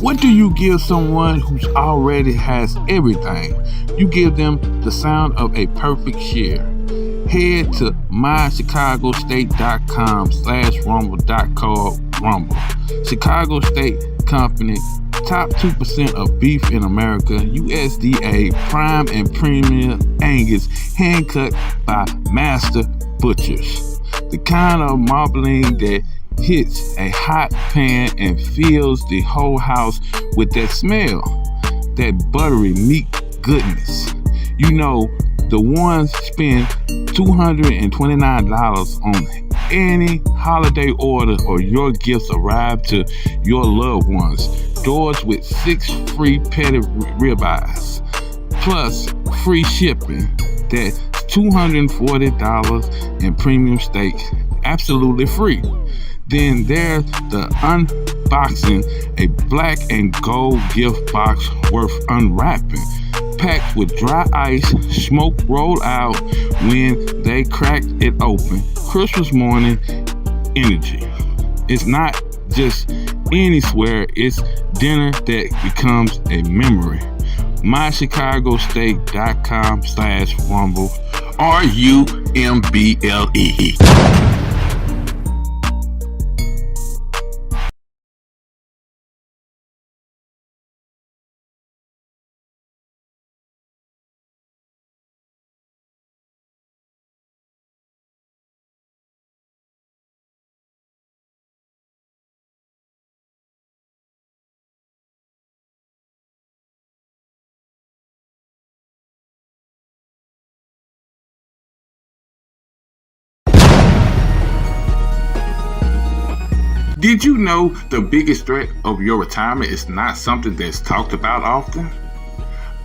What do you give someone who already has everything? You give them the sound of a perfect share. Head to mychicagostate.com/rumble.co/rumble. Chicago State Company, top 2% of beef in America, USDA, prime and premium Angus, hand-cut by master butchers. The kind of marbling that hits a hot pan and fills the whole house with that smell, that buttery meat goodness. You know, the ones spend $229 on any holiday order or your gifts arrive to your loved ones. Doors with 6 free petted ribeyes, plus free shipping. That's $240 in premium steaks, absolutely free. Then there's the unboxing, a black and gold gift box worth unwrapping, packed with dry ice, smoke rolled out when they cracked it open. Christmas morning energy. It's not just any swear, it's dinner that becomes a memory. mychicagostate.com/rumble, RUMBLE. Did you know the biggest threat of your retirement is not something that's talked about often?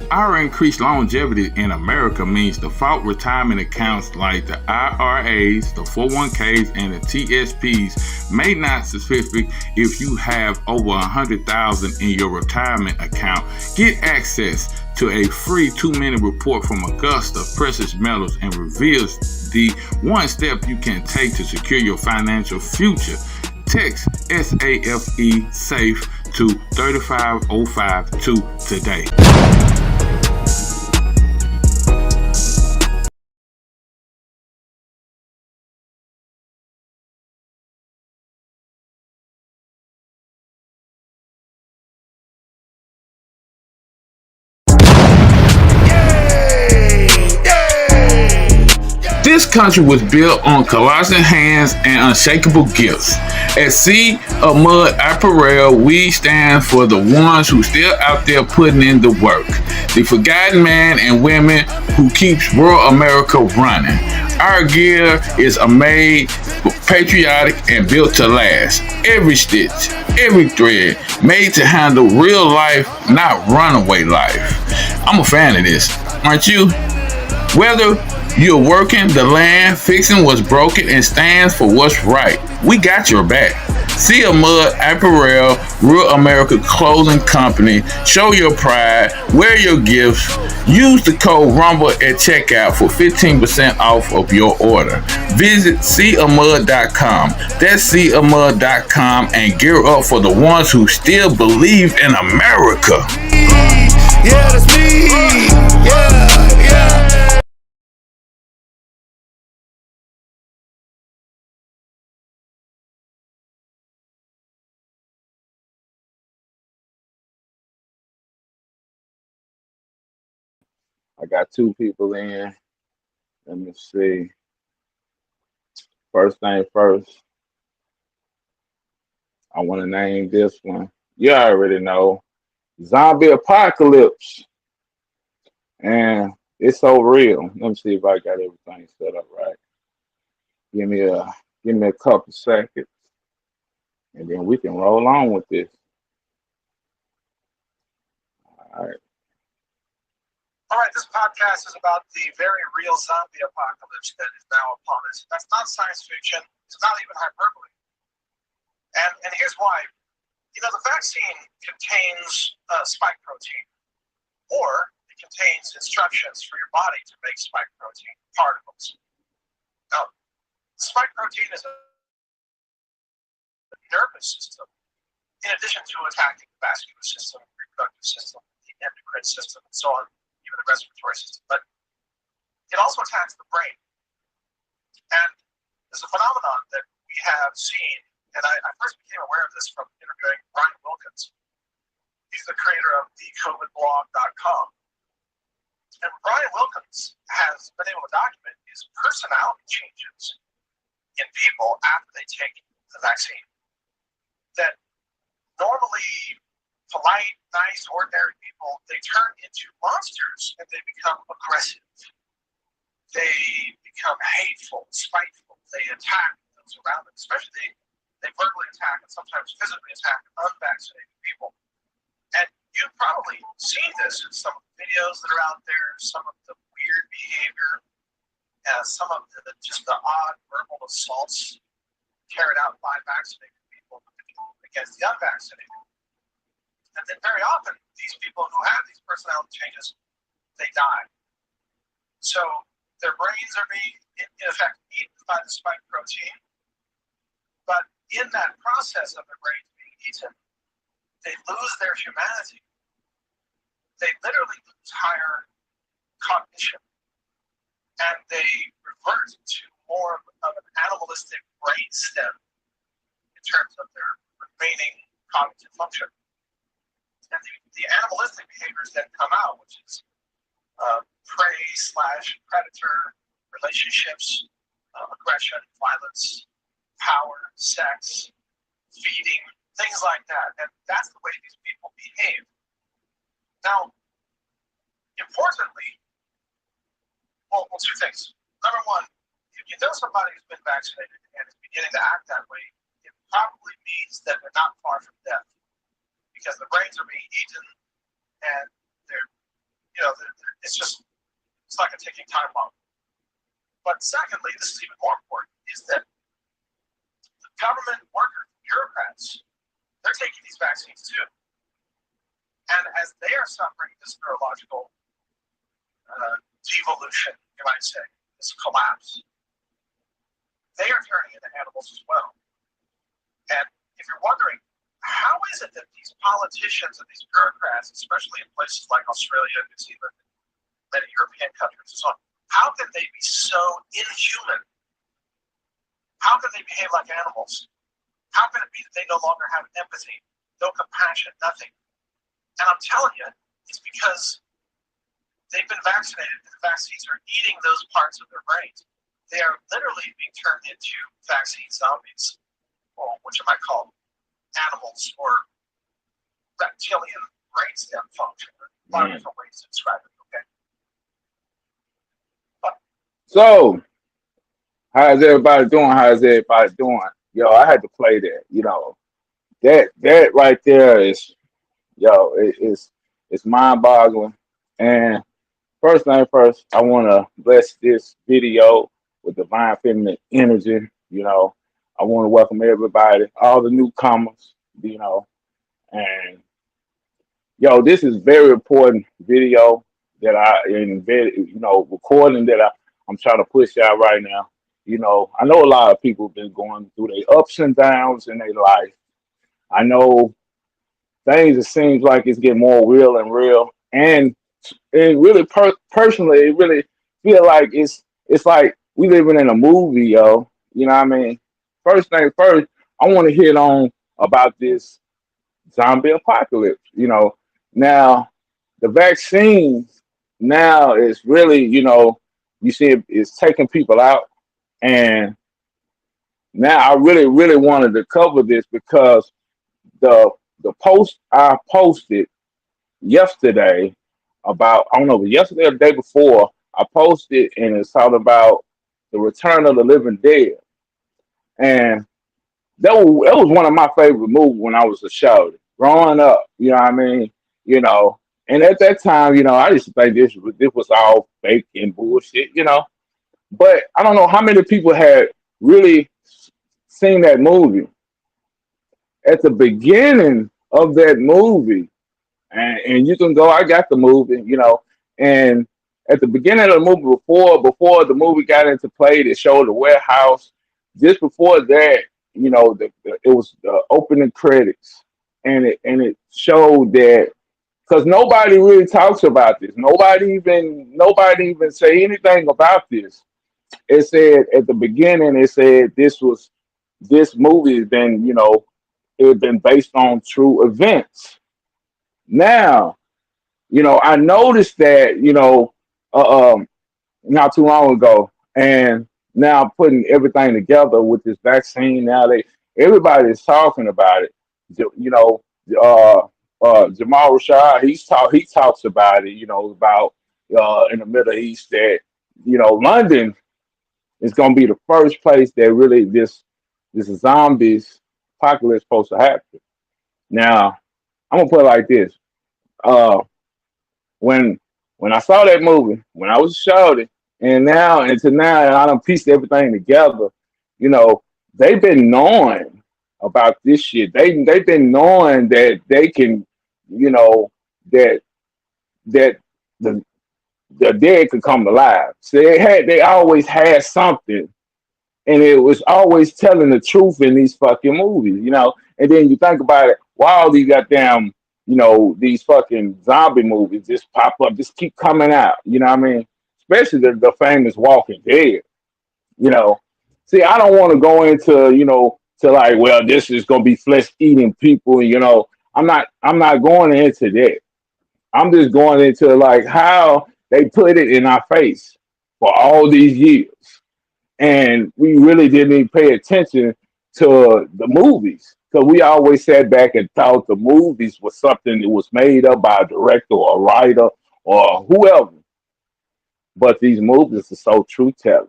Our increased longevity in America means default retirement accounts like the IRAs, the 401ks, and the TSPs may not specific if you have over $100,000 in your retirement account. Get access to a free 2-minute report from Augusta Precious Metals and reveals the one step you can take to secure your financial future. Text SAFE SAFE to 35052 today. This country was built on colossal hands and unshakable gifts. At Seed of Mud Apparel, we stand for the ones who still out there putting in the work. The forgotten man and women who keeps rural America running. Our gear is made patriotic and built to last. Every stitch, every thread, made to handle real life, not runaway life. I'm a fan of this, aren't you? Whether You're working the land, fixing what's broken, and stands for what's right. We got your back. Sea of Mud Apparel, Real America Clothing Company. Show your pride, wear your gifts. Use the code RUMBLE at checkout for 15% off of your order. Visit seaofmud.com. That's seaofmud.com and gear up for the ones who still believe in America. Yeah, that's me. Yeah, yeah. I got two people in. Let me see. First thing first, I want to name this one. You already know. Zombie apocalypse. And it's so real. Let me see if I got everything set up right. Give me a couple seconds and then we can roll on with this. All right. All right, this podcast is about the very real zombie apocalypse that is now upon us. That's not science fiction. It's not even hyperbole. And here's why. You know, the vaccine contains spike protein, or it contains instructions for your body to make spike protein particles. Now, spike protein is a nervous system, in addition to attacking the vascular system, reproductive system, the endocrine system, and so on, even the respiratory system. But it also attacks the brain. And there's a phenomenon that we have seen, and I first became aware of this from interviewing Brian Wilkins. He's the creator of thecovidblog.com. And Brian Wilkins has been able to document his personality changes in people after they take the vaccine. That normally polite, nice, ordinary people, they turn into monsters and they become aggressive. They become hateful, spiteful. They attack those around them, especially they verbally attack and sometimes physically attack unvaccinated people. And you've probably seen this in some of the videos that are out there, some of the weird behavior, some of the odd verbal assaults carried out by vaccinated people against the unvaccinated. And then very often, these people who have these personality changes, they die. So their brains are being, in effect, eaten by the spike protein. But in that process of their brains being eaten, they lose their humanity. They literally lose higher cognition. And they revert to more of an animalistic brain stem in terms of their remaining cognitive function. And the animalistic behaviors that come out, which is prey/predator relationships, aggression, violence, power, sex, feeding, things like that. And that's the way these people behave. Now, importantly, well, two things. Number one, if you know somebody who's been vaccinated and is beginning to act that way, it probably means that they're not far from death, because the brains are being eaten and it's like a ticking time bomb. But secondly, this is even more important, is that the government workers, bureaucrats, they're taking these vaccines too. And as they are suffering this neurological devolution, you might say, this collapse, they are turning into animals as well. And if you're wondering, how is it that these politicians and these bureaucrats, especially in places like Australia, New Zealand, many European countries and so on, how can they be so inhuman? How can they behave like animals? How can it be that they no longer have empathy, no compassion, nothing? And I'm telling you, it's because they've been vaccinated and the vaccines are eating those parts of their brains. They are literally being turned into vaccine zombies, or what you might call animals or reptilian brainstem function. There are a lot of different ways to describe it, okay? So, how's everybody doing? Yo, I had to play that. That right there is, it's mind-boggling. And First thing first, I want to bless this video with divine feminine energy. You know, I want to welcome everybody, all the newcomers. You know, and yo, this is very important video that I embedded. You know, recording that I'm trying to push out right now. You know, I know a lot of people have been going through their ups and downs in their life. I know things. It seems like it's getting more real and real, and it really personally, it really feel like it's like we living in a movie, yo. You know what I mean? First thing first, I want to hit on about this zombie apocalypse. You know, now the vaccine now is really, you know, you see it's taking people out, and now I really wanted to cover this because the the post I posted yesterday about I don't know, it was yesterday or the day before. I posted and it's talking about the return of the living dead. And that was one of my favorite movies when I was a child. Growing up, you know what I mean? You know, and at that time, you know, I used to think this was all fake and bullshit, you know. But I don't know how many people had really seen that movie. At the beginning of that movie, and you can go. I got the movie, you know, and at the beginning of the movie, before the movie got into play, they showed the warehouse. Just before that, you know, it was the opening credits, and it showed that because nobody really talks about this. Nobody even say anything about this. It said at the beginning, it said this movie has been, you know, it had been based on true events. Now, you know, I noticed that, you know, not too long ago, and now putting everything together with this vaccine. Now everybody is talking about it. You know, Jamal Rashad, he talks about it. You know, about in the Middle East that, you know, London is going to be the first place that really this zombies apocalypse supposed to happen. Now, I'm gonna put it like this. Uh, when when I saw that movie, when I was shouting, and I done pieced everything together. You know, they've been knowing about this shit. They've been knowing that they can, you know, that that the the dead could come alive. So they always had something, and it was always telling the truth in these fucking movies, you know. And then you think about it, why all these goddamn, you know, these fucking zombie movies just pop up, just keep coming out, you know what I mean? Especially the famous Walking Dead, you know. See, I don't want to go into, you know, to like, well, this is gonna be flesh eating people, you know. I'm not going into that. I'm just going into like how they put it in our face for all these years, and we really didn't even pay attention to the movies because we always sat back and thought the movies was something that was made up by a director or a writer or whoever. But these movies are so true telling.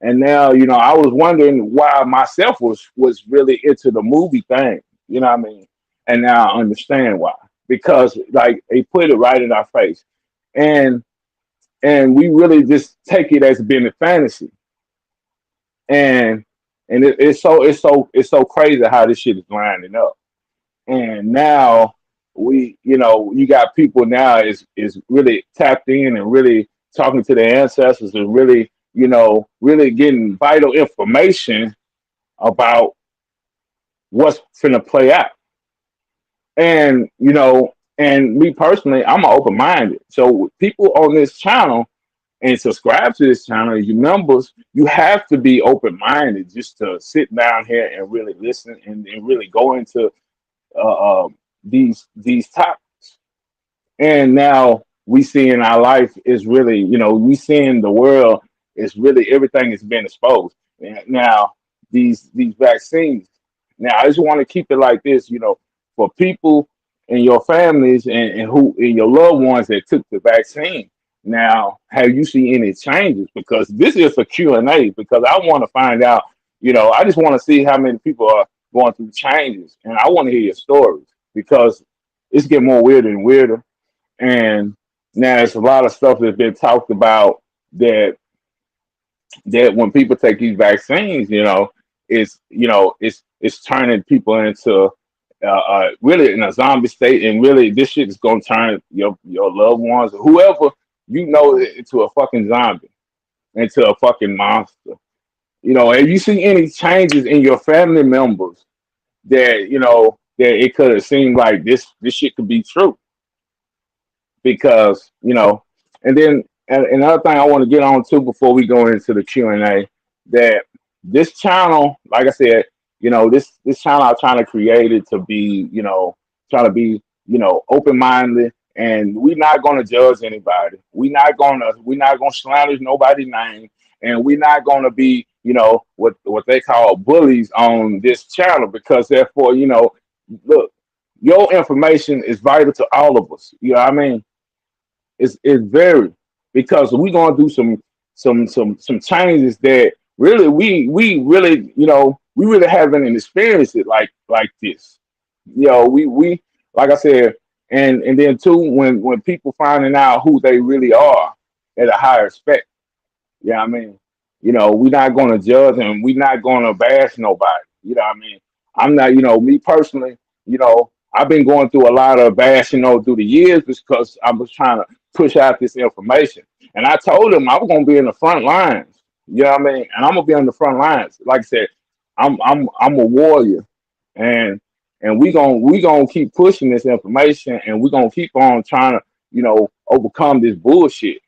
And now, you know, I was wondering why myself was really into the movie thing. You know what I mean? And now I understand why. Because like they put it right in our face. And and we really just take it as being a fantasy. And it's so crazy how this shit is lining up. And now we, you know, you got people now is really tapped in and really talking to their ancestors and really, you know, really getting vital information about what's finna play out. And you know, and me personally, I'm open minded. So people on this channel and subscribe to this channel, you members, you have to be open minded just to sit down here and really listen and really go into uh, uh, these topics. And now we see in our life is really, you know, we see in the world is really everything is being exposed. And now these vaccines. Now I just want to keep it like this, you know, for people in your families and who and your loved ones that took the vaccine. Now, have you seen any changes? Because this is a Q&A because I want to find out, you know, I just want to see how many people are going through changes. And I want to hear your stories because it's getting more weirder and weirder. And Now, there's a lot of stuff that's been talked about that when people take these vaccines, it's turning people into really in a zombie state, and really this shit is gonna turn your loved ones, whoever into a fucking zombie, into a fucking monster. Have you seen any changes in your family members that that it could have seemed like this shit could be true? Because and then another thing I want to get on to before we go into the Q&A, that this channel, like I said, this channel I'm trying to create it to be, trying to be, open-minded, and we're not gonna judge anybody. We're not gonna slander nobody's name, and we're not gonna be, what they call bullies on this channel, because therefore, look, your information is vital to all of us. You know what I mean? It's very, because we're gonna do some changes that really we really we really haven't experienced it like this. We like I said, and then too, when people finding out who they really are at a higher respect. Yeah, I mean, we're not gonna judge, and we're not gonna bash nobody. You know what I mean? I'm not, me personally, I've been going through a lot of bashing through the years, because I was trying to push out this information. And I told them I was gonna be in the front lines. You know what I mean? And I'm gonna be on the front lines. Like I said, I'm a warrior, and we gonna keep pushing this information, and we're gonna keep on trying to, overcome this bullshit.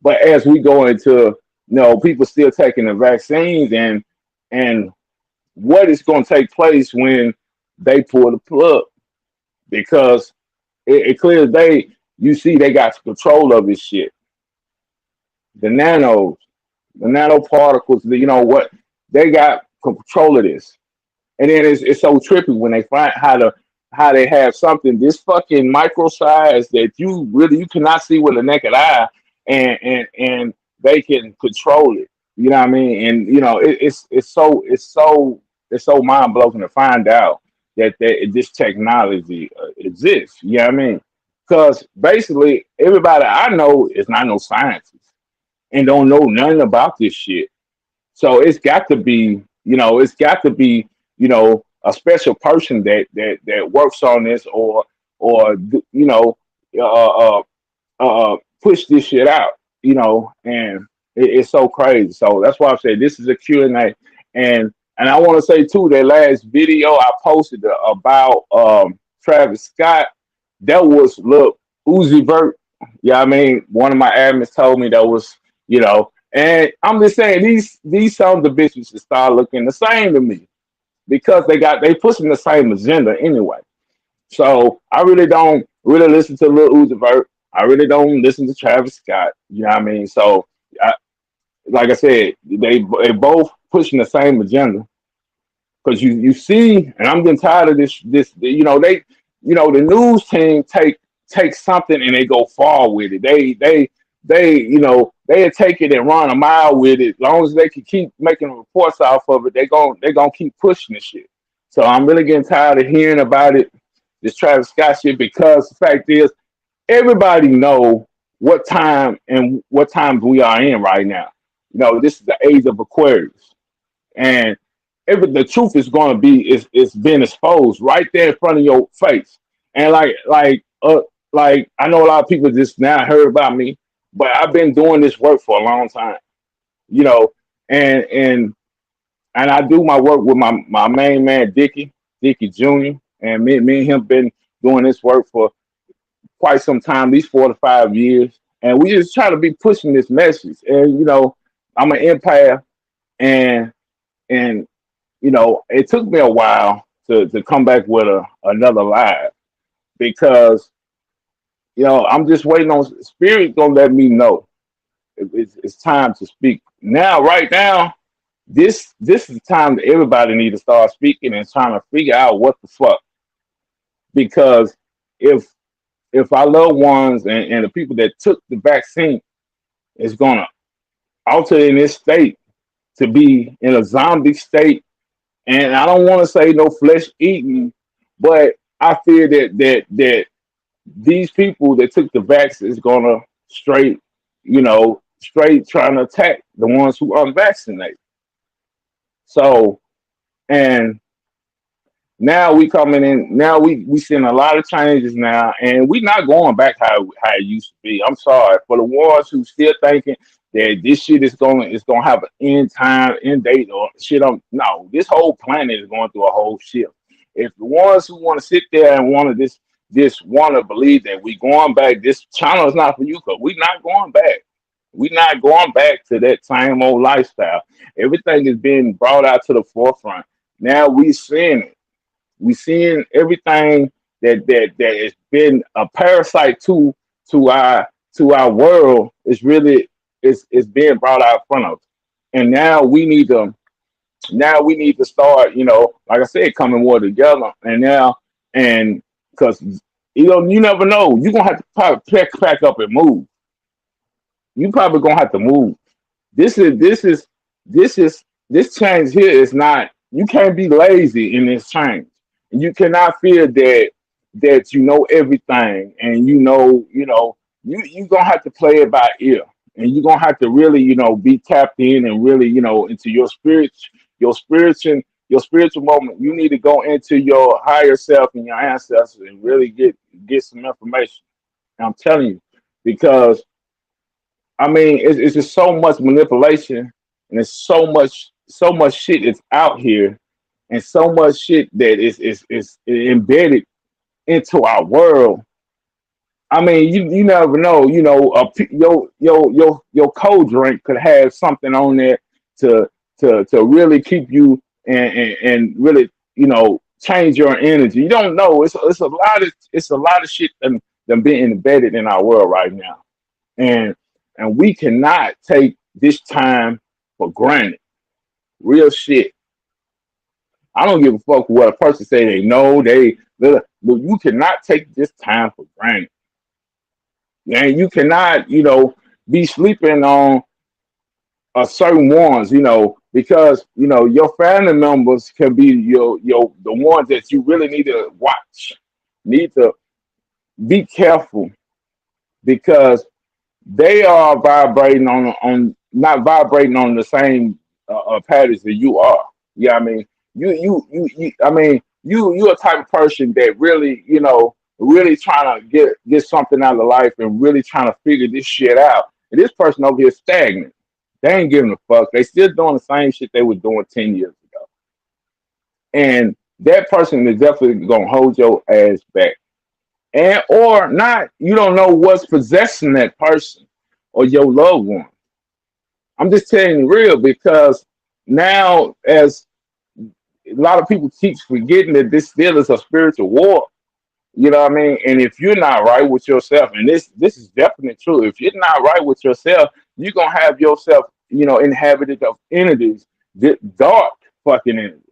But as we go into, people still taking the vaccines, and what is going to take place when they pull the plug, because it clear as day, you see they got control of this shit. The nanoparticles, what they got control of this. And then it's so trippy when they find how they have something this fucking micro size that you cannot see with a naked eye, and they can control it. You know what I mean? And it's so mind blowing to find out that this technology exists. You know what I mean? Because basically everybody I know is not no scientist and don't know nothing about this shit. So it's got to be, a special person that works on this, or push this shit out, and it's so crazy. So that's why I say this is a Q&A. And I want to say too, that last video I posted about Travis Scott, that was, look, Uzi Vert. Yeah, I mean, one of my admins told me that was, and I'm just saying these sons of bitches should start looking the same to me, because they pushing the same agenda anyway. So I really don't really listen to Lil Uzi Vert. I really don't listen to Travis Scott. You know what I mean? So, like I said, they both pushing the same agenda. Because you see, and I'm getting tired of this. The news team take something and they go far with it. They take it and run a mile with it. As long as they can keep making reports off of it, they're gonna keep pushing the shit. So I'm really getting tired of hearing about it, this Travis Scott shit, because the fact is, everybody know what times we are in right now. This is the age of Aquarius, and the truth is going to be it's been exposed right there in front of your face. And like I know a lot of people just now heard about me, but I've been doing this work for a long time, and I do my work with my main man Dickie Jr. And me and him been doing this work for quite some time, these 4 to 5 years, and we just try to be pushing this message. And I'm an empath, and it took me a while to come back with another live, because I'm just waiting on Spirit gonna let me know it's time to speak. Now, right now, this is the time that everybody need to start speaking and trying to figure out what the fuck. Because if our loved ones and the people that took the vaccine is gonna alter in this state to be in a zombie state, and I don't want to say no flesh eating, but I fear that these people that took the vaccine is gonna straight, straight trying to attack the ones who unvaccinated. So, and now we coming in. Now we seeing a lot of changes now, and we not going back how it used to be. I'm sorry for the ones who still thinking that this shit is gonna have an end time, end date, or shit. No, this whole planet is going through a whole shift. If the ones who want to sit there and want to this want to believe that we going back, this channel is not for you, because we not going back. We not going back to that same old lifestyle. Everything is being brought out to the forefront. Now we seeing it. We seeing everything that has been a parasite to our world is being brought out in front of us. And now we need to start, like I said, coming more together. And because you never know, you're gonna have to probably pack up and move. You probably gonna have to move. This change here is not. You can't be lazy in this change. You cannot feel that you know everything, and you gonna have to play it by ear, and you're gonna have to really be tapped in and really into your spiritual moment. You need to go into your higher self and your ancestors and really get some information. And I'm telling you, because I mean, it's just so much manipulation, and it's so much shit that's out here, and so much shit that is embedded into our world. I mean, you never know. Your cold drink could have something on there to really keep you and really change your energy. You don't know. It's a lot of shit that being embedded in our world right now, and we cannot take this time for granted. Real shit. I don't give a fuck what a person say they know but you cannot take this time for granted. And you cannot, be sleeping on certain ones, because your family members can be the ones that you really need to watch. Need to be careful, because they are vibrating on not vibrating on the same patterns that you are. Yeah, I mean, I mean, you a type of person that really, really trying to get something out of life, and really trying to figure this shit out. And this person over here stagnant. They ain't giving a fuck. They still doing the same shit they were doing 10 years ago. And that person is definitely gonna hold your ass back. And or not, you don't know what's possessing that person or your loved one. I'm just telling you real, because now, as a lot of people keep forgetting, that this still is a spiritual war. You know what I mean? And if you're not right with yourself, and this is definitely true, if you're not right with yourself, you're gonna have yourself, inhabited of entities, dark fucking entities.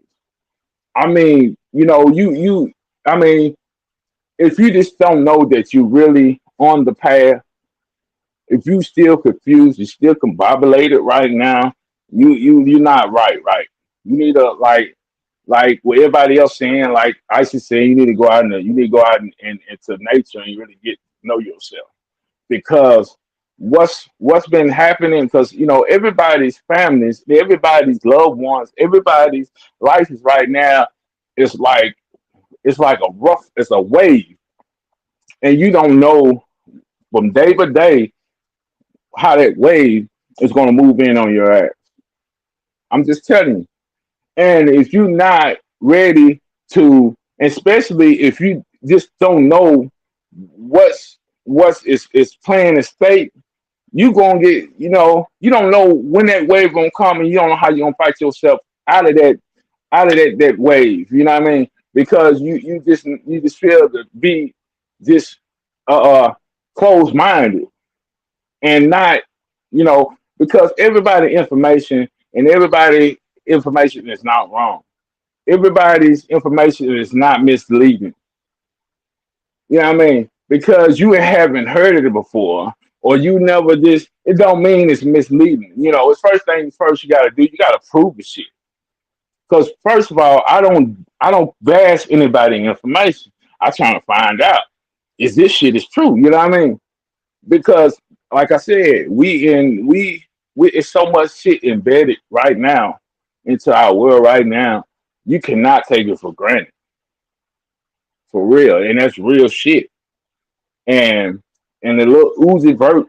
I mean, I mean, if you just don't know that you really on the path, if you still confused, you still combobulated right now, you're not right. You need to like what everybody else saying, like Isis saying, you need to go out and into nature and really get to know yourself. Because what's been happening, because everybody's families, everybody's loved ones, everybody's life is right now, it's like it's a wave, and you don't know from day by day how that wave is going to move in on your ass. I'm just telling you. And if you're not ready to, especially if you just don't know what's playing the state, you gonna get, you don't know when that wave gonna come, and you don't know how you're gonna fight yourself out of that wave. You know what I mean? Because you just feel to be just closed minded, and not, because everybody information is not wrong. Everybody's information is not misleading. You know what I mean? Because you haven't heard it before, or you never this, it don't mean it's misleading. It's first thing first you gotta do, you gotta prove the shit. Because first of all, I don't bash anybody information. I trying to find out. is this shit is true. You know what I mean? Because like I said, we it's so much shit embedded right now into our world right now. You cannot take it for granted, for real, and that's real shit. And and the little Uzi Vert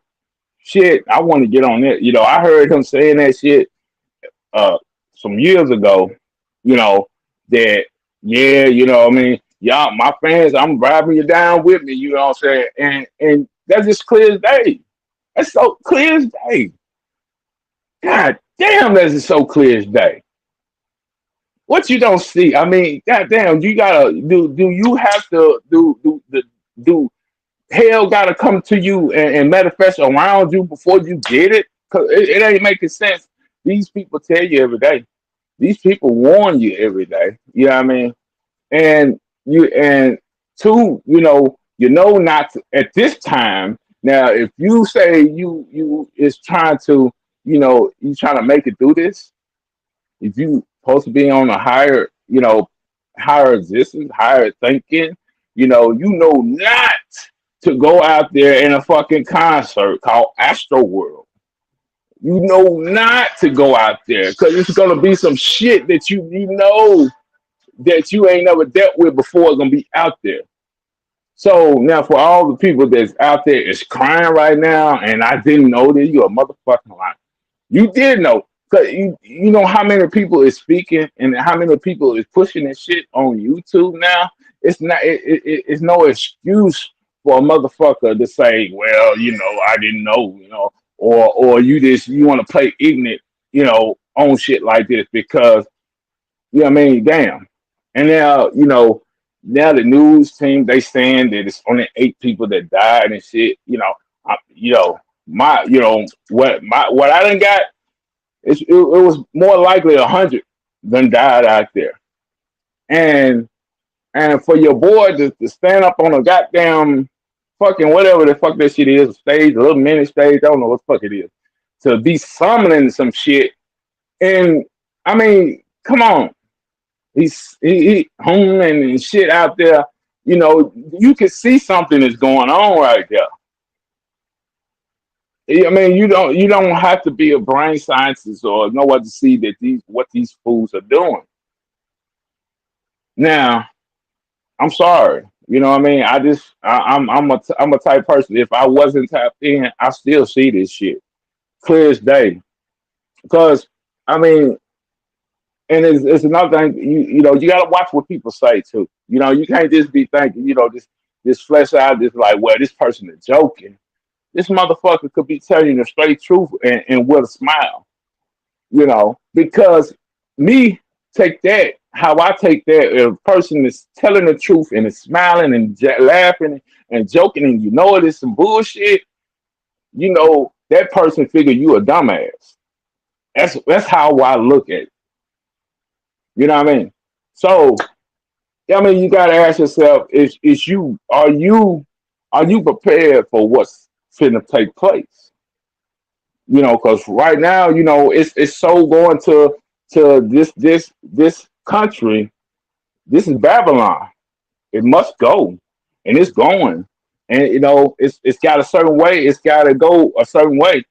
shit, I want to get on it. You know, I heard him saying that shit uh some years ago. You know that yeah, you know what I mean, y'all, my fans, I'm driving you down with me. You know what I'm saying? And that's just clear as day. That's so clear as day. God damn, that's just so clear as day. What you don't see, I mean, god damn, you gotta do you have to do hell gotta come to you and manifest around you before you get it? Cause it ain't making sense. These people tell you every day. These people warn you every day. You know what I mean? And and two, you know not to, at this time. Now, if you say you is trying to, you trying to make it through this, if you supposed to be on a higher, higher existence, higher thinking, you know not to go out there in a fucking concert called Astro World. You know not to go out there because it's gonna be some shit that you know that you ain't never dealt with before. It's gonna be out there. So now for all the people that's out there is crying right now, and I didn't know that, you a motherfucking lie. You did know. Cause you know how many people is speaking and how many people is pushing this shit on YouTube now. It's not. It's no excuse for a motherfucker to say, "Well, I didn't know," or you want to play ignorant, on shit like this because I mean, damn. And now now the news team they saying that it's only 8 people that died and shit. My what I done got. It was more likely 100 than died out there. And for your boy to stand up on a goddamn fucking whatever the fuck that shit is, stage, a little mini stage, I don't know what the fuck it is, to be summoning some shit. And I mean, come on. He home and shit out there. You can see something is going on right there. I mean, you don't have to be a brain scientist or know what to see that what these fools are doing. Now, I'm sorry, you know what I mean. I'm a type person. If I wasn't tapped in, I still see this shit clear as day. Because I mean, and it's another thing. You got to watch what people say too. You can't just be thinking, this flesh out, this like, well, this person is joking. This motherfucker could be telling you the straight truth and with a smile, because me take that, how I take that, if a person is telling the truth and is smiling and laughing and joking and it is some bullshit, that person figure you a dumbass. That's how I look at it. You know what I mean? So, I mean, you got to ask yourself, are you prepared for what's finna take place? Because right now, it's so going to this country. This is Babylon. It must go, and it's going, and it's got a certain way. It's got to go a certain way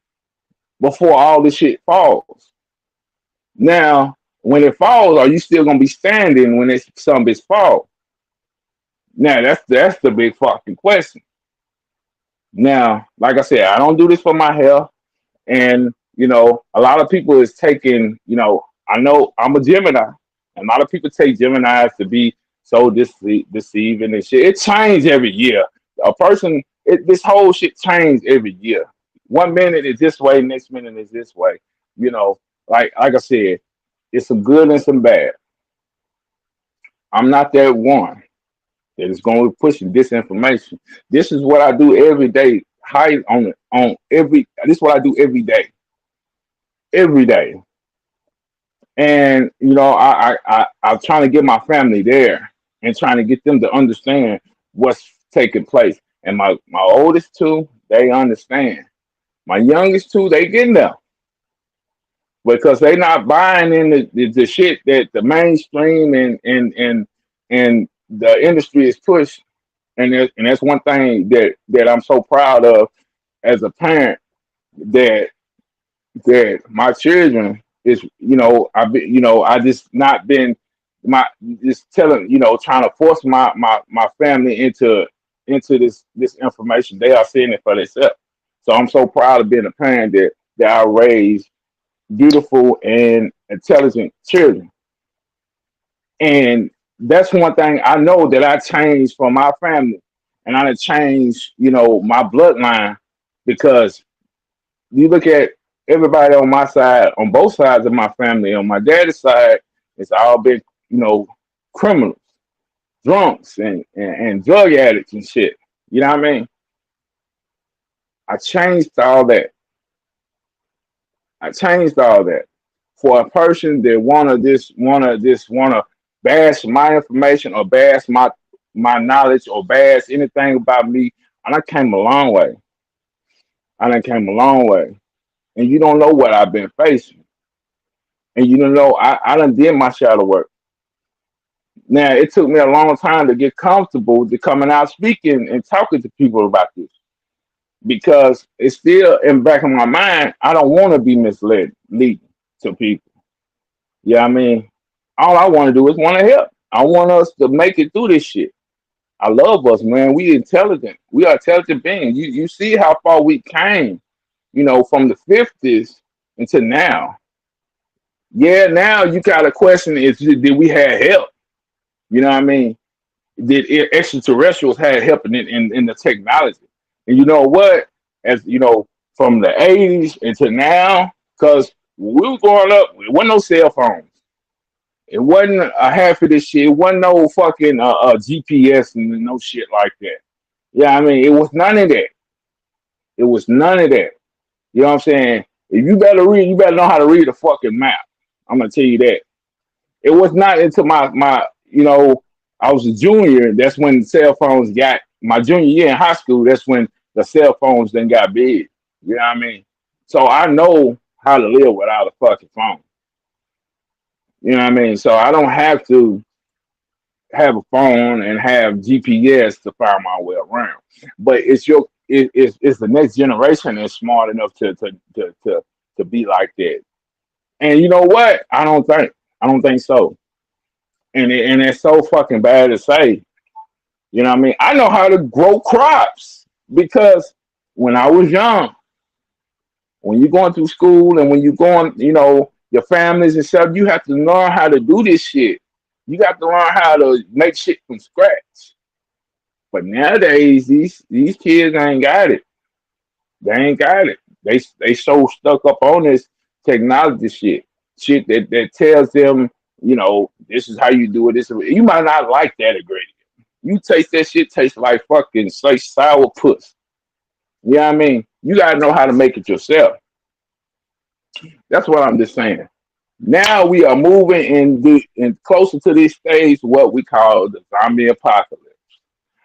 before all this shit falls. Now, when it falls, are you still gonna be standing when some bitch fall? Now that's the big fucking question. Now, like I said, I don't do this for my health. And, a lot of people is taking, I know I'm a Gemini. And a lot of people take Geminis to be so deceiving and shit. It changes every year. This whole shit changes every year. 1 minute is this way, next minute is this way. Like I said, it's some good and some bad. I'm not that one that is going to push disinformation. This is what I do every day. High on every. This is what I do every day. And I'm trying to get my family there and trying to get them to understand what's taking place. And my oldest two, they understand. My youngest two, they getting there because they not buying in the shit that the mainstream and the industry is pushing. And that's one thing that I'm so proud of as a parent, that my children is, I've been, I just not been my just telling, trying to force my family into this information. They are seeing it for themselves. So I'm so proud of being a parent that I raised beautiful and intelligent children. And that's one thing I know that I changed for my family, and I done changed, my bloodline, because you look at everybody on my side, on both sides of my family. On my daddy's side, it's all been, criminals, drunks, and drug addicts and shit. You know what I mean? I changed all that. I changed all that for a person that wanna bash my information, or bash my knowledge, or bash anything about me. I done came a long way. I done came a long way. And you don't know what I've been facing. And you don't know, I done did my shadow work. Now it took me a long time to get comfortable to coming out speaking and talking to people about this, because it's still in the back of my mind. I don't want to be misled leading to people. Yeah, I mean, all I want to do is want to help. I want us to make it through this shit. I love us, man. We intelligent. We are intelligent beings. You see how far we came, from the 50s until now. Yeah, now you got a question is, did we have help? You know what I mean? Did extraterrestrials have help in the technology? And you know what? As you know, from the 80s until now, because when we were growing up, there wasn't no cell phones. It wasn't a half of this shit. It wasn't no fucking GPS and no shit like that. Yeah, I mean, it was none of that. It was none of that. You know what I'm saying? If you better read, you better know how to read a fucking map. I'm gonna tell you that. It was not until I was a junior. That's when cell phones got my junior year in high school. That's when the cell phones then got big. You know what I mean? So I know how to live without a fucking phone. You know what I mean? So I don't have to have a phone and have GPS to find my way around. But it's the next generation that's smart enough to be like that. And you know what? I don't think so. And it's so fucking bad to say. You know what I mean? I know how to grow crops, because when I was young, when you're going through school and when you're going, your families and stuff, you have to learn how to do this shit. You got to learn how to make shit from scratch. But nowadays, these kids ain't got it. They ain't got it. They so stuck up on this technology shit that tells them, this is how you do it. You might not like that ingredient. You taste that shit, tastes like fucking sour puss. You know what I mean? You gotta know how to make it yourself. That's what I'm just saying. Now we are moving in closer to this stage, what we call the zombie apocalypse.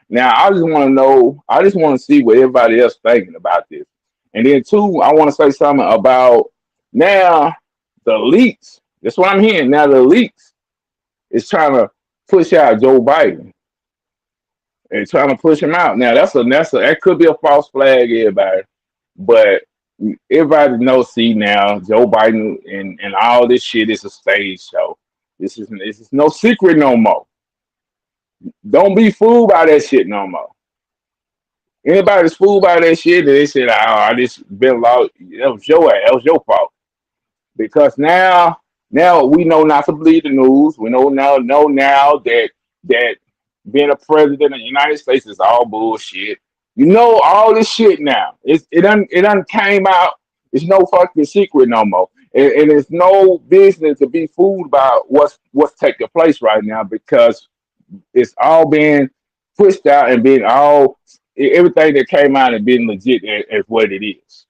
Now I just want to know. I just want to see what everybody else thinking about this. And then two, I want to say something about now the elites. That's what I'm hearing. Now the elites is trying to push out Joe Biden. They're trying to push him out. Now that could be a false flag, everybody. But everybody knows. See now, Joe Biden and all this shit is a stage show. This is no secret no more. Don't be fooled by that shit no more. Anybody that's fooled by that shit, they said, "Oh, I just been lost." That was your fault. Because now we know not to believe the news. We know now that being a president of the United States is all bullshit. You know all this shit now. It done came out. It's no fucking secret no more. And it's no business to be fooled about what's taking place right now, because it's all being pushed out and being everything that came out and being legit as what it is.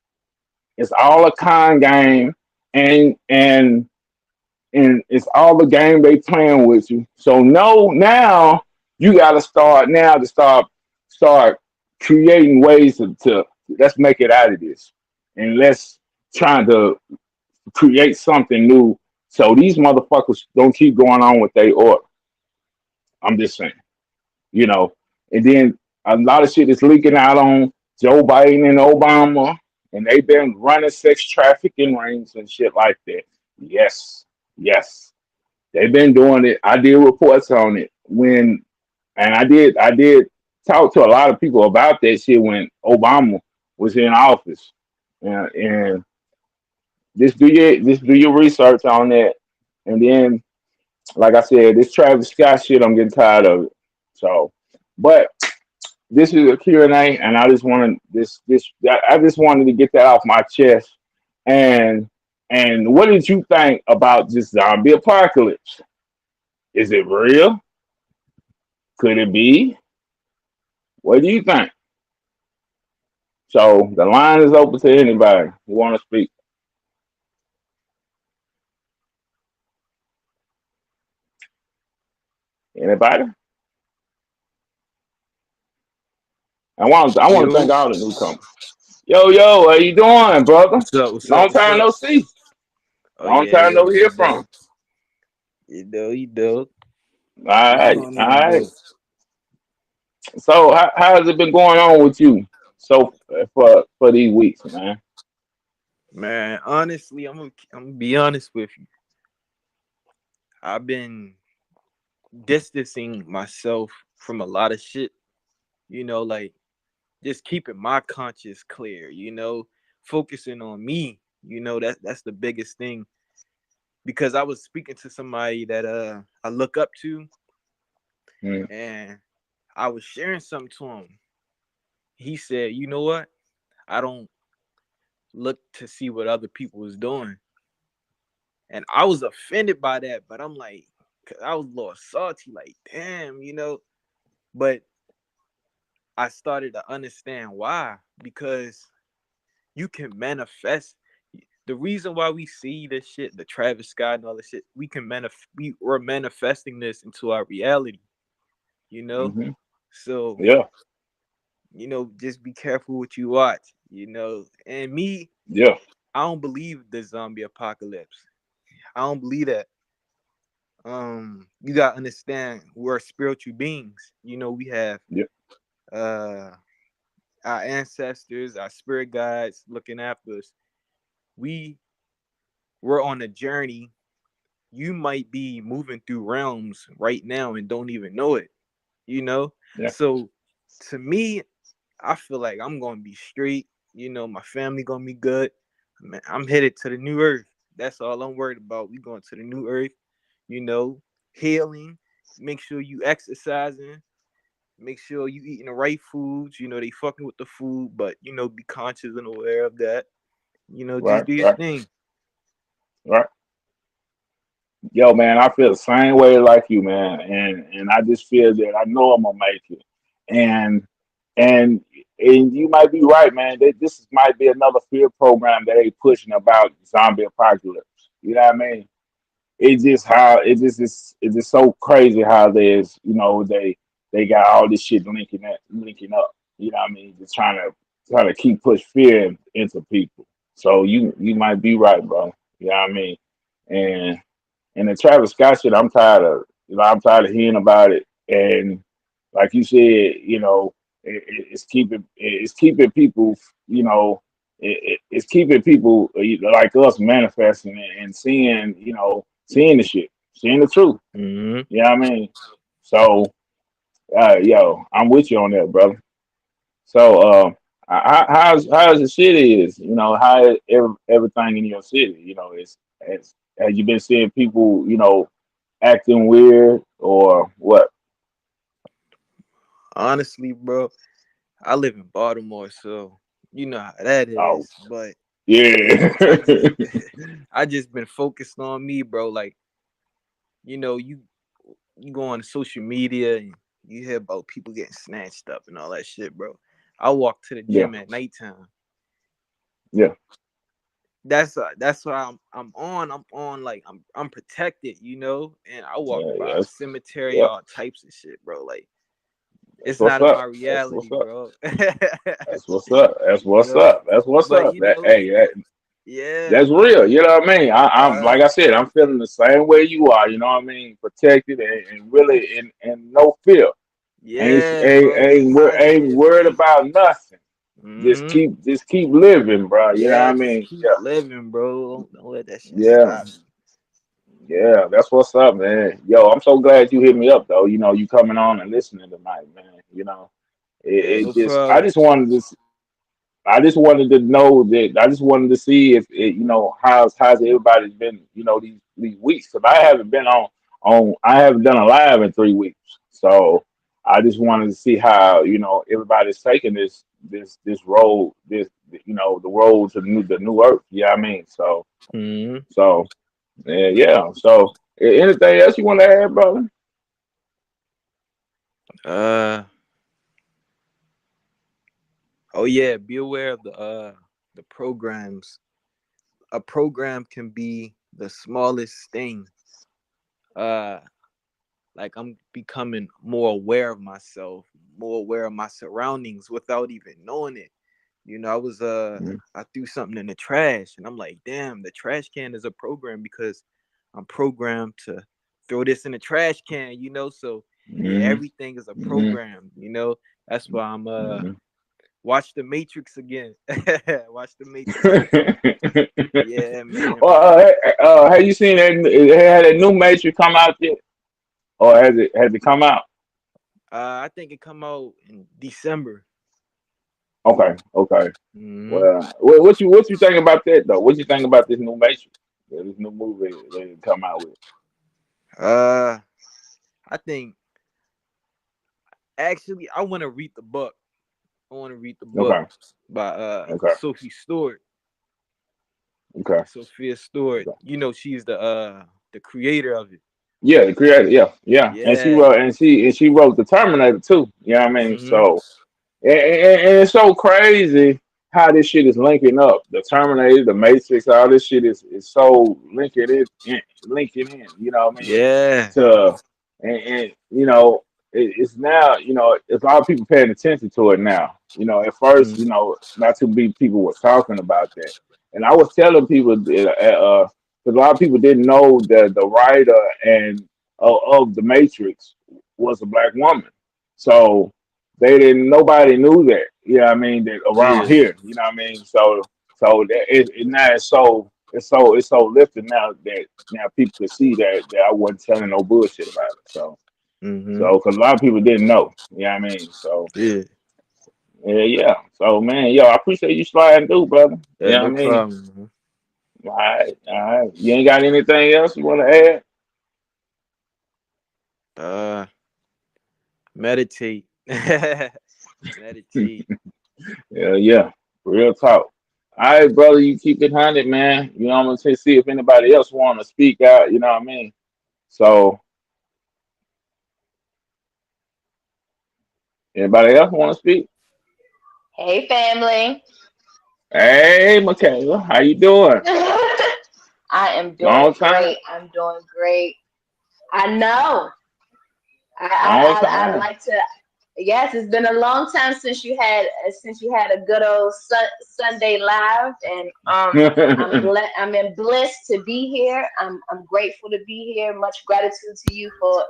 It's all a con game, and it's all the game they playing with you. So no, now you got to start creating ways to let's make it out of this, and let's try to create something new, so these motherfuckers don't keep going on with their order. I'm just saying, and then A lot of shit is leaking out on Joe Biden and Obama, and they've been running sex trafficking rings and shit like that. Yes, yes, they've been doing it. I did reports on it and I did talk to a lot of people about that shit when Obama was in office. And just do your research on that, and then like I said, this Travis Scott shit, I'm getting tired of it. So, but this is a Q&A, and I just wanted I just wanted to get that off my chest. And what did you think about this zombie apocalypse? Is it real? Could it be? What do you think? So the line is open to anybody who want to speak. Anybody? I want to thank Yo, all the newcomers. Yo, how you doing, brother? what's up? What's up? Long What's time up? no see. Oh Long yeah, time yeah, no hear you from. know, you know. All What's right, going all on, right. bro? So how has it been going on with you so for these weeks, man? Man, honestly, I'm gonna be honest with you. I've been distancing myself from a lot of shit. Like just keeping my conscience clear. Focusing on me. That's the biggest thing. Because I was speaking to somebody that I look up to, Mm, and I was sharing something to him. He said, "You know what? I don't look to see what other people was doing." And I was offended by that, but I'm like, 'cause I was a little salty, like, damn. But I started to understand why, because you can manifest. The reason why we see this shit, the Travis Scott and all this shit, we're manifesting this into our reality, you know? hmm So, Yeah, just be careful what you watch, And me, yeah, I don't believe the zombie apocalypse. I don't believe that. You gotta understand we're spiritual beings. We have yeah. uh our ancestors, our spirit guides looking after us. We we're on a journey. You might be moving through realms right now and don't even know it, you know? Yeah. So to me, I feel like I'm gonna be straight, my family gonna be good. Man, I'm headed to the new earth. That's all I'm worried about. We going to the new earth, you know, healing. Make sure you exercising. Make sure you eating the right foods. They fucking with the food, but be conscious and aware of that. Just Right, do your right, thing. right. Yo, man, I feel the same way like you, man, and I just feel that I know I'm gonna make it, and and and you might be right, man. This might be another fear program that they pushing about zombie apocalypse. You know what I mean? It's just so crazy how there's they got all this shit linking up. You know what I mean? Just trying to keep push fear into people. So you might be right, bro. You know what I mean? And and the Travis Scott shit, I'm tired of. I'm tired of hearing about it. And like you said, it's keeping people, it's keeping people like us manifesting and seeing, seeing the shit, seeing the truth. Mm-hmm. You know what I mean? So, yo, I'm with you on that, brother. So, how's the city is? How everything in your city? Have you been seeing people, acting weird or what? Honestly, bro, I live in Baltimore, so you know how that Oh, is. But yeah. I just I just been focused on me, bro. Like, you go on social media and you hear about people getting snatched up and all that shit, bro. I walk to the Yeah, gym at nighttime. yeah, That's why I'm on like I'm protected, and I walk yeah, by a yes, cemetery, yeah. all types of shit, bro. Like, That's it's what's not in my up. That's what's reality, up. bro. That's what's up. That's you what's know, up. That's what's but up. yeah, That's real. You know what I mean? I'm uh, like I said, I'm feeling the same way you are. You know what I mean? Protected and really in no fear. Yeah, bro. Ain't Positive worried thinking. about nothing. Mm-hmm. Just keep living, bro. You know what Yeah, I just mean? keep Yeah, living, bro. Don't let that shit yeah, stop. yeah. That's what's up, man. Yo, I'm so glad you hit me up though. You know, you coming on and listening tonight, man. You know, Yeah, no it just problem. I just wanted to know that I just wanted to see if it, you know, how's everybody's been, you know, these weeks. Because I haven't been on I haven't done a live in 3 weeks. So I just wanted to see how, you know, everybody's taking this road, this, you know, the road to the new earth. Yeah, I mean, Mm-hmm. so yeah, yeah. So anything else you want to add, brother? Uh oh yeah, be aware of the programs. A program can be the smallest thing. Uh like I'm becoming more aware of myself, more aware of my surroundings without even knowing it. You know, I threw something in the trash and I'm like, damn, the trash can is a program because I'm programmed to throw this in the trash can, you know. So yeah, Mm-hmm. everything is a Mm-hmm. program, you know. That's why I'm Mm-hmm. watch the Matrix again. Watch the Matrix again. Yeah, man. Well, have you seen that? Had a new Matrix come out yet, or has it come out? I think it come out in December. Okay, okay. Hmm. Well, what you think about that though? What you think about this new Matrix? This new movie they come out with? Uh I think actually I want to read the book. I want to read the book Okay, by okay, Sophie Stewart. okay, Sophia Stewart. okay. You know, she's the creator of it. Yeah, the creator. Yeah, yeah. And Yeah. she wrote the Terminator too. You know what I mean? Hmm. So and it's so crazy how this shit is linking up. The Terminator, the Matrix, all this shit is so linking in. You know what I mean? Yeah. To and you know it's now it's a lot of people paying attention to it now. You know, at first Hmm. not too many people were talking about that, and I was telling people that, because a lot of people didn't know that the writer and of the Matrix was a black woman, so they didn't. Nobody knew that. You know what I mean? That around Yeah. here. You know what I mean? So that now it's so lifted now that now people can see that I wasn't telling no bullshit about it. Hmm. So because a lot of people didn't know. You know what I mean? So Yeah. yeah, yeah. So man, yo, I appreciate you sliding through, brother. You Yeah. know No what I mean? problem. All right, all right. You ain't got anything else you want to add? Uh, meditate. Meditate. Yeah, yeah. Real talk. All right, brother, you keep it 100, man. You know, I'm gonna see if anybody else want to speak out. You know what I mean? So, anybody else want to speak? Hey, family. Hey, Michaela, how you doing? I am Long doing time, great. I'm doing great. I know. long I'd time. like to. Yes, it's been a long time since you had a good old Sunday live, and I'm in bliss to be here. I'm grateful to be here. Much gratitude to you for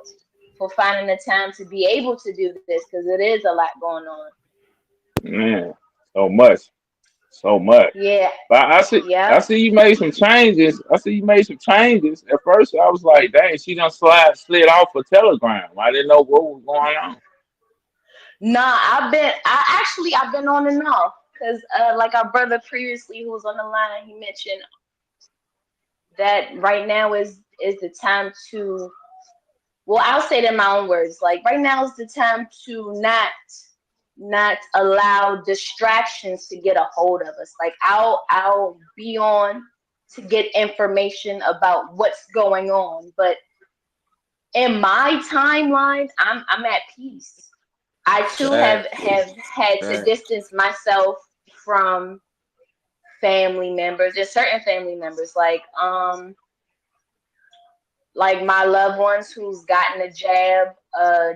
finding the time to be able to do this because it is a lot going on. Man, so much, so much. Yeah. But I Yep. see you made some changes. I see you made some changes. At first, I was like, dang, she done slid off for Telegram. I didn't know what was going on. No, I've been on and off because like our brother previously who was on the line, he mentioned that right now is the time to, well, I'll say it in my own words, like right now is the time to not allow distractions to get a hold of us. Like I'll be on to get information about what's going on, but in my timeline, I'm at peace. I too have Facts. had to Facts. distance myself from family members. There's certain family members like my loved ones who's gotten a jab.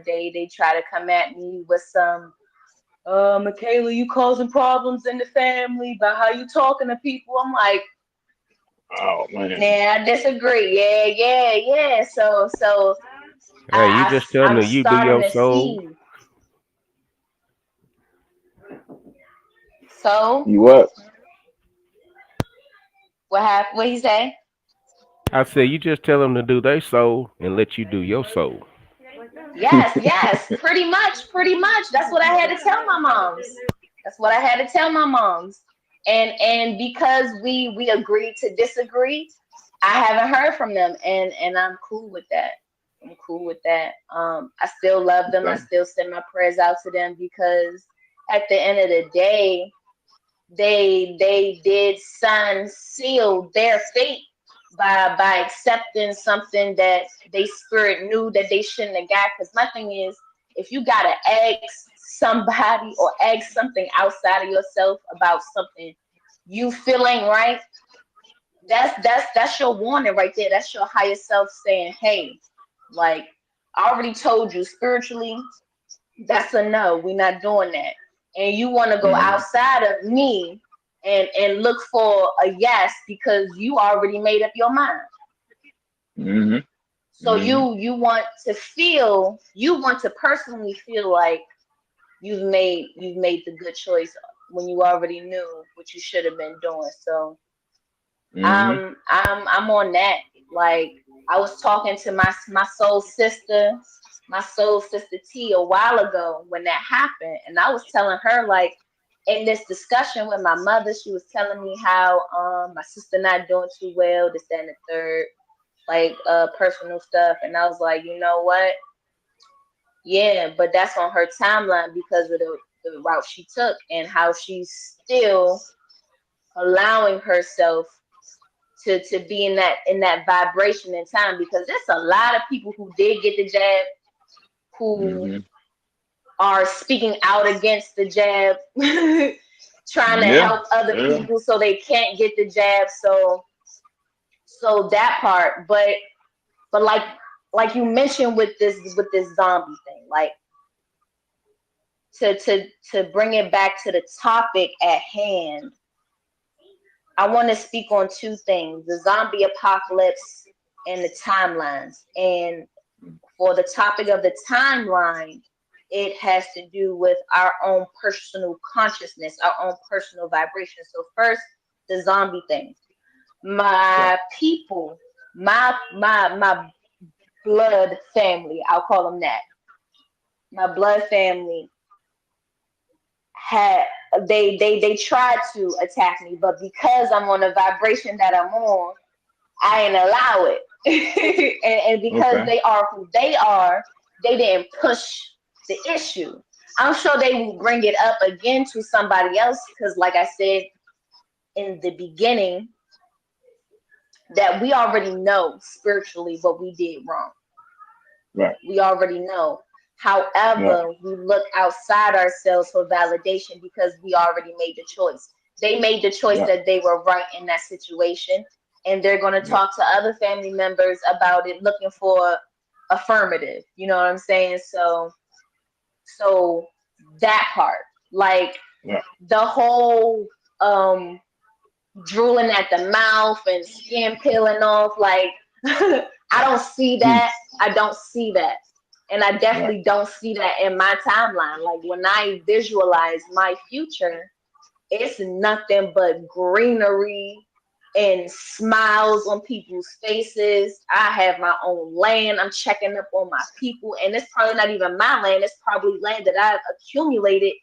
They try to come at me with some Michaela, you causing problems in the family by how you talking to people. I'm like, Oh man. nah, I disagree. Yeah. So Hey, you just tell I'm me you do starting your to show. see. So You what? what happened? What he say? I said you just tell them to do their soul and let you do your soul. Yes, yes, pretty much, pretty much. That's what I had to tell my moms. That's what I had to tell my moms. And because we agreed to disagree, I haven't heard from them, and I'm cool with that. I'm cool with that. I still love them. I Okay. still send my prayers out to them because at the end of the day, they did sign seal their fate by accepting something that they spirit knew that they shouldn't have got. Because my thing is, if you gotta ask somebody or ask something outside of yourself about something you feel ain't right, that's your warning right there. That's your higher self saying, hey, like I already told you spiritually, that's a no. We're not doing that. And you want to go Mm-hmm. outside of me and look for a yes because you already made up your mind. Mm-hmm. So Mm-hmm. you want to personally feel like you've made the good choice when you already knew what you should have been doing. So Mm-hmm. I'm on that. Like I was talking to my soul sister T a while ago when that happened, and I was telling her like in this discussion with my mother, she was telling me how my sister not doing too well, this, that, and the third, like personal stuff, and I was like, you know what? Yeah, but that's on her timeline because of the route she took and how she's still allowing herself to be in that vibration in time because there's a lot of people who did get the jab who Mm-hmm. are speaking out against the jab trying to Yeah. help other Yeah. people so they can't get the jab, so that part, but like you mentioned with this zombie thing, like to bring it back to the topic at hand, I want to speak on two things: the zombie apocalypse and the timelines. And for the topic of the timeline, it has to do with our own personal consciousness, our own personal vibration. So first, the zombie thing. My people, my blood family, I'll call them that. My blood family had they tried to attack me, but because I'm on the vibration that I'm on, I didn't allow it. and because Okay. they are who they are, they didn't push the issue. I'm sure they will bring it up again to somebody else because, like I said in the beginning, that we already know spiritually what we did wrong. Right. We already know. Right. However, we look outside ourselves for validation because we already made the choice. They made the choice Right. that they were right in that situation, and they're going to Yeah. talk to other family members about it, looking for affirmative. You know what I'm saying? So that part, like Yeah. the whole drooling at the mouth and skin peeling off, like I don't see that. I don't see that. And I Right. definitely don't see that in my timeline. Like when I visualize my future, it's nothing but greenery and smiles on people's faces. I have my own land. I'm checking up on my people. And it's probably not even my land. It's probably land that I've accumulated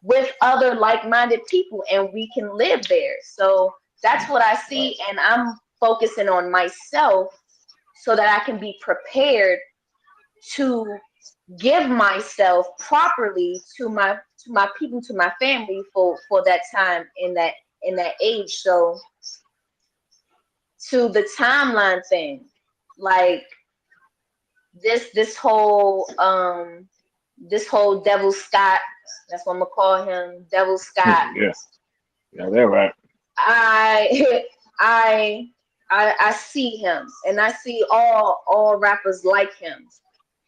with other like-minded people, and we can live there. So that's what I Right. see. And I'm focusing on myself so that I can be prepared to give myself properly to my people, to my family for that time in that age. So to the timeline thing, like this whole Devil Scott, that's what I'm gonna call him, Devil Scott. Yeah. Yeah. They're right. I I see him, and I see all rappers like him.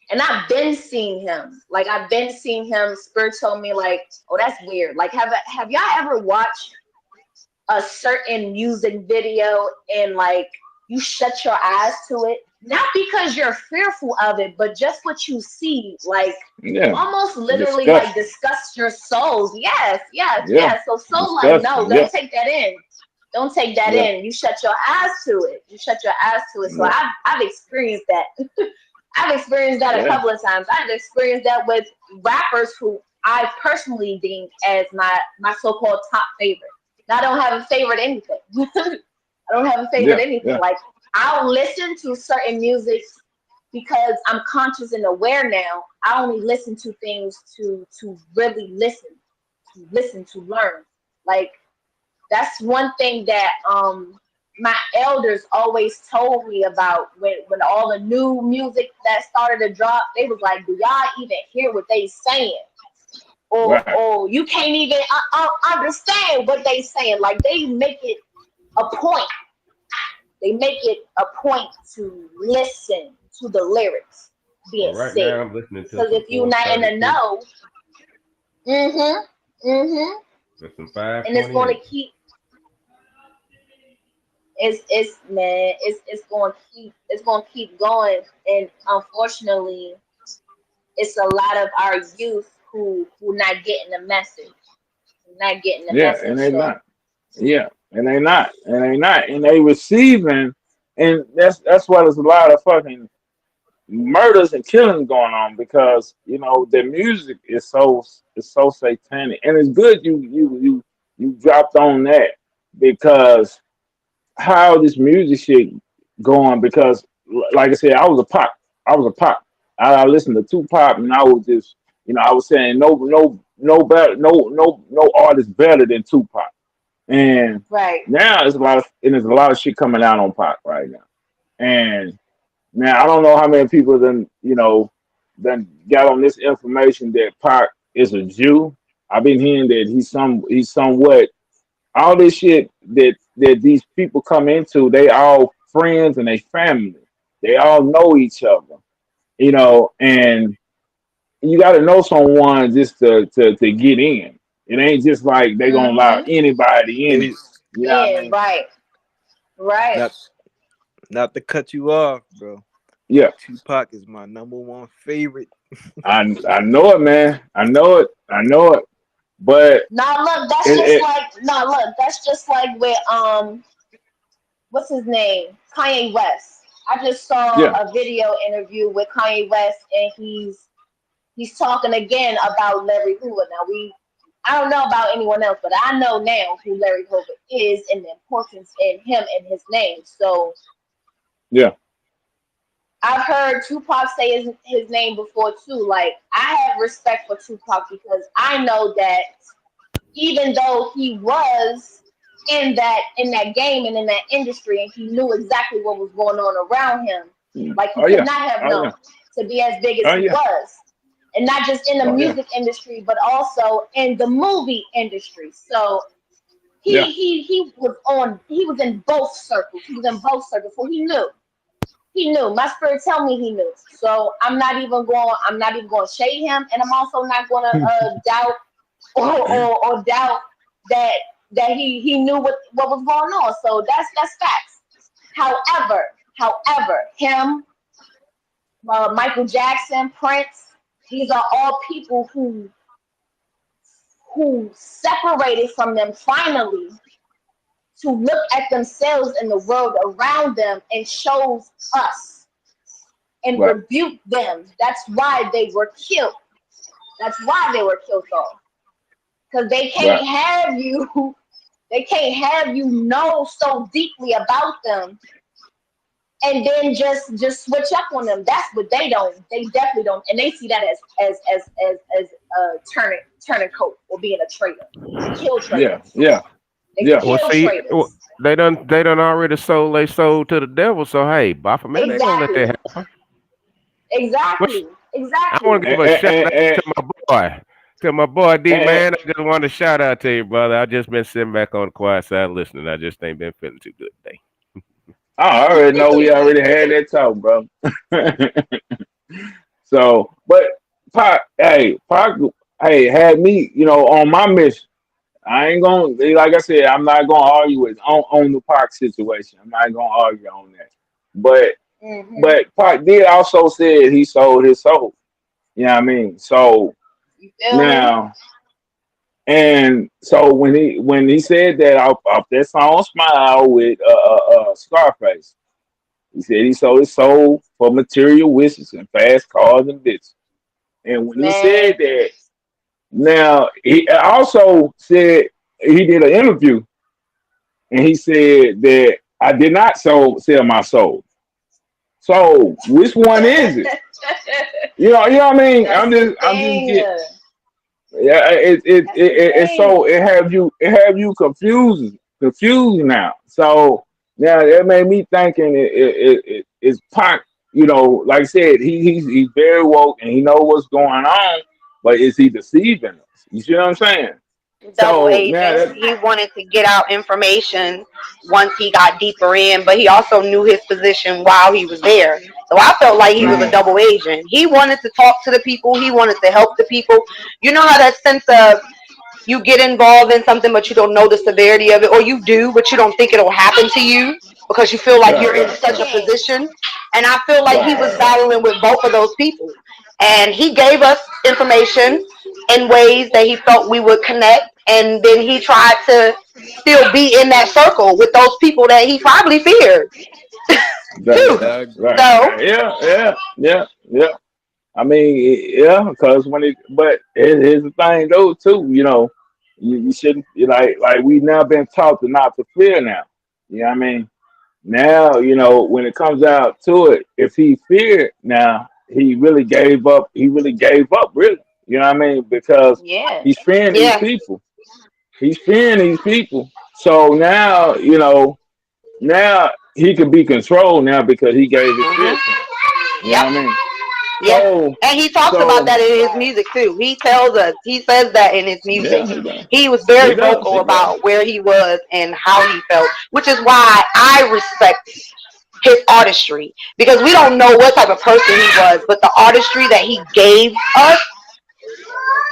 And I've been seeing him. Like I've been seeing him. Spirit told me like, oh, that's weird. Like have y'all ever watched a certain music video and like you shut your eyes to it not because you're fearful of it, but just what you see, like Yeah, almost literally like disgusting. disgust your souls. Yes, yes, Yeah, yes. So like, no, disgusting. don't Yeah, take that in. Don't take that yeah, in. You shut your eyes to it. You shut your eyes to it. So yeah, I've experienced that. I've experienced that a yeah. couple of times. I've experienced that with rappers who I personally deem as my so-called top favorite. Now, I don't have a favorite anything. I don't have a favorite Yeah, anything. yeah, Like I'll listen to certain music because I'm conscious and aware now. I only listen to things to really listen to learn. Like that's one thing that my elders always told me about when all the new music that started to drop. They was like, "Do y'all even hear what they saying?" right. Or you can't even understand what they saying. Like they make it a point. They make it a point to listen to the lyrics Well, being right said. now I'm listening to Because some if you're not in the 432 know, mm-hmm, and some and it's going 528. to keep it's man, it's going to keep going, and unfortunately, it's a lot of our youth who not getting the message, not getting the Yeah, message. and they So not. Yeah, and they not. And they not. And they receiving. And that's why there's a lot of fucking murders and killings going on because the music is so satanic. And it's good you dropped on that because how this music shit going because like I said, I was a pop. I listened to Tupac and I was just I was saying no better no artist better than Tupac. And right. now there's a lot of shit coming out on Pac right now. And now I don't know how many people then got on this information that Pac is a Jew. I've been hearing that he's somewhat all this shit that these people come into, they all friends and they family. They all know each other, and you got to know someone just to get in. It ain't just like they gonna allow Mm-hmm. anybody in Hey, it. You know what I Yeah, mean? right. not not to cut you off, bro. Yeah, Tupac is my number one favorite. I know it, man. I know it. I know it. But Now look, that's it, just it like with what's his name? Kanye West. I just saw yeah, a video interview with Kanye West, and he's talking again about Larry Hoover. Now I don't know about anyone else, but I know now who Larry Hoover is and the importance in him and his name. So yeah, I've heard Tupac say his name before too. Like I have respect for Tupac because I know that even though he was in that game and in that industry and he knew exactly what was going on around him, mm. like he Oh could yeah, not have oh yeah, known to be as big as oh he yeah, was. And not just in the oh yeah, music industry, but also in the movie industry. So yeah, he was in both circles. He was in both circles. So he knew. He knew. My spirit tell me he knew. So I'm not even going to shade him, and I'm also not going to doubt or doubt that he knew what was going on. So that's facts. However, him, Michael Jackson, Prince, these are all people who separated from them finally to look at themselves and the world around them and shows us and right, rebuke them. That's why they were killed. That's why they were killed off. Because they right. can't have you. They can't have you know so deeply about them and then just switch up on them. That's what they don't. They definitely don't, and they see that as turning coat or being a traitor. They kill Yeah, traitors. yeah, They yeah, Well, kill see, traitors. they done already sold they soul to the devil. So hey, Baphomet ain't gonna let Exactly. that happen. Which Exactly. I want Exactly. to give a shout out and, to my boy D and, man. I just want to shout out to you, brother. I just been sitting back on the quiet side listening. I just ain't been feeling too good today. I already know we already had that talk, bro. So, but Pac, hey, had me, on my mission. I ain't gonna, like I said, I'm not gonna argue on the Pac situation. I'm not gonna argue on that. But But Pac did also said he sold his soul. You know what I mean? So You feel me? now, and so when he said that off that song "Smile" with Scarface, he said he sold his soul for material wishes and fast cars and bitches. And when he said Man. that, now he also said he did an interview and he said that I did not sell my soul. So which one is it? You know what I mean? That's the I'm just thing. getting. Yeah, That's the it's thing. so it have you confused now. So now it made me thinking it's Pac. You know, like I said, he's very woke and he know what's going on, but is he deceiving us? You see what I'm saying? Double So now agent. that He wanted to get out information once he got deeper in, but he also knew his position while he was there. So I felt like he was a mhm, double agent. He wanted to talk to the people. He wanted to help the people. You know how that sense of you get involved in something, but you don't know the severity of it, or you do, but you don't think it'll happen to you because you feel like right, you're in right, That's the such a right, thing. position. And I feel like he right, was right, right. battling with both of those people. And he gave us information in ways that he felt we would connect. And then he tried to still be in that circle with those people that he probably feared Right, too. Yeah, I right, agree. So, right. Yeah. I mean, yeah, because but here's the thing though, too. You know, you shouldn't like we now been taught to not to fear now. You know what I mean? Now, you know, when it comes out to it, if he feared now, he really gave up. He really gave up, really. You know what I mean? Because Yeah. he's fearing these yeah, people. He's fearing these people. So now, you know, now he can be controlled now because he gave his fear hmm to him. You know yep, what I mean? yeah. So, And he talks about so that in his Right. music too. He tells us, he says that in his music. yeah, he does. He was He very does. vocal He does. about where he was and how he felt, which is why I respect his artistry because we don't know what type of person he was, but the artistry that he gave us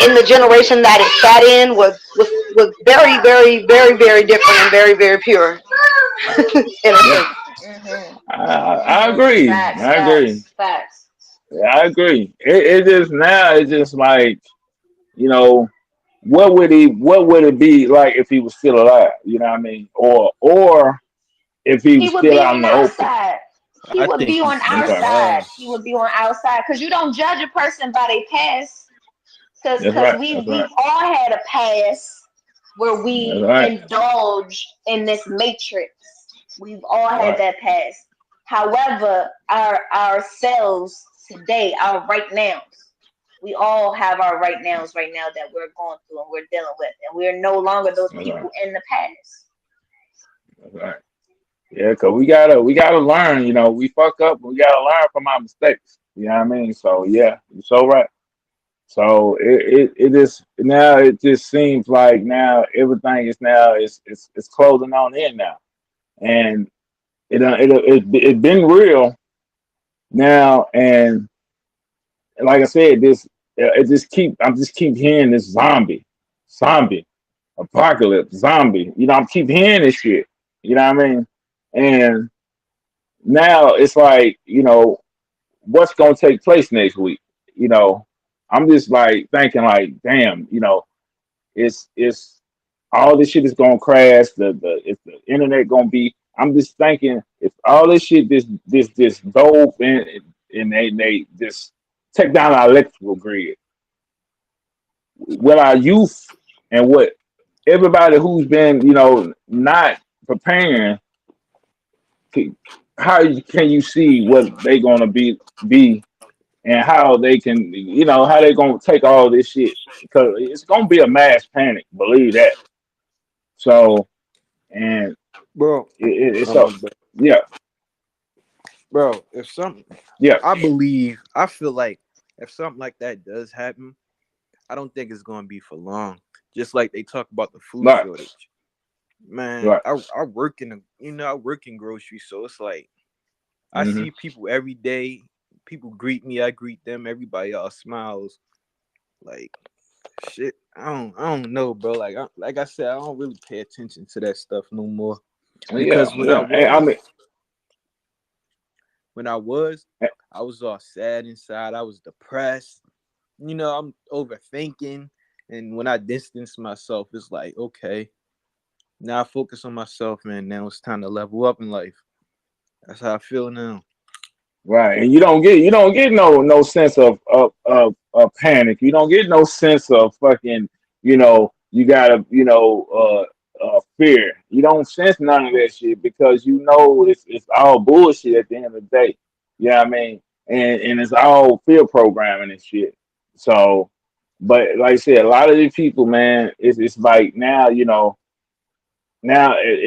in the generation that it sat in was very, very, very, very different and very, very pure in a Yeah, sense. I agree. Facts, I agree. facts, facts. Yeah, I agree. It just now it's just like you know what would it be like if he was still alive? You know what I mean? Or if he He was would still be out in on the our open. side. He I would think be on he's our still Okay, side. alive. He would be on our side. Cause you don't judge a person by their past. Cause that's cause right. we That's we've right. all had a past where That's we right. indulge in this matrix. We've all had Right. that past. However, ourselves today, our right nows, we all have our right nows right now that we're going through and we're dealing with, and we're no longer those That's right. people in the past. That's right. Yeah, cause we gotta learn. You know, we fuck up. We gotta learn from our mistakes. You know what I mean? So yeah, you're so right. So it just now it just seems like now everything is now it's closing on in now, and it's been real now, and like I said, this it just keep I'm just keep hearing this zombie apocalypse, zombie. You know, I'm keep hearing this shit. You know what I mean? And now it's like what's gonna take place next week. You know, I'm just like thinking like, damn, it's all this shit is gonna crash. The internet gonna be. I'm just thinking if all this shit this dope and they just take down our electrical grid, what our youth and what everybody who's been not preparing, c- how can you see what they gonna be and how they can how they gonna take all this shit because it's gonna be a mass panic. Believe that. So and Bro, it's oh my so bad. yeah, Bro, if something yeah, I feel like if something like that does happen, I don't think it's gonna be for long. Just like they talk about the food right, shortage. Man, right. I work in I work in grocery, so it's like I Hmm. see people every day. People greet me, I greet them, everybody all smiles. Like shit. I don't know, bro. Like I said, I don't really pay attention to that stuff no more. Yeah, Because when I yeah. Hey, I was mean, when I was all sad inside. I was depressed. You know, I'm overthinking. And when I distance myself, it's like, okay, now I focus on myself, man. Now it's time to level up in life. That's how I feel now. Right, and you don't get no sense of panic. You don't get no sense of fucking, you gotta, fear. You don't sense none of that shit because you know it's all bullshit at the end of the day. Yeah, what I mean, and it's all fear programming and shit. So, but like I said, a lot of these people, man, it's like now,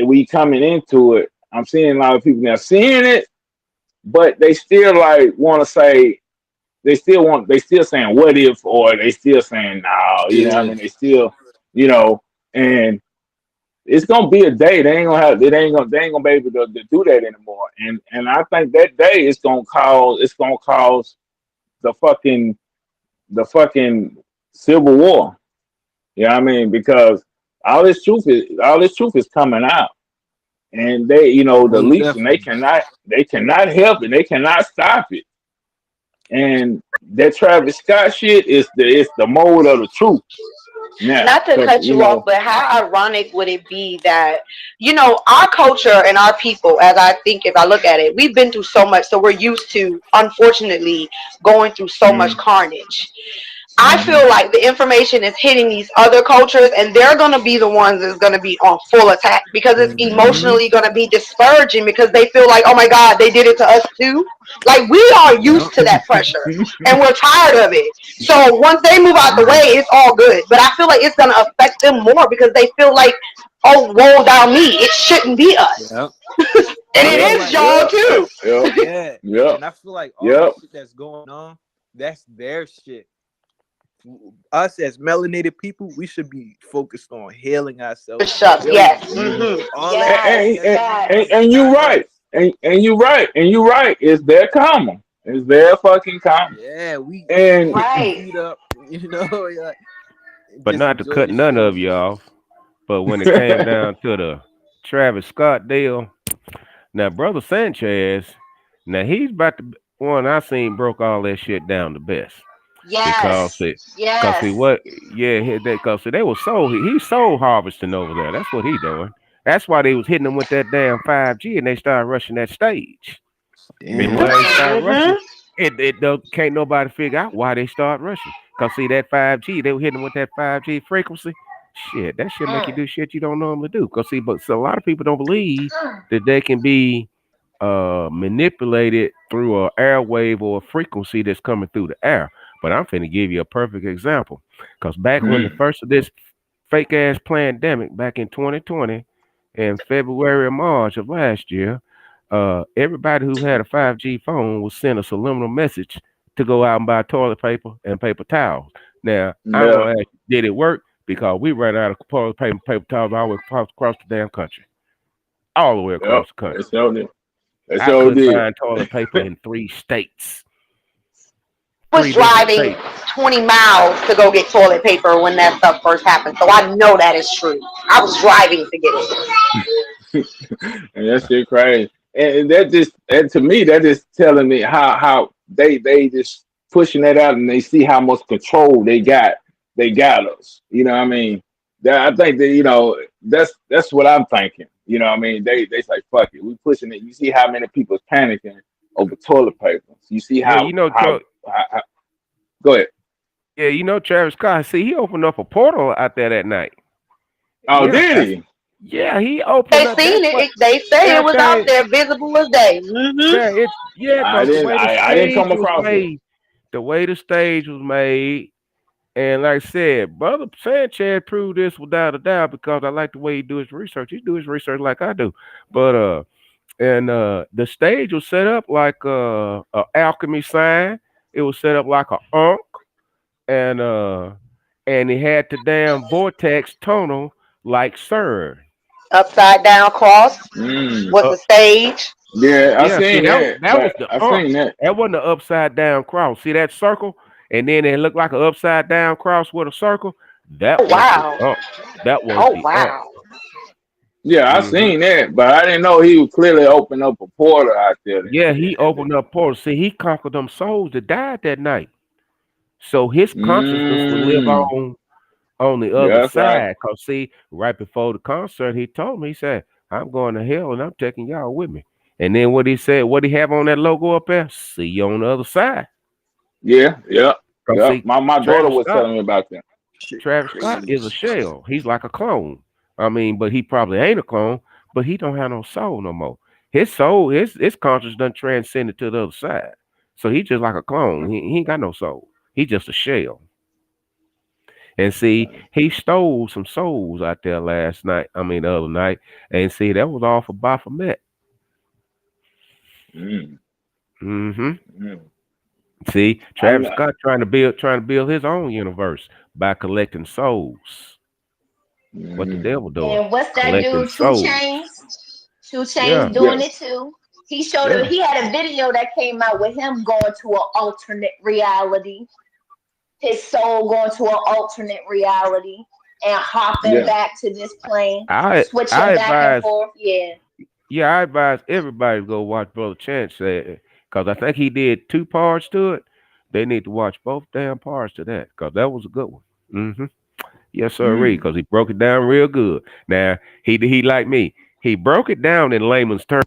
we coming into it. I'm seeing a lot of people now seeing it, but they still like want to say they still saying what if, or they still saying no, you know what I mean? They still, and it's gonna be a day they ain't gonna be able to do that anymore. And I think that day it's gonna cause the fucking civil war. You know what I mean? Because all this truth is coming out. And they, the leaks, and they cannot help it. They cannot stop it. And that Travis Scott shit is the mold of the truth. Now, not to cut you off, but how ironic would it be that, our culture and our people, as I think, if I look at it, we've been through so much, so we're used to, unfortunately, going through so much carnage. I feel like the information is hitting these other cultures, and they're going to be the ones that's going to be on full attack because it's emotionally going to be discouraging because they feel like, oh my God, they did it to us too. Like, we are used to that pressure and we're tired of it. So once they move out the way, it's all good. But I feel like it's going to affect them more because they feel like, oh, woe thou me. It shouldn't be us. Yep. And it is y'all too. Yeah. And I feel like all the shit that's going on, that's their shit. Us as melanated people, we should be focused on healing ourselves. Yes. And you're right. And you're right. It's their karma. It's their fucking karma. Yeah, we right. beat up, like, but not to cut none of you off. But when it came down to the Travis Scott deal, now Brother Sanchez, now he's about to one I seen broke all that shit down the best. Yes. Because he what? Yeah, because they was he's soul harvesting over there. That's what he doing. That's why they was hitting him with that damn 5G, and they started rushing that stage. And when they started rushing, it can't nobody figure out why they start rushing. Because see that 5G, they were hitting them with that 5G frequency. Shit, that shit make you do shit you don't normally do. Because see, so a lot of people don't believe that they can be manipulated through an airwave or a frequency that's coming through the air. But I'm finna give you a perfect example. Because back when the first of this fake ass pandemic, back in 2020, in February or March of last year, everybody who had a 5G phone was sent a subliminal message to go out and buy toilet paper and paper towels. Now, I'm gonna ask you, did it work? Because we ran out of toilet paper and paper towels all the way across the damn country. All the way across the country. I couldn't find toilet paper in 3 states. I was driving 20 miles to go get toilet paper when that stuff first happened. So I know that is true. I was driving to get it. And that shit crazy. And to me, that just telling me how they just pushing that out, and they see how much control they got us. You know what I mean? I think that, that's what I'm thinking. You know what I mean? They say, fuck it, we pushing it. You see how many people panicking over toilet paper. You see how go ahead. Yeah, Travis Scott. See, he opened up a portal out there that night. Oh, did he? Yeah, he opened. They seen it. They say it was out there, visible as day. I didn't come across it. The way the stage was made, and like I said, Brother Sanchez proved this without a doubt because I like the way he do his research. He do his research like I do, but the stage was set up like a alchemy sign. It was set up like a Ankh, and it had the damn vortex tonal like CERN. Upside down cross was the stage. Yeah, I seen that. That was the Ankh. That wasn't an upside down cross. See that circle, and then it looked like an upside down cross with a circle. That was the Ankh. That was the Ankh. Yeah, I Hmm. seen that, but I didn't know he would clearly open up a portal out there. Yeah, he opened up portals. See, he conquered them souls that died that night. So his consciousness will live Mm, on the yeah, other that's right. side. Cause see, right before the concert, he told me, he said, I'm going to hell and I'm taking y'all with me. And then what he said, what he have on that logo up there? See you on the other side. Yeah, yeah, Cause yeah. see, My daughter Travis was Scott, telling me about that. Shit, Travis Scott crazy. is a shell. He's like a clone. I mean, but he probably ain't a clone, but he don't have no soul no more. His soul, his conscience done transcended to the other side. So he just like a clone. He ain't got no soul. He just a shell. And see, he stole some souls out there last night. I mean, the other night. And see, that was all for Baphomet. Mm, Mm-hmm. mm. See, I'm Travis Scott trying to build his own universe by collecting souls. What the mm, devil doing? And what's that Collecting dude? Two souls. Chains. Two Yeah, Chains yeah, doing it too. He showed yeah, it. He had a video that came out with him going to an alternate reality. His soul going to an alternate reality and hopping yeah. back to this plane, I switching I back and advise forth. Yeah. I advise everybody to go watch Brother Chance because I think he did 2 parts to it. They need to watch both damn parts to that because that was a good one. Mm-hmm. Yes, sir, Mm. because he broke it down real good. Now he like me. He broke it down in layman's terms.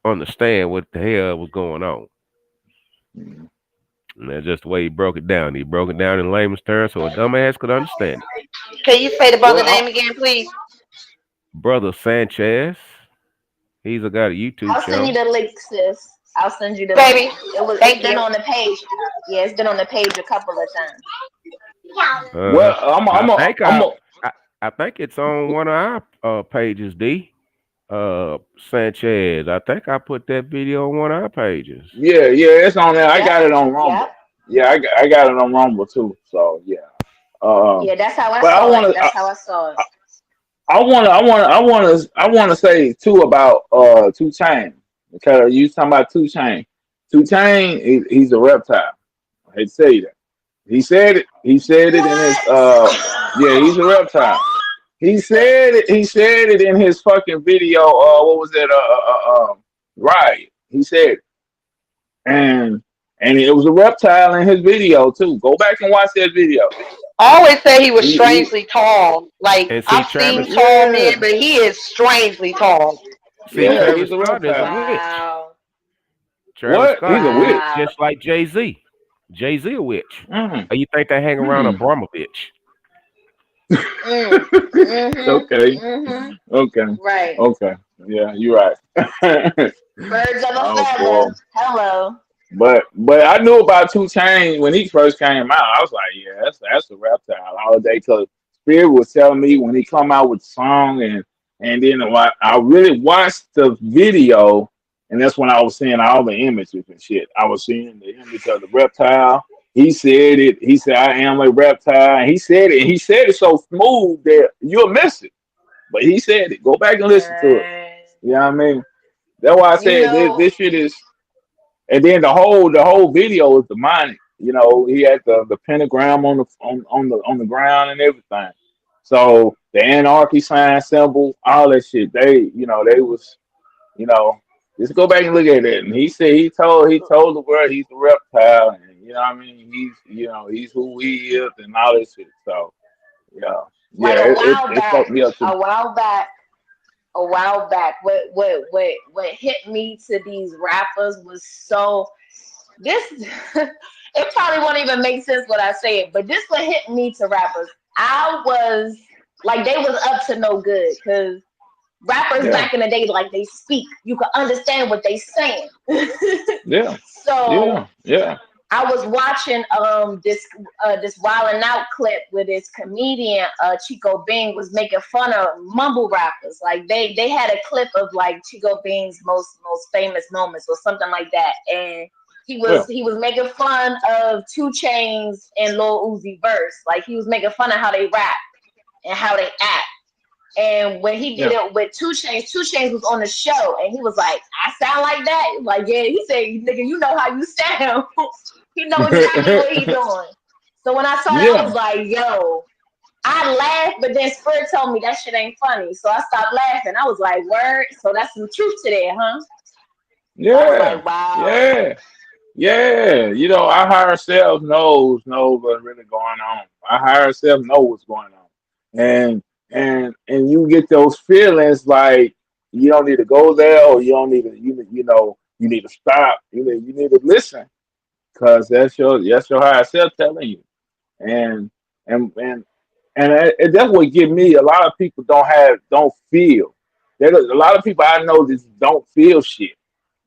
Understand what the hell was going on. Mm. And that's just the way he broke it down. He broke it down in layman's terms so a dumbass could understand it. Can you say the brother Well, name again, please? Brother Sanchez, he's got a YouTube I'll send you channel. the link, sis. I'll send you the link. Baby, It's thank been you. on the page. Yeah, it's been on the page a couple of times. Uh-huh. well, I'm, I I'm, a, think I'm. A, I think it's on one of our pages, D. Sanchez. I think I put that video on one of our pages. yeah, yeah. It's on there. I Yep. got it on Rumble. Yep. Yeah, I got it on Rumble too. So yeah. Yeah, that's how I But I saw it. want to. That's how I saw it. I want to say too about 2 Chainz because you talking about 2 Chainz. 2 Chainz, he's a reptile. I hate to say that. He said it. He said it in his What? yeah. He's a reptile. He said it. He said it in his fucking video. What was it? Right. He said it. and and it was a reptile in his video too. Go back and watch that video. I always say he was He strangely tall. Like And see, I've seen Travis, tall men, yeah, but he is strangely tall. see, yeah. Travis He's a Scott is a reptile. witch. Wow. Travis What? He's Scott a is a witch, witch. Wow. just like Jay Z. Jay Z a witch. Mm, Or you think they hang around mm. Abramovich? Mm. Mhm. Okay. Mhm. Okay. Right. Okay. Yeah, you're right. Birds of a Oh boy. feather. Hello. But I knew about 2 Chainz when he first came out. I was like, yeah, that's a reptile all day. Cause Spirit was telling me when he come out with the song and then I really watched the video and that's when I was seeing all the images and shit. I was seeing the image of the reptile. He said it. He said, I am a reptile. And he said it. And he said it so smooth that you'll miss it. But he said it. Go back and listen to it. Uh, You know what I mean? That's why I you said this, know, this shit is. And then the whole video is demonic. You know, he had the pentagram on the ground and everything. So the anarchy sign symbol, all that shit. They was, you know, just go back and look at it. And he said he told the world he's a reptile, and you know what I mean. He's who he is and all that shit. So yeah, like yeah, it fucked me up too. a while back, what hit me to these rappers was so this it probably won't even make sense what I say it, but this what hit me to rappers. I was like they was up to no good because rappers Yeah, back in the day, like they speak, you can understand what they saying. yeah, So yeah. I was watching this Wild 'N Out clip where this comedian Chico Bean was making fun of mumble rappers. Like they had a clip of like Chico Bean's most famous moments or something like that, and he Yeah, was making fun of 2 Chainz and Lil Uzi verse. Like he was making fun of how they rap and how they act. And when he did yeah. it with 2 Chainz was on the show, and he was like, "I sound like that." He was like, yeah. He said, "Nigga, you know how you sound." He know exactly what he doing. So when I saw that, I Yeah, was like, "Yo, I laughed, but then Spirit told me that shit ain't funny. So I stopped laughing. I was like, word. So that's some truth to that, huh? I was Yeah, like, wow. yeah, yeah. You know, our higher self knows what's really going on. Our higher self knows what's going on, and you get those feelings like you don't need to go there, or you don't need to you need to stop. You need to listen because that's your higher self telling you. And and and that's what give me. A lot of people don't feel. There's a lot of people I know just don't feel shit,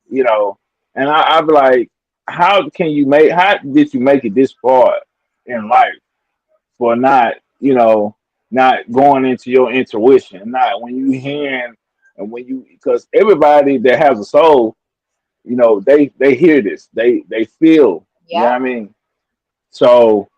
you know. And I'm like, how did you make it this far in life for not going into your intuition, not when you hearing and when you because everybody that has a soul, they hear this, they feel, you know what Yep. I mean? So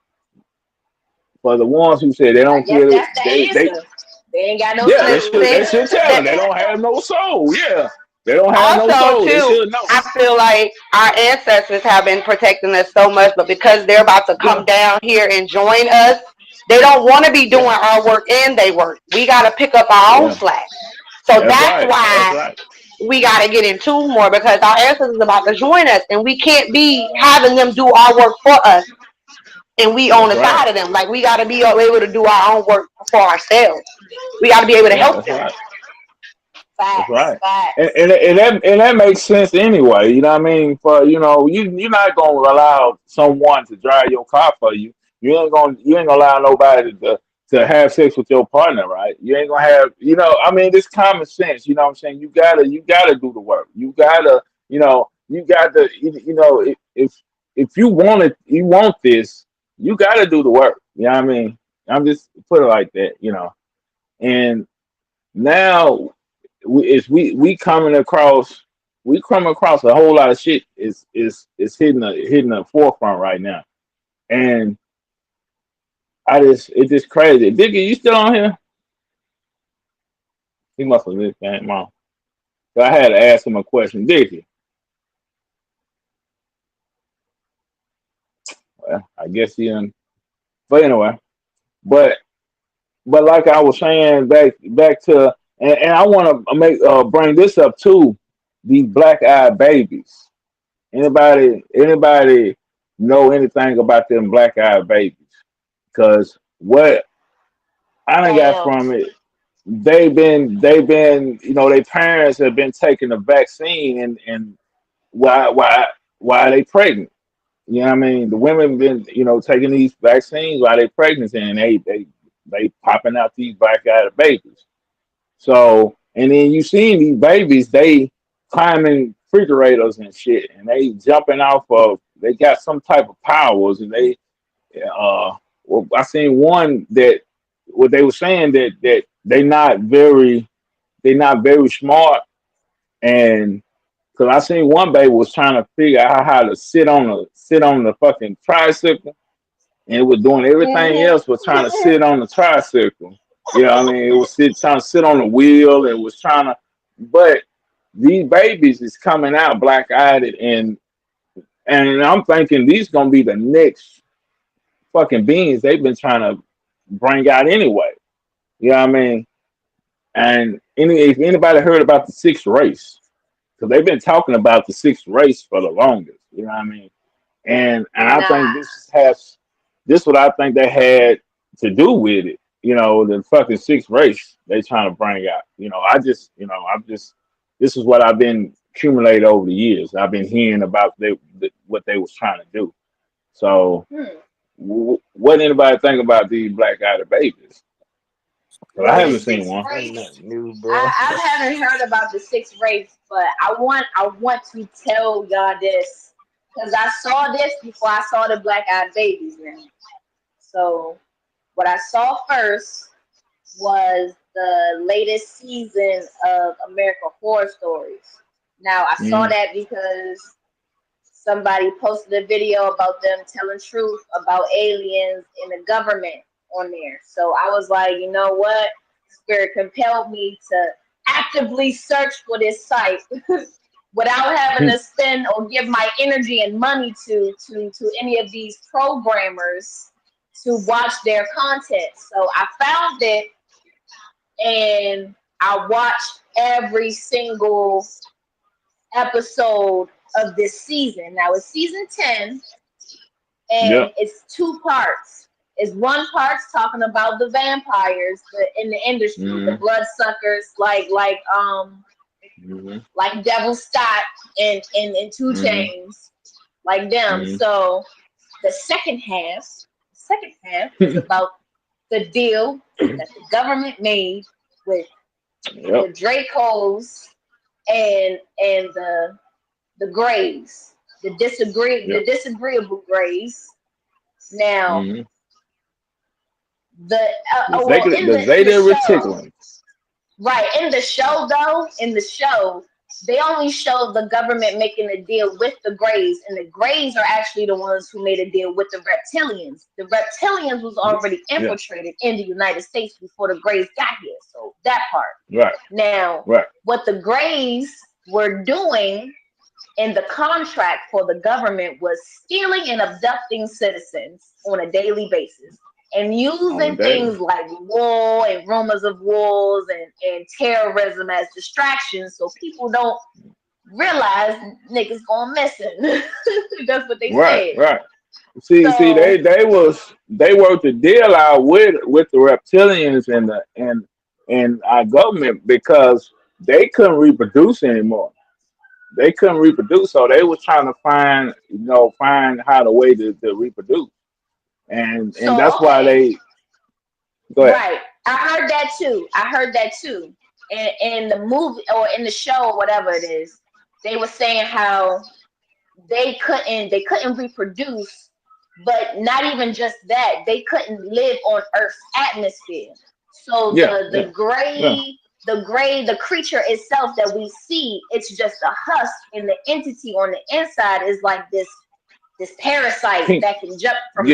for the ones who say they I don't guess feel it, that's the they answer. They ain't got no yeah, they soul. should they Listen, should tell them they don't have no soul. Yeah, they don't have no also soul. They too, should know. I feel like our ancestors have been protecting us so much, but because they're about to Yeah, come down here and join us, they don't want to be doing yeah, our work and they work. We got to pick up our own yeah. slack. So That's that's right. That's why right. we got to get in tune more, because our ancestors are about to join us and we can't be having them do our work for us and we on That's the right. side of them. Like, we got to be able to do our own work for ourselves. We got to be able to Yeah, help that's them. right. That's Facts, right. And, facts. and, and that makes sense anyway. You know what I mean? For you're not gonna allow someone to drive your car for you. You ain't gonna allow nobody to have sex with your partner, right? You ain't gonna have I mean it's common sense, you know what I'm saying? You gotta do the work. If you want it, you want this, you gotta do the work. You know what I mean? I'm just put it like that. And now we coming across a whole lot of shit is hitting the forefront right now, and it's just crazy. Dickie, you still on here? He must have missed that, mom. So I had to ask him a question, Dickie. Well, I guess he didn't. But anyway, but like I was saying, back to and I want to bring this up too. These black eyed babies. Anybody know anything about them black eyed babies? Because what I done got Hell, from it, they've been, their parents have been taking the vaccine and why they pregnant? You know what I mean? The women been, taking these vaccines while they pregnant and they popping out these black eyed babies. So, and then you seen these babies, they climbing refrigerators and shit, and they jumping off of, they got some type of powers, and well, I seen one that, what they were saying that they not very smart, and because I seen one baby was trying to figure out how to sit on the fucking tricycle, and it was doing everything hmm else but trying to sit on the tricycle. You know what I mean? It was trying to sit on the wheel. It was trying to, but these babies is coming out black eyed, and I'm thinking these gonna be the next fucking beings they've been trying to bring out anyway. You know what I mean? And if anybody heard about the sixth race, because they've been talking about the sixth race for the longest. You know what I mean? And I think nah. this what I think they had to do with it. The fucking sixth race they trying to bring out. This is what I've been accumulating over the years. I've been hearing about what they was trying to do. So, Hmm. what anybody think about these black eyed babies? 'Cause I Well, the haven't seen sixth one. Ain't race, nothing new, bro. I haven't heard about the sixth race, but I want to tell y'all this because I saw this before I saw the black eyed babies now. So what I saw first was the latest season of American Horror Stories. Now I saw Mm, that because somebody posted a video about them telling truth about aliens and the government on there. So I was like, you know what? Spirit compelled me to actively search for this site without having to spend or give my energy and money to any of these programmers to watch their content. So I found it and I watched every single episode of this season. Now it's season 10 and it's 2 parts. It's one part's talking about the vampires in the industry, the bloodsuckers, like Devil Scott and 2 Chainz, like them. So the second half is about the deal that the government made with the Dracos and the Greys, the disagreeable Greys. Now the Zeta Reticulans. Right, in the show, they only showed the government making a deal with the Greys, and the Greys are actually the ones who made a deal with the Reptilians. The Reptilians was already infiltrated in the United States before the Greys got here, so that part. Right. Now, what the Greys were doing in the contract for the government was stealing and abducting citizens on a daily basis. And using things like war and rumors of wars and terrorism as distractions, so people don't realize niggas going missing. That's what they said. Right. See, they worked the deal out with the Reptilians and our government because they couldn't reproduce anymore. They couldn't reproduce, so they was trying to find how the way to reproduce. And that's why they go ahead. Right. I heard that too. And in the movie or in the show or whatever it is, they were saying how they couldn't reproduce, but not even just that, they couldn't live on Earth's atmosphere. So the creature itself that we see, it's just a husk, and the entity on the inside is like this parasite that can jump from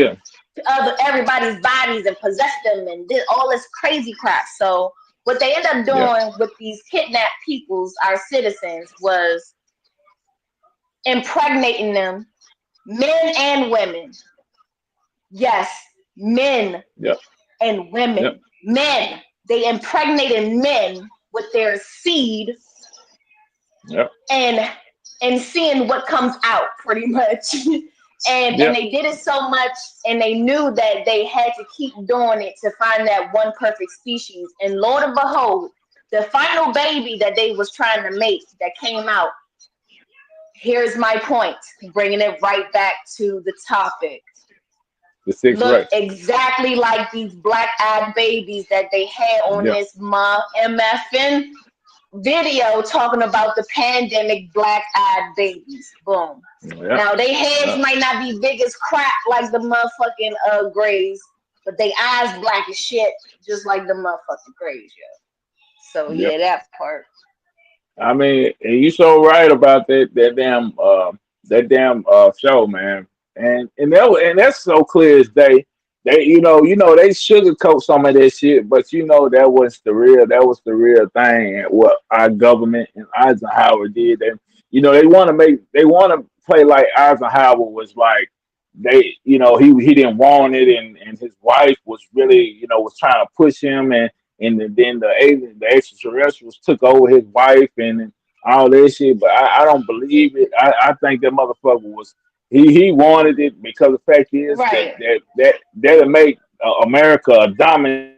everybody's bodies and possess them and did all this crazy crap. So what they end up doing with these kidnapped peoples, our citizens, was impregnating them, men and women. Yes, men and women. Men. They impregnated men with their seed and seeing what comes out, pretty much. And they did it so much, and they knew that they had to keep doing it to find that one perfect species. And lo and behold, the final baby that they was trying to make that came out, here's my point, bringing it right back to the topic. Look exactly like these black-eyed babies that they had on this MFN video talking about the pandemic black-eyed babies. Boom. Now they heads might not be big as crap like the motherfucking Greys, but they eyes black as shit just like the motherfucking Greys. So that part. I mean, and you so right about that damn show, man. And that's so clear as day. They they sugarcoat some of that shit, but that was the real thing. And what our government and Eisenhower did, and they want to play like Eisenhower was like he didn't want it, and his wife was really was trying to push him, and then the extraterrestrials took over his wife and all that shit. But I don't believe it. I think that motherfucker was. He wanted it because the fact is that'll make America a dominant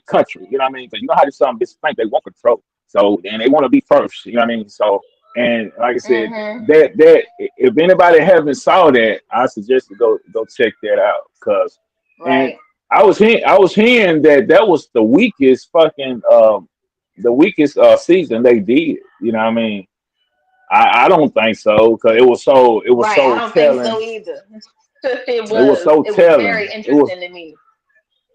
country. You know what I mean? Because you know how some bitches think they want control. So and they want to be first. You know what I mean? So and like I said, that if anybody haven't saw that, I suggest to go check that out. Cause and I was hearing that was the weakest fucking season they did. You know what I mean? I don't think so because it was so I don't telling. think so either. It was telling. Very interesting to me.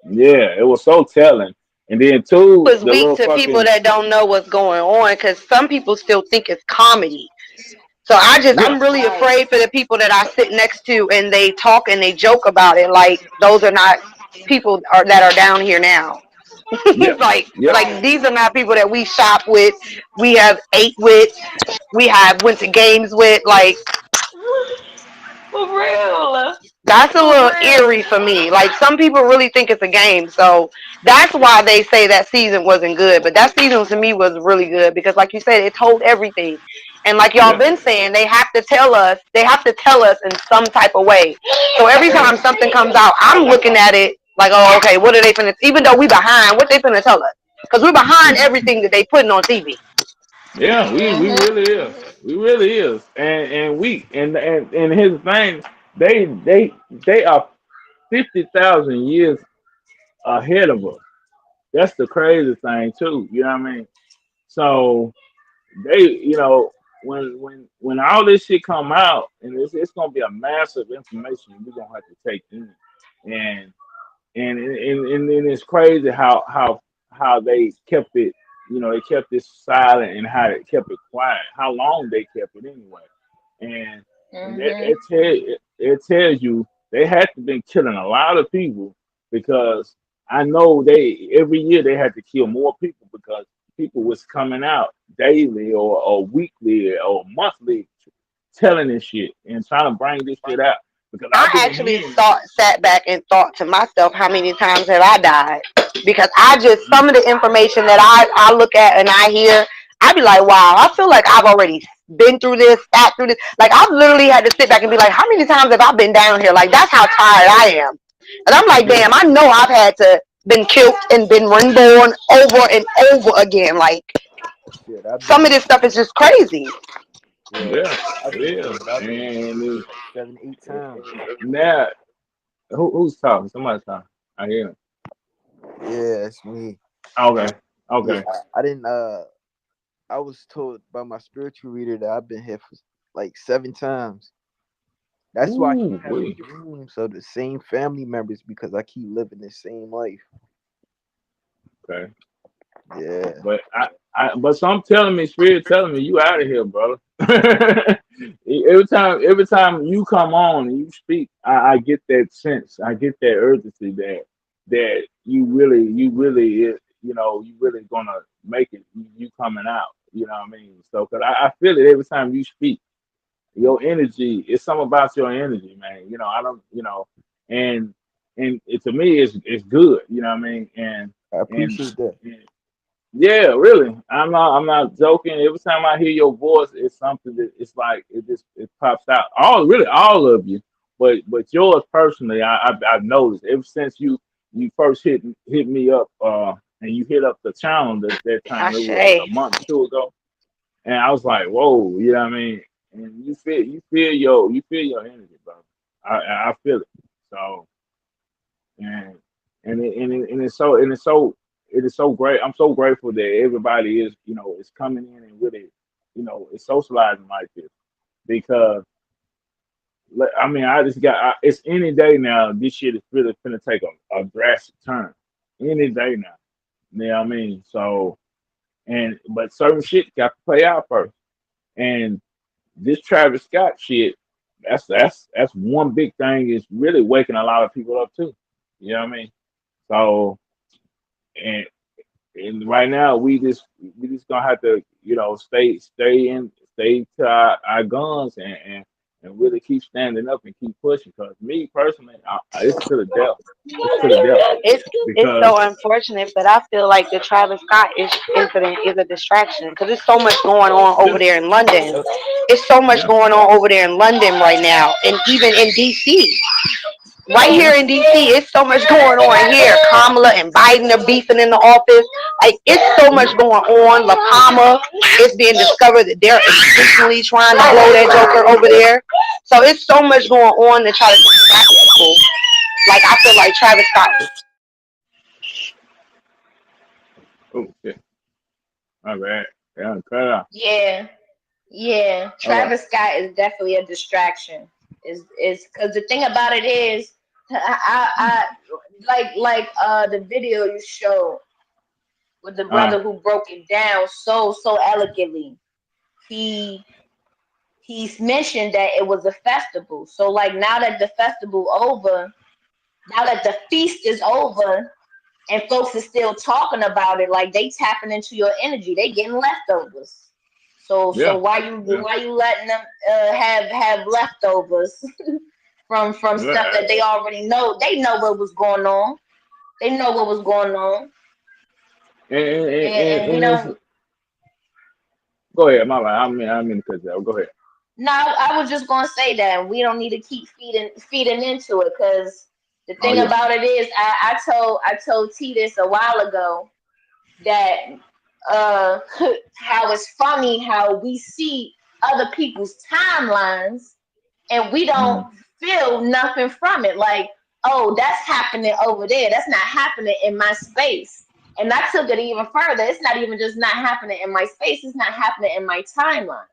Yeah, it was so telling. And then too, it was weak to people that don't know what's going on because some people still think it's comedy. So I'm really afraid for the people that I sit next to and they talk and they joke about it like those are not people that are down here now. Like these are not people that we shop with, we have ate with, we have went to games with. Like For real. That's a For little real. eerie for me. Like some people really think it's a game, so that's why they say that season wasn't good. But that season to me was really good because, like you said, it told everything. And like y'all Yeah. been saying, they have to tell us. They have to tell us in some type of way. So every time something comes out, I'm looking at it like, oh, okay, what are they finna? Even though we behind, what they finna tell us? Because we're behind everything that they putting on TV. Yeah, we Mm-hmm. really is. We really is. And here's the thing, they are 50,000 years ahead of us. That's the crazy thing too. You know what I mean? So they, when all this shit come out, and it's gonna be a massive information we're gonna have to take in, and and it's crazy how they kept it, they kept it silent and how they kept it quiet, how long they kept it anyway, and Mm-hmm. it tells you they had to been killing a lot of people because I know they every year they had to kill more people because people was coming out daily or weekly or monthly telling this shit and trying to bring this shit out because I I've been actually hearing. sat back and thought to myself, how many times have I died? Because some of the information that I look at and I hear, I be like, wow, I feel like I've already been through this, sat through this. Like I've literally had to sit back and be like, how many times have I been down here? Like that's how tired I am. And I'm like, Yeah, damn, I know I've had to been killed and been reborn over and over again. Like Shit, I've some of been this stuff is just crazy. yeah, yeah, I've it been is. shit. I've been And seven, 8 times. now, who's talking? Somebody's talking. I hear him. Yeah, it's me. Okay, Yeah, okay. I didn't. I was told by my spiritual reader that I've been here for like 7 times. That's why I keep Ooh, having wait. dreams of the same family members because I keep living the same life. Okay. Yeah. But some telling me, spirit telling me, you out of here, brother. every time you come on and you speak, I get that sense. I get that urgency that you really gonna make it. You coming out. You know what I mean? So, cause I feel it every time you speak. Your energy, it's something about your energy, man. I don't, and to me, it's good. You know what I mean? I And appreciate that. yeah, really. I'm not joking. Every time I hear your voice, it's something that it's like it pops out. All of you, but yours personally, I've noticed ever since you first hit me up, and you hit up the channel that time. It was Ashe. a month or two ago, and I was like, whoa, you know what I mean? And you feel your energy, bro. I feel it. So and it is so great. I'm so grateful that everybody is coming in and really, is socializing like this because I mean I just it's any day now. This shit is really gonna take a drastic turn any day now. You know what I mean? So but certain shit got to play out first. And this Travis Scott shit, that's one big thing is really waking a lot of people up too. You know what I mean? So and and right now we just gonna have to stay to our guns and really keep standing up and keep pushing. Because me personally, it's to the death. It's to the death It's because so unfortunate, but I feel like the Travis Scott incident is a distraction because there's so much going on over yeah, there in London. It's so much yeah, going on over there in London right now, and even in DC. Right yeah, here in DC, it's so much going on here. Kamala and Biden are beefing in the office. Like it's so much yeah, going on. La Palma is being discovered that they're intentionally trying to blow that joker over there. So it's so much going on to try to distract people. Like I feel like Travis Scott. oh shit, my bad. Yeah, cut it off. Yeah. Yeah. All right. Travis Scott is definitely a distraction. Is because the thing about it is, I the video you showed with the Uh, brother who broke it down so elegantly. He he's mentioned that it was a festival. So like now that the festival over, now that the feast is over, and folks are still talking about it, like they tapping into your energy, they getting leftovers. So Yeah. why you Yeah. letting them have leftovers from stuff that they already know? They know what was going on. They know what was going on, and we don't. Go ahead, my bad. I'm in the cut that. Go ahead. No, I was just gonna say that we don't need to keep feeding into it, because the Oh thing yeah. about it is, I told T this a while ago, that how it's funny how we see other people's timelines and we don't feel nothing from it. Like, oh, that's happening over there. That's not happening in my space. And I took it even further. It's not even just not happening in my space. It's not happening in my timeline.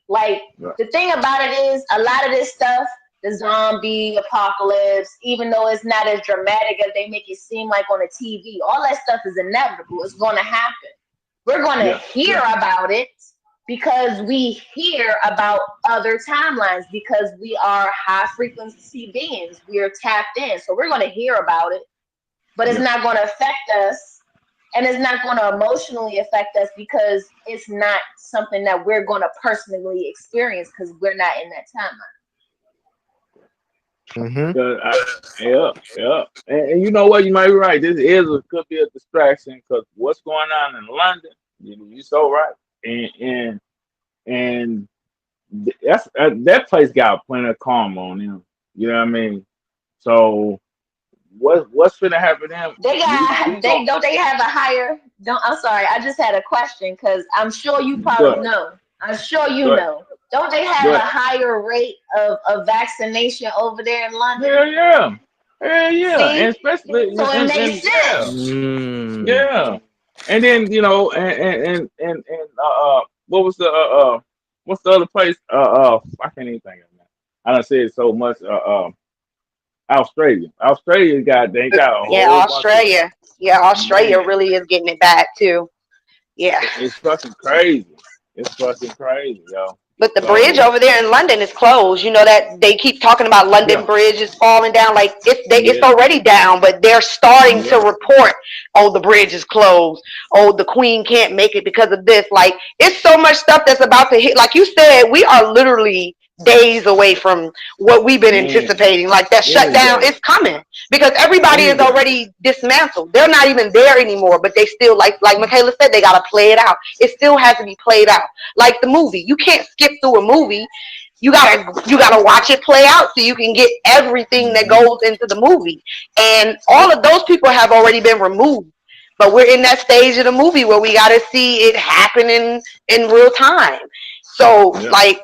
Like, Right. the thing about it is, a lot of this stuff, the zombie apocalypse, even though it's not as dramatic as they make it seem like on the TV, all that stuff is inevitable. It's going to happen. We're going to hear about it because we hear about other timelines, because we are high frequency beings. We are tapped in. So we're going to hear about it, but it's not going to affect us. And it's not going to emotionally affect us because it's not something that we're going to personally experience, because we're not in that timeline. Yeah. And you know what? You might be right. This could be a distraction, because what's going on in London, you're so right. And that's that place got plenty of karma on them. You know what I mean? So what's gonna happen to them? They have a higher. I'm sorry. I just had a question, because I'm sure you probably know. I'm sure you know. Don't they have a higher rate of vaccination over there in London? Hell yeah. See? And especially So it makes sense. Yeah. And then what was the what's the other place? I can't even think of it. I done said it so much. Australia. Australia got a whole Australia. Australia really is getting it back too. Yeah. It's fucking crazy. Yo. But the bridge over there in London is closed. You know that they keep talking about London Bridge is falling down. Like it's already down, but they're starting to report, oh, the bridge is closed. Oh, the Queen can't make it because of this. Like, it's so much stuff that's about to hit. Like you said, we are literally days away from what we've been anticipating. Like, that shutdown is coming because everybody is already dismantled. They're not even there anymore, but they still, like Michaela said, they gotta play it out. It still has to be played out. Like the movie, you can't skip through a movie. You gotta watch it play out so you can get everything that goes into the movie. And all of those people have already been removed. But we're in that stage of the movie where we gotta see it happening in real time. So like,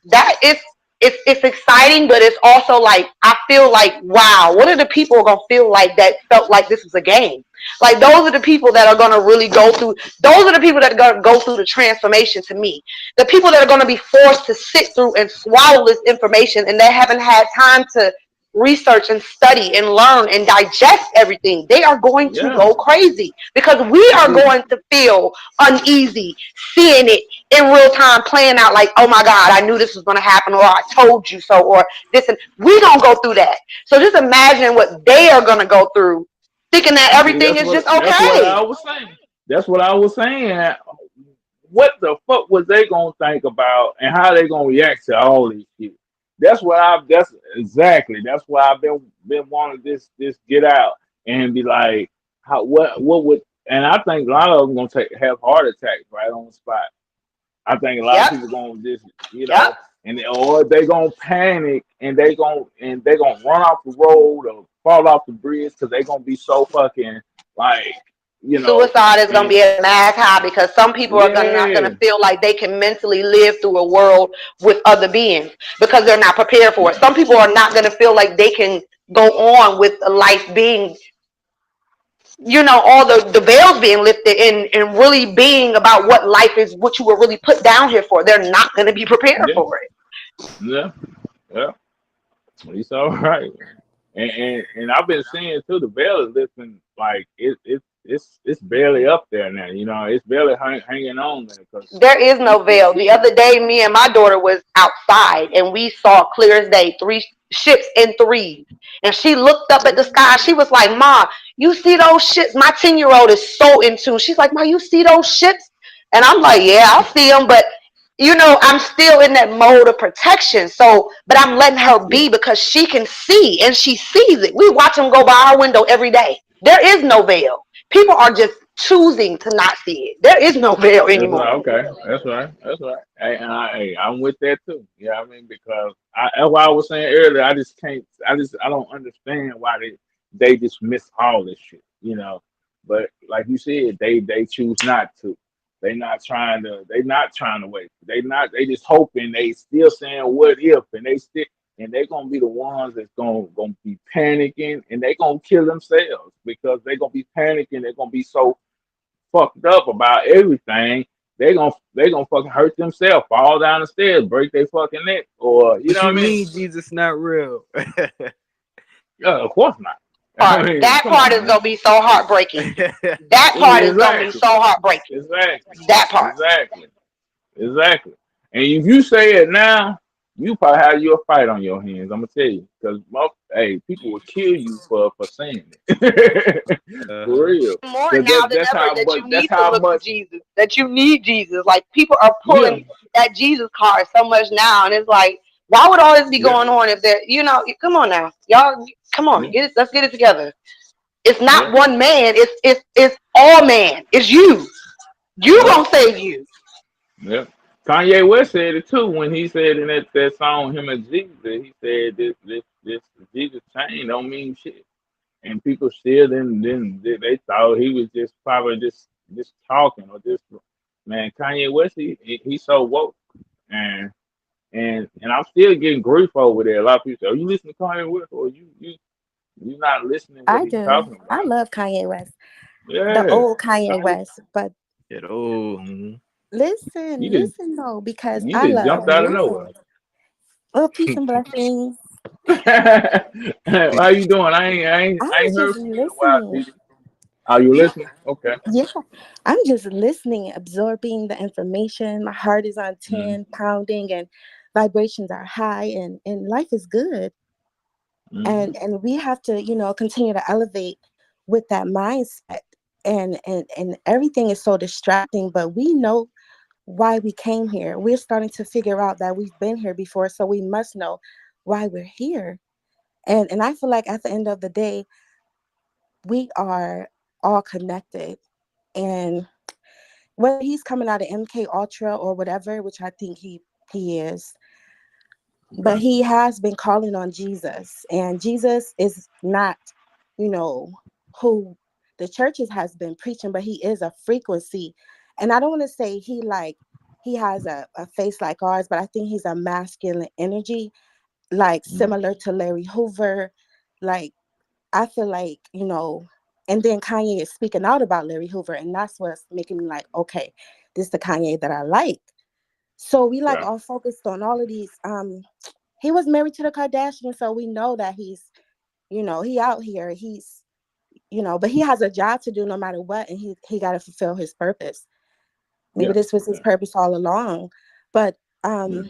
that is, it's exciting, but it's also like, I feel like, wow, what are the people gonna feel like that felt like this was a game? Like, those are the people that are gonna really go through. Those are the people that are gonna go through the transformation. To me, the people that are gonna be forced to sit through and swallow this information, and they haven't had time to research and study and learn and digest everything. They are going to go crazy because we are going to feel uneasy seeing it in real time playing out, like, oh my God, I knew this was going to happen, or I told you so, or this. And we don't go through that. So just imagine what they are going to go through, thinking that everything is just okay. That's what I was saying. What the fuck was they going to think about, and how they going to react to all these shit? That's why I've been wanting this get out and be like, what would, and I think a lot of them gonna have heart attacks right on the spot. I think a lot of people gonna just, or they gonna panic and they gonna run off the road or fall off the bridge because they gonna be so fucking like, suicide is going to be a mass high because some people are not going to feel like they can mentally live through a world with other beings because they're not prepared for it. Some people are not going to feel like they can go on with a life being, all the veils being lifted and really being about what life is, what you were really put down here for. They're not going to be prepared for it. Yeah. It's all right. And I've been seeing too, the veil is lifting, like it's barely up there now. It's barely hanging on there. There is no veil. The other day, me and my daughter was outside and we saw clear as day 3 ships in 3s. And she looked up at the sky. She was like, "Mom, you see those ships?" My 10-year-old is so in tune. She's like, "Mom, you see those ships?" And I'm like, "Yeah, I see them, but I'm still in that mode of protection. So, but I'm letting her be because she can see and she sees it. We watch them go by our window every day. There is no veil. People are just choosing to not see it. There is no veil That's anymore. right. Okay. That's right. That's right. Hey, I'm with that too. Yeah, I mean, because that's why I was saying earlier, I just can't, I don't understand why they just miss all this shit, But like you said, they choose not to. They not trying to wait. They just hoping, they still saying what if, and they gonna be the ones that's gonna be panicking, and they gonna kill themselves because they gonna be panicking. They're gonna be so fucked up about everything. They gonna fucking hurt themselves, fall down the stairs, break their fucking neck, or you What know you what I mean? mean Jesus not real? Of course not. I Part. mean, That come part on, is man. gonna be so heartbreaking. That part is gonna be Exactly, so heartbreaking. exactly, That part. exactly, exactly. And if you say it now, you probably have your fight on your hands. I'm gonna tell you, because hey, people will kill you for saying it. For Uh-huh. real, More because now than that's ever how that you much. That's need to how look to much. Jesus, that you need Jesus. Like people are Yeah, pulling that Jesus card so much now, and it's like, why would all this be yeah, going on if there, come on now, y'all, come on, yeah, let's get it together. It's yeah, not one man, it's all man. It's you. You yeah. gonna save you. Yeah. Kanye West said it too when he said in that song him and Jesus. He said this Jesus chain don't mean shit, and people still then they thought he was just probably just talking or just man. Kanye West he's so woke, and and I'm still getting grief over there. A lot of people say, "Are you listening to Kanye West or you not listening what I he's do. talking I about?" love Kanye West, the Yeah, old Kanye Kanye, West. But Shit, oh, mhm. you just listen though, because you I just love jumped out of music. nowhere. Well, peace and blessings. How you doing? I I was ain't just heard from you in a while, listening. Didi. Are you Yeah, listening? Okay. yeah. I'm just listening, absorbing the information. My heart is on Mm-hmm. 10, pounding, and vibrations are high, and life is good. Mm-hmm. And we have to, continue to elevate with that mindset. And everything is so distracting, but we know why we came here. We're starting to figure out that we've been here before, so we must know why we're here. And I feel like at the end of the day, we are all connected. And whether he's coming out of MK Ultra or whatever, which I think he is, but Okay. he has been calling on Jesus. And Jesus is not, who the churches has been preaching, but he is a frequency. And I don't want to say he has a face like ours, but I think he's a masculine energy, like Mm-hmm. similar to Larry Hoover. Like, I feel like, and then Kanye is speaking out about Larry Hoover, and that's what's making me like, okay, this is the Kanye that I like. So we like Yeah. all focused on all of these. He was married to the Kardashians, so we know that he's, he out here. He's, but he has a job to do no matter what, and he got to fulfill his purpose. Maybe Yeah. this was his Yeah. purpose all along. But Yeah.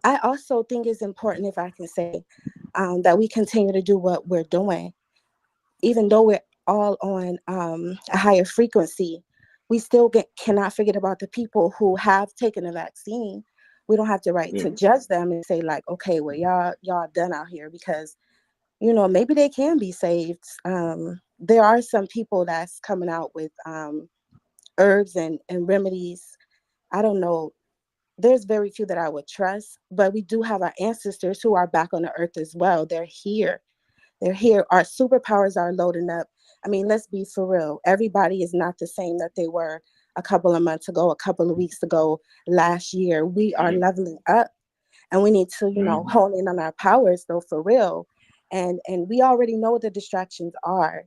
I also think it's important, if I can say, that we continue to do what we're doing, even though we're all on a higher frequency. We still cannot forget about the people who have taken the vaccine. We don't have the right Yeah. to judge them and say like, okay, well, y'all done out here, because maybe they can be saved. There are some people that's coming out with herbs and remedies. I don't know. There's very few that I would trust, but we do have our ancestors who are back on the earth as well. They're here. They're here. Our superpowers are loading up. I mean, let's be for real. Everybody is not the same that they were a couple of months ago, a couple of weeks ago, last year. We are Yeah. leveling up, and we need to, Mm-hmm. hone in on our powers though, for real. And we already know what the distractions are.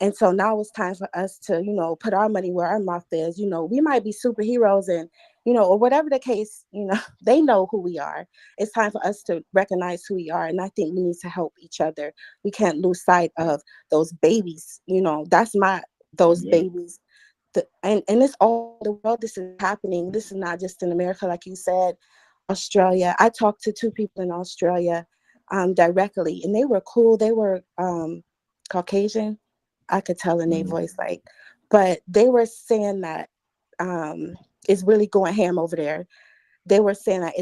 And so now it's time for us to, put our money where our mouth is. We might be superheroes and, or whatever the case, they know who we are. It's time for us to recognize who we are. And I think we need to help each other. We can't lose sight of those babies. Those Yeah. babies. And it's all the world. This is happening. This is not just in America, like you said. Australia. I talked to 2 people in Australia directly, and they were cool. They were Caucasian. I could tell in their Mm-hmm. voice, but they were saying that it's really going ham over there. they were saying that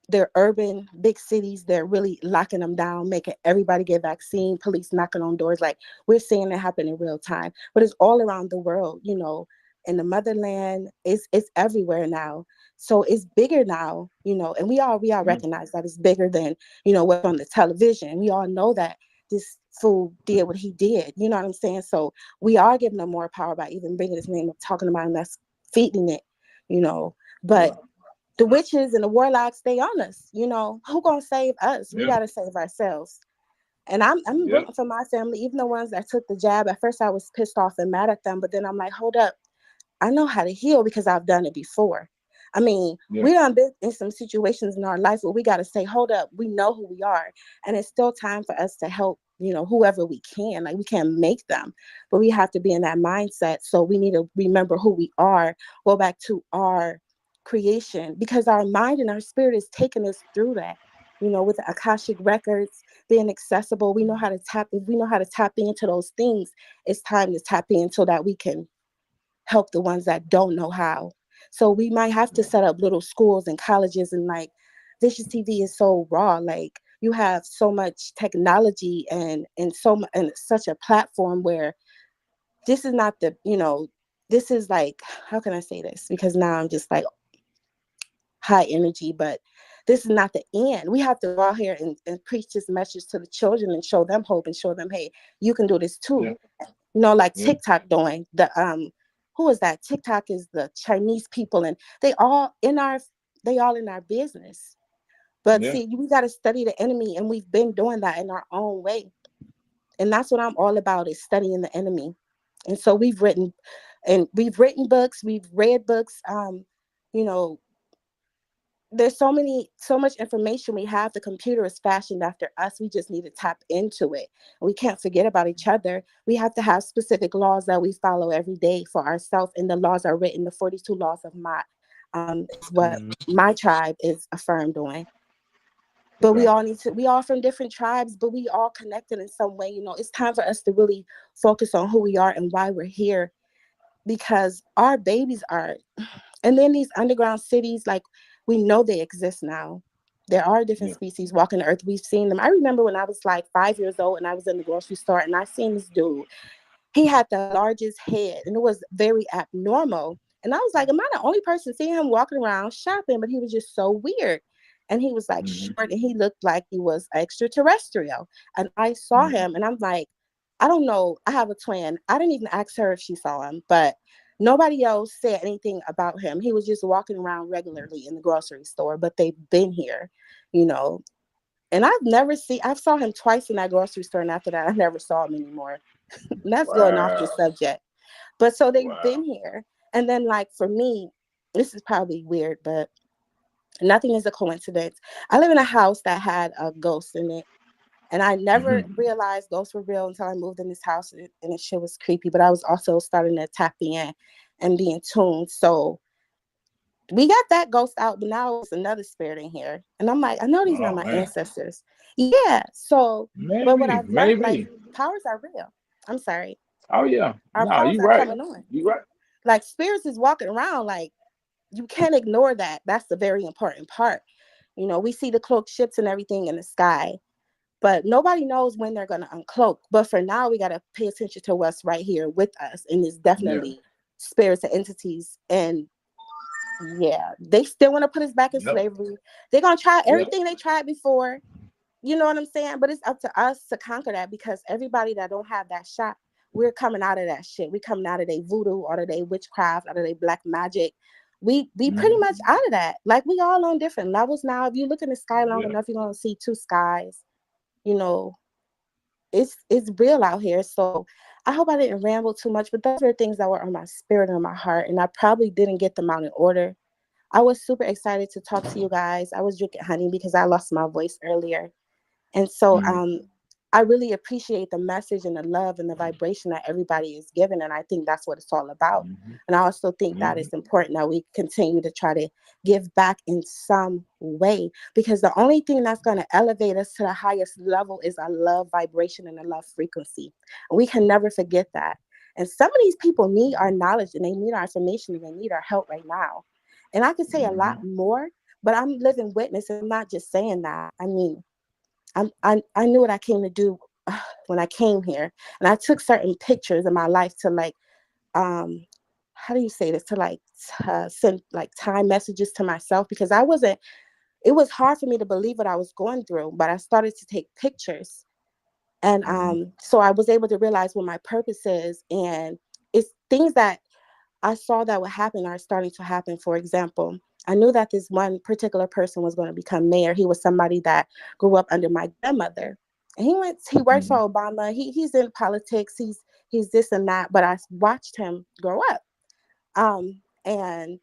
they're urban, big cities. They're really locking them down, making everybody get vaccine, police knocking on doors. Like, we're seeing it happen in real time, but it's all around the world, you know, in the motherland. It's everywhere now. So it's bigger now, you know, and we all recognize that it's bigger than, you know, what's on the television. We all know that this fool did what he did. You know what I'm saying? So we are giving them more power by even bringing his name up, talking about him, that's feeding it, you know. But the witches and the warlocks, they on us, you know. Who gonna save us? We gotta save ourselves. And I'm rooting for my family, even the ones that took the jab. At first I was pissed off and mad at them, but then I'm like, hold up, I know how to heal because I've done it before. I mean, we done been in some situations in our life where we got to say, hold up, we know who we are. And it's still time for us to help, you know, whoever we can. Like, we can't make them, but we have to be in that mindset. So we need to remember who we are, go back to our creation, because our mind and our spirit is taking us through that, you know, with the Akashic records being accessible. We know how to tap, if we know how to tap into those things, it's time to tap in so that we can help the ones that don't know how. So we might have to set up little schools and colleges, and like, Vicious TV is so raw. Like, you have so much technology and such a platform where this is not the, you know, this is like, how can I say this? Because now I'm just like high energy, but this is not the end. We have to go out here and preach this message to the children and show them hope and show them, hey, you can do this too. You know, like TikTok doing the who is that? TikTok is the Chinese people, and they all in our business. But see, we got to study the enemy, and we've been doing that in our own way. And that's what I'm all about, is studying the enemy. And so we've written books, we've read books. You know, there's so much information we have. The computer is fashioned after us. We just need to tap into it. We can't forget about each other. We have to have specific laws that we follow every day for ourselves. And the laws are written, the 42 laws of Ma'at, is what my tribe is affirmed on. But we all from different tribes, but we all connected in some way. You know, it's time for us to really focus on who we are and why we're here, because our babies are, and then these underground cities, like, we know they exist now. There are different species walking the earth. We've seen them. I remember when I was like 5 years old and I was in the grocery store and I seen this dude. He had the largest head and it was very abnormal. And I was like, am I the only person seeing him walking around shopping? But he was just so weird. And he was like short and he looked like he was extraterrestrial. And I saw him and I'm like, I don't know. I have a twin. I didn't even ask her if she saw him, but nobody else said anything about him. He was just walking around regularly in the grocery store, but they've been here, you know. And I saw him twice in that grocery store, and after that, I never saw him anymore. And that's going off the subject. But so they've been here. And then, like, for me, this is probably weird, but nothing is a coincidence. I live in a house that had a ghost in it. And I never realized ghosts were real until I moved in this house, and the shit was creepy. But I was also starting to tap in and be in tune. So we got that ghost out, but now it's another spirit in here. And I'm like, I know these are my ancestors. Yeah. So, but what I've learned, like, powers are real. I'm sorry. Oh yeah. Our powers are coming on. You right. Like, spirits is walking around. Like, you can't ignore that. That's the very important part. You know, we see the cloaked ships and everything in the sky, but nobody knows when they're going to uncloak. But for now, we got to pay attention to what's right here with us. And it's definitely spirits and entities. And yeah, they still want to put us back in slavery. They're going to try everything they tried before. You know what I'm saying? But it's up to us to conquer that, because everybody that don't have that shot, we're coming out of that shit. We're coming out of their voodoo, out of their witchcraft, out of their black magic. We pretty much out of that. Like, we all on different levels now. If you look in the sky long enough, you're going to see two skies. You know, it's real out here. So I hope I didn't ramble too much, but those are things that were on my spirit and my heart, and I probably didn't get them out in order. I was super excited to talk to you guys. I was drinking honey because I lost my voice earlier. And so I really appreciate the message and the love and the vibration that everybody is giving. And I think that's what it's all about. And I also think that it's important that we continue to try to give back in some way, because the only thing that's going to elevate us to the highest level is a love vibration and a love frequency. And we can never forget that. And some of these people need our knowledge and they need our information and they need our help right now. And I could say a lot more, But I'm living witness, and I'm not just saying that. I mean, I knew what I came to do when I came here, and I took certain pictures of my life to like, how do you say this, to like send like time messages to myself, because I wasn't. It was hard for me to believe what I was going through, but I started to take pictures, and so I was able to realize what my purpose is, and it's things that I saw that would happen are starting to happen. For example, I knew that this one particular person was going to become mayor. He was somebody that grew up under my grandmother. And he worked for Obama. He's in politics. He's this and that. But I watched him grow up. And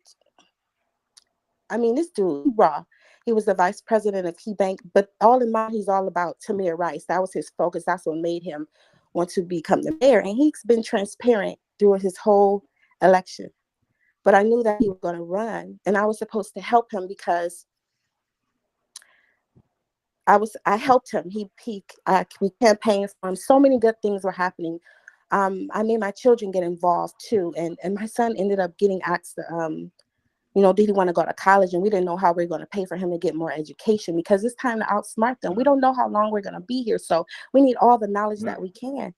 I mean, this dude, raw. He was the vice president of KeyBank, but all in mind, he's all about Tamir Rice. That was his focus. That's what made him want to become the mayor. And he's been transparent through his whole election. But I knew that he was going to run, and I was supposed to help him because I helped him. He campaigned for him. So many good things were happening. I made my children get involved too, and my son ended up getting asked, did he want to go to college? And we didn't know how we are going to pay for him to get more education, because it's time to outsmart them. We don't know how long we're going to be here, so we need all the knowledge that we can.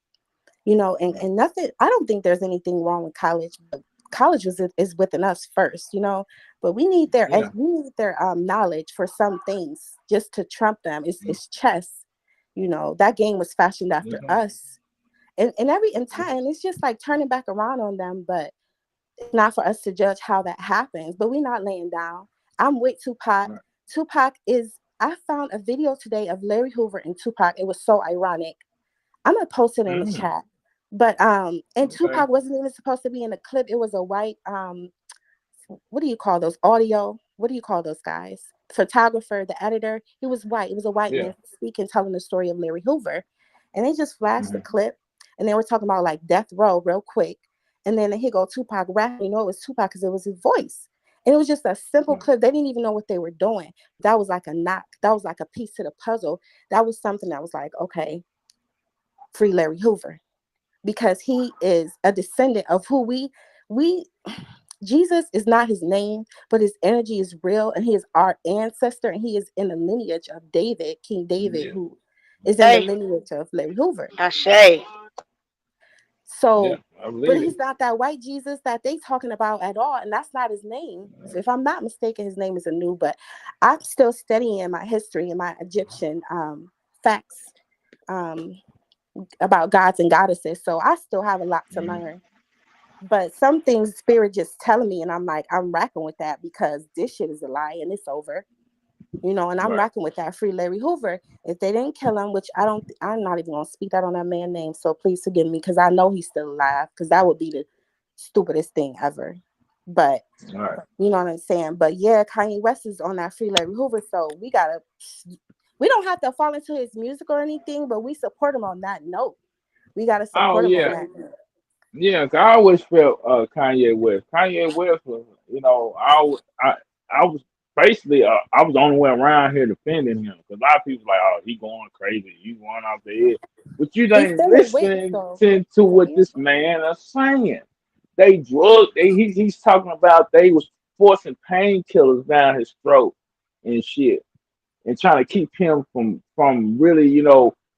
And nothing. I don't think there's anything wrong with college, but college is within us first, but we need their knowledge for some things just to trump them. It's chess, that game was fashioned after us, and in time it's just like turning back around on them. But it's not for us to judge how that happens. But we're not laying down. I'm with Tupac. Right. Tupac I found a video today of Larry Hoover and Tupac. It was so ironic. I'm gonna post it in the chat. But and Tupac wasn't even supposed to be in the clip. It was a white what do you call those? Audio? What do you call those guys? Photographer, the editor. He was white. It was a white man speaking, telling the story of Larry Hoover. And they just flashed the clip, and they were talking about like death row real quick. And then here go Tupac rapping. It was Tupac because it was his voice. And it was just a simple clip. They didn't even know what they were doing. That was like a knock. That was like a piece to the puzzle. That was something that was like, okay, free Larry Hoover. Because he is a descendant of who Jesus is not his name, but his energy is real, and he is our ancestor, and he is in the lineage of David, King David, who is in the lineage of Larry Hoover. Ashe. So, but he's not that white Jesus that they talking about at all, and that's not his name. So if I'm not mistaken, his name is Anu, but I'm still studying my history and my Egyptian facts about gods and goddesses, so I still have a lot to learn. But some things Spirit just telling me, and I'm like, I'm racking with that, because this shit is a lie and it's over, and I'm racking with that. Free Larry Hoover. If they didn't kill him, which I'm not even gonna speak that on that man's name, so please forgive me, because I know he's still alive, because that would be the stupidest thing ever. But you know what I'm saying. But yeah, Kanye West is on that Free Larry Hoover, so we don't have to fall into his music or anything, but we support him on that note. We got to support him on that note. Yeah, I always felt Kanye West. Kanye West was, I was basically, I was the only one around here defending him, because a lot of people like, oh, he going crazy, you going off the edge. But you ain't listening to what this man is saying. They he's talking about they was forcing painkillers down his throat and shit, and trying to keep him from really,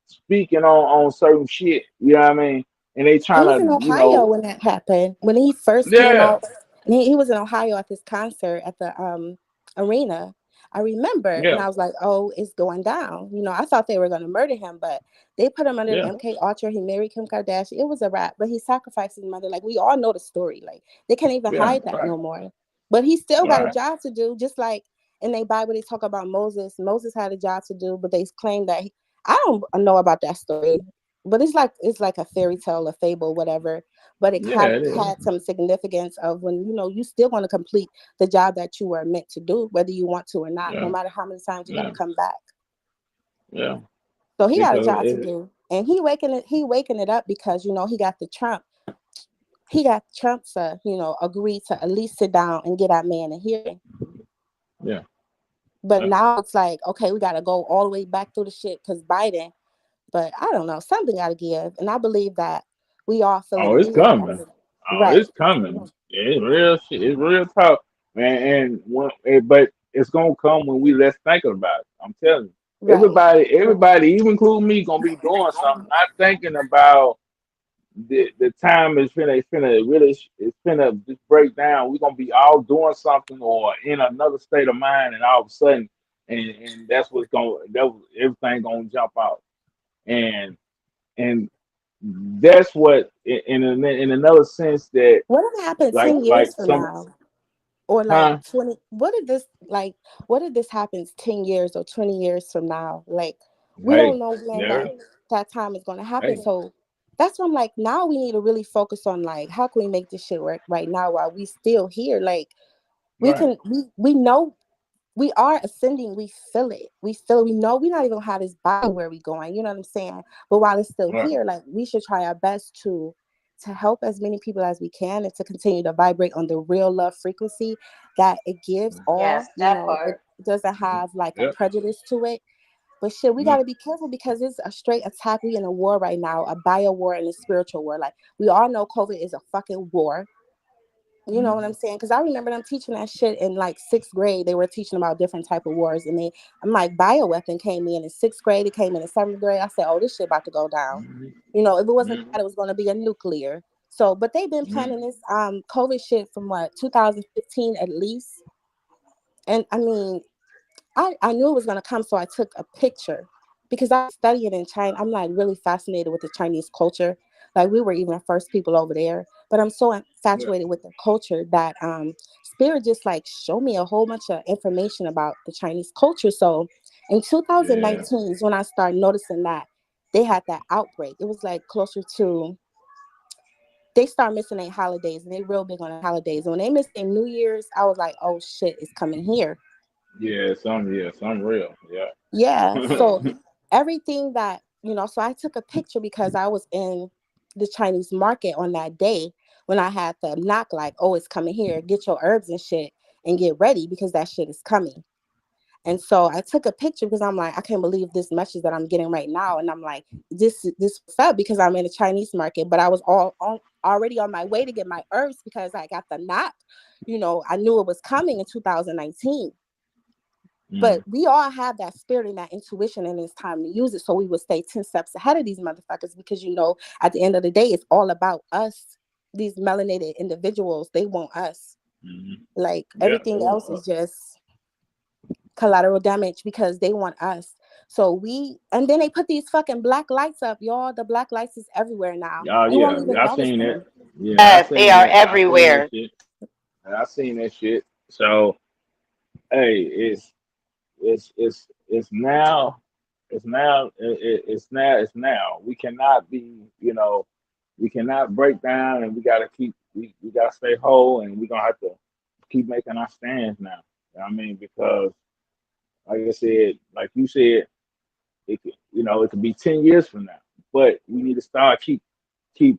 speaking on certain shit. You know what I mean? And they trying to. He was in Ohio when that happened. When he first came out, he was in Ohio at this concert at the arena. I remember, and I was like, "Oh, it's going down." I thought they were going to murder him, but they put him under MK Ultra. He married Kim Kardashian. It was a wrap, but he sacrificed his mother. Like, we all know the story. Like, they can't even hide that no more. But he still got a job to do, just like in the Bible they talk about Moses. Moses had a job to do, but they claim that I don't know about that story. But it's like a fairy tale, a fable, whatever. But it had some significance of when, you still want to complete the job that you were meant to do, whether you want to or not, no matter how many times you got to come back. Yeah. So he got a job to do. And he waking it up because, he got the Trump. He got Trump to, agree to at least sit down and get that man a hearing. Yeah. But now it's like, okay, we got to go all the way back through the shit because Biden. But I don't know, something got to give. And I believe that we all feel it. It's coming. It's coming. It's real shit. It's real tough, man. But it's gonna come when we less thinking about it. I'm telling you. Right. Everybody, even including me, gonna be doing something, not thinking about the time is finna it's finna just break down. We're gonna be all doing something or in another state of mind, and all of a sudden, and that's what's going everything gonna jump out, and and that's what in another sense that What if it happened like 10 like years from some now? Or like huh 20, what if this happens 10 years or 20 years from now? Like, we don't hey know when there that time is going to happen. hey So that's why I'm like, now we need to really focus on like, how can we make this shit work right now while we still here? Like, right we know we are ascending. We feel it. We know we're not even gonna have this body where we going. You know what I'm saying? But while it's still right here, like, we should try our best to help as many people as we can and to continue to vibrate on the real love frequency that it gives all. Yes, You that know, it part. doesn't have like a yep prejudice to it. But shit, we yep gotta be careful because it's a straight attack. We in a war right now, a bio war and a spiritual war. Like, we all know COVID is a fucking war. You know what I'm saying? Because I remember them teaching that shit in like 6th grade. They were teaching about different type of wars, and I'm like, bioweapon came in 6th grade. It came in 7th grade. I said, oh, this shit about to go down. mhm, You know, if it wasn't mhm, that, it was going to be a nuclear. So, but they've been mhm, planning this COVID shit from what 2015 at least. And I mean, I knew it was going to come, so I took a picture because I studied in China. I'm like really fascinated with the Chinese culture. Like, we were even the first people over there, but I'm so yeah infatuated with the culture that Spirit just like showed me a whole bunch of information about the Chinese culture. So in yeah 2019 is when I started noticing that they had that outbreak. It was like closer to, they start missing their holidays, and they real big on the holidays. And when they missed their New Year's, I was like, oh shit, it's coming here. some real Yeah. yeah So everything that, so I took a picture because I was in the Chinese market on that day when I had the knock, like, oh, it's coming here. Get your herbs and shit and get ready because that shit is coming. And so I took a picture because I'm like, I can't believe this message that I'm getting right now. And I'm like, this felt because I'm in a Chinese market, but I was already on my way to get my herbs because I got the knock. I knew it was coming in 2019. But mm, we all have that spirit and that intuition, and it's time to use it. So we would stay 10 steps ahead of these motherfuckers because, at the end of the day, it's all about us. These melanated individuals, they want us. mhm. Like, Yeah they everything else want is just collateral damage because they want us. So and then they put these fucking black lights up, y'all. The black lights is everywhere now. oh You won't yeah even I notice seen it them. yeah Yes, they are I seen that everywhere. shit I seen that shit so hey it's now it's now we cannot be we cannot break down and we gotta we gotta stay whole and we're gonna have to keep making our stands now. You know what I mean? Because like I said, like you said, it could be 10 years from now. But we need to start keep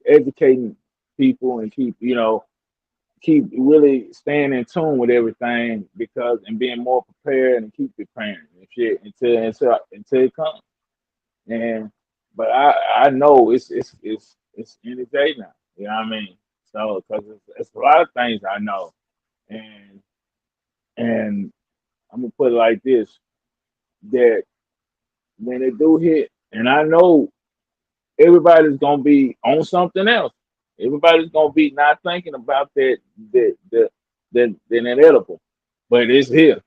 educating people and keep really staying in tune with everything because and being more prepared and keep preparing and shit until it comes. And but I know it's in the day now. You know what I mean? So because it's a lot of things I know, and and I'm gonna put it like this: that when it do hit, and I know everybody's gonna be on something else. Everybody's gonna be not thinking about that inedible, but it's here,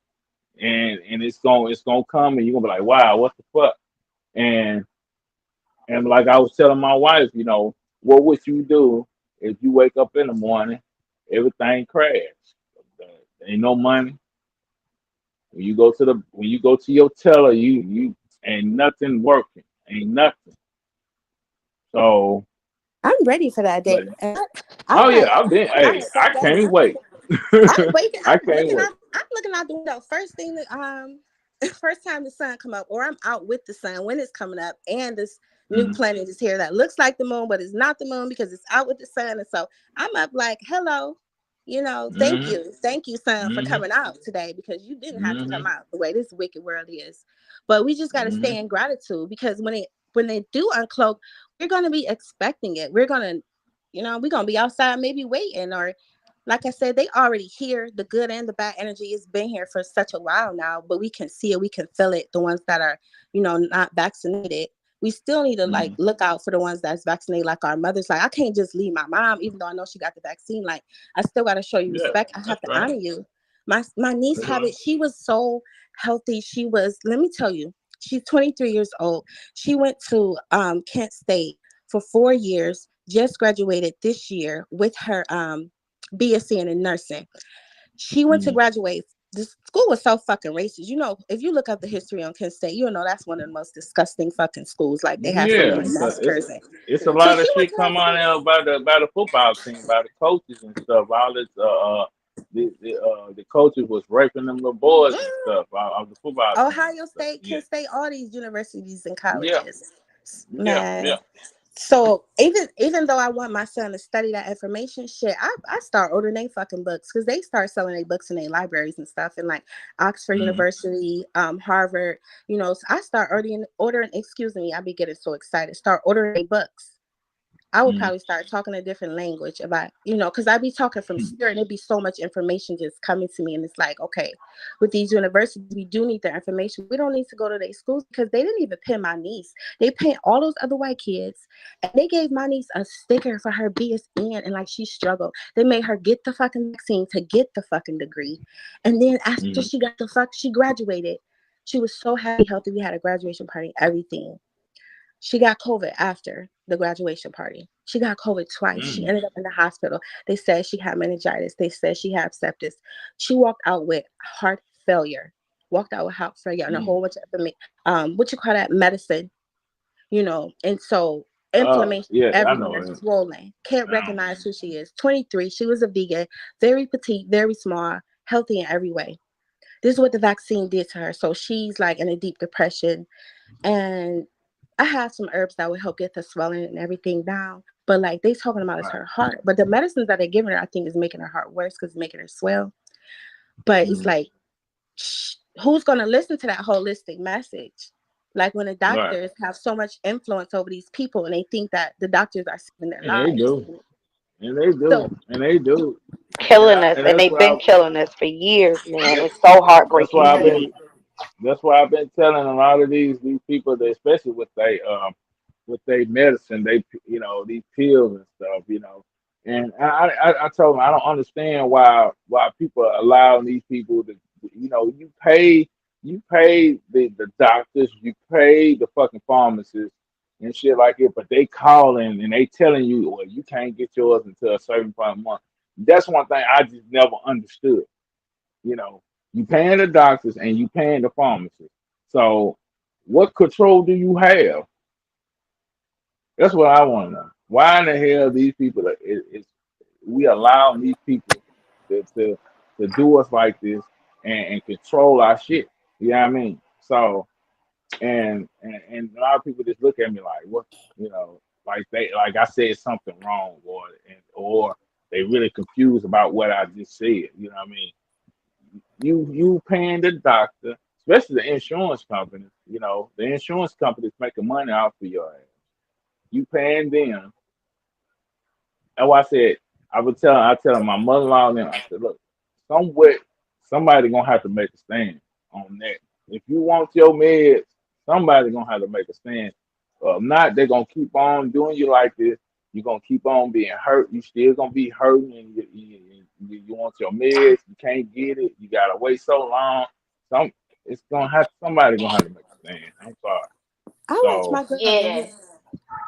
and it's gonna come, and you're gonna be like, wow, what the fuck? And And like I was telling my wife, what would you do if you wake up in the morning, everything crashed? There ain't no money. When you go to your teller, you ain't nothing working, ain't nothing. So, I'm ready for that but day. And I'm oh yeah, like, I've been. I'm Hey, so I ready. can't wait. I'm waking. I can't wait. I'm looking out the window. First thing that first time the sun come up, or I'm out with the sun when it's coming up, and this new Mhm, planet is here that looks like the moon, but it's not the moon because it's out with the sun. And so I'm up like, hello, mhm, thank you, sun, for mhm, coming out today because you didn't have to come mhm, out the way this wicked world is. But we just got to stay mhm, in gratitude because when they do uncloak, we're gonna be expecting it. We're gonna be outside maybe waiting or Like I said, they already here. The good and the bad energy has been here for such a while now, but we can see it, we can feel it. The ones that are, not vaccinated, we still need to like look out for the ones that's vaccinated, like our mothers. Like I can't just leave my mom, even though I know she got the vaccine. Like I still gotta show you Yeah, respect. I have that's to right. honor you. My niece That's have right. it. She was so healthy. She was, let me tell you, she's 23 years old. She went to Kent State for 4 years, just graduated this year with her BSc in nursing. She went to Mhm. graduate. The school was so fucking racist. If you look up the history on Kent State, you'll know that's one of the most disgusting fucking schools. Like they have so Yeah, many 'cause massacres. And it's a so lot of she went shit to come that on school. there by the football team, by the coaches and stuff. All this the coaches was raping them little boys and Mm, stuff of the football team and Ohio stuff. State, Yeah, Kent State, all these universities and yeah, colleges. yeah, Man. yeah. So even though I want my son to study that information, shit, I start ordering they fucking books because they start selling their books in their libraries and stuff, and like Oxford Mm-hmm. University, Harvard, so I start ordering. Excuse me, I be getting so excited. Start ordering their books. I would probably start talking a different language about, because I be talking from spirit and it'd be so much information just coming to me. And it's like, okay, with these universities, we do need their information. We don't need to go to their schools because they didn't even pin my niece. They pinned all those other white kids and they gave my niece a sticker for her BSN and like she struggled. They made her get the fucking vaccine to get the fucking degree. And then after Mm-hmm. she graduated. She was so happy, healthy. We had a graduation party, everything. She got COVID after the graduation party. She got COVID twice. She Mm-hmm. ended up in the hospital. They said she had meningitis. They said she had sepsis. She walked out with heart failure. Walked out with heart failure and a whole bunch of what you call that medicine, And so inflammation Yeah, I know everywhere, it. swollen. Can't Yeah. recognize who she is. 23. She was a vegan, very petite, very small, healthy in every way. This is what the vaccine did to her. So she's like in a deep depression and I have some herbs that would help get the swelling and everything down. But like they talking about is Right. her heart. But the medicines that they're giving her, I think, is making her heart worse because it's making her swell. But it's Mm-hmm. like, who's gonna listen to that holistic message? Like when the Right. doctors have so much influence over these people and they think that the doctors are saving their And they lives. do. And they do. So And they do. Killing us, And and that's they've why been killing us for years, man. that, It's so that's heartbreaking why to I've been see. that's why I've been telling a lot of these people that especially with they medicine, these pills and stuff, And I told them I don't understand why people are allowing these people to, you pay the doctors, you pay the fucking pharmacists and shit like it, but they calling and they telling you, well, you can't get yours until a certain point of month. That's one thing I just never understood. You know, you paying the doctors and you paying the pharmacists. So what control do you have? That's what I want to know. Why in the hell these people we allow these people to do us like this and control our shit. You know what I mean? So and a lot of people just look at me like, what, like I said something wrong, or they really confused about what I just said. You know what I mean? You paying the doctor, especially the insurance company. The insurance company's making money off of your ass. You paying them. That's why I said I tell my mother-in-law and them, I said, look, somewhere somebody gonna have to make a stand on that. If you want your meds, somebody gonna have to make a stand. If not, they're gonna keep on doing you like this. You're gonna keep on being hurt. You still gonna be hurting, and you want your meds. You can't get it. You gotta wait so long. Somebody gonna have to make a stand. I'm sorry. I watched my So girl. Yeah.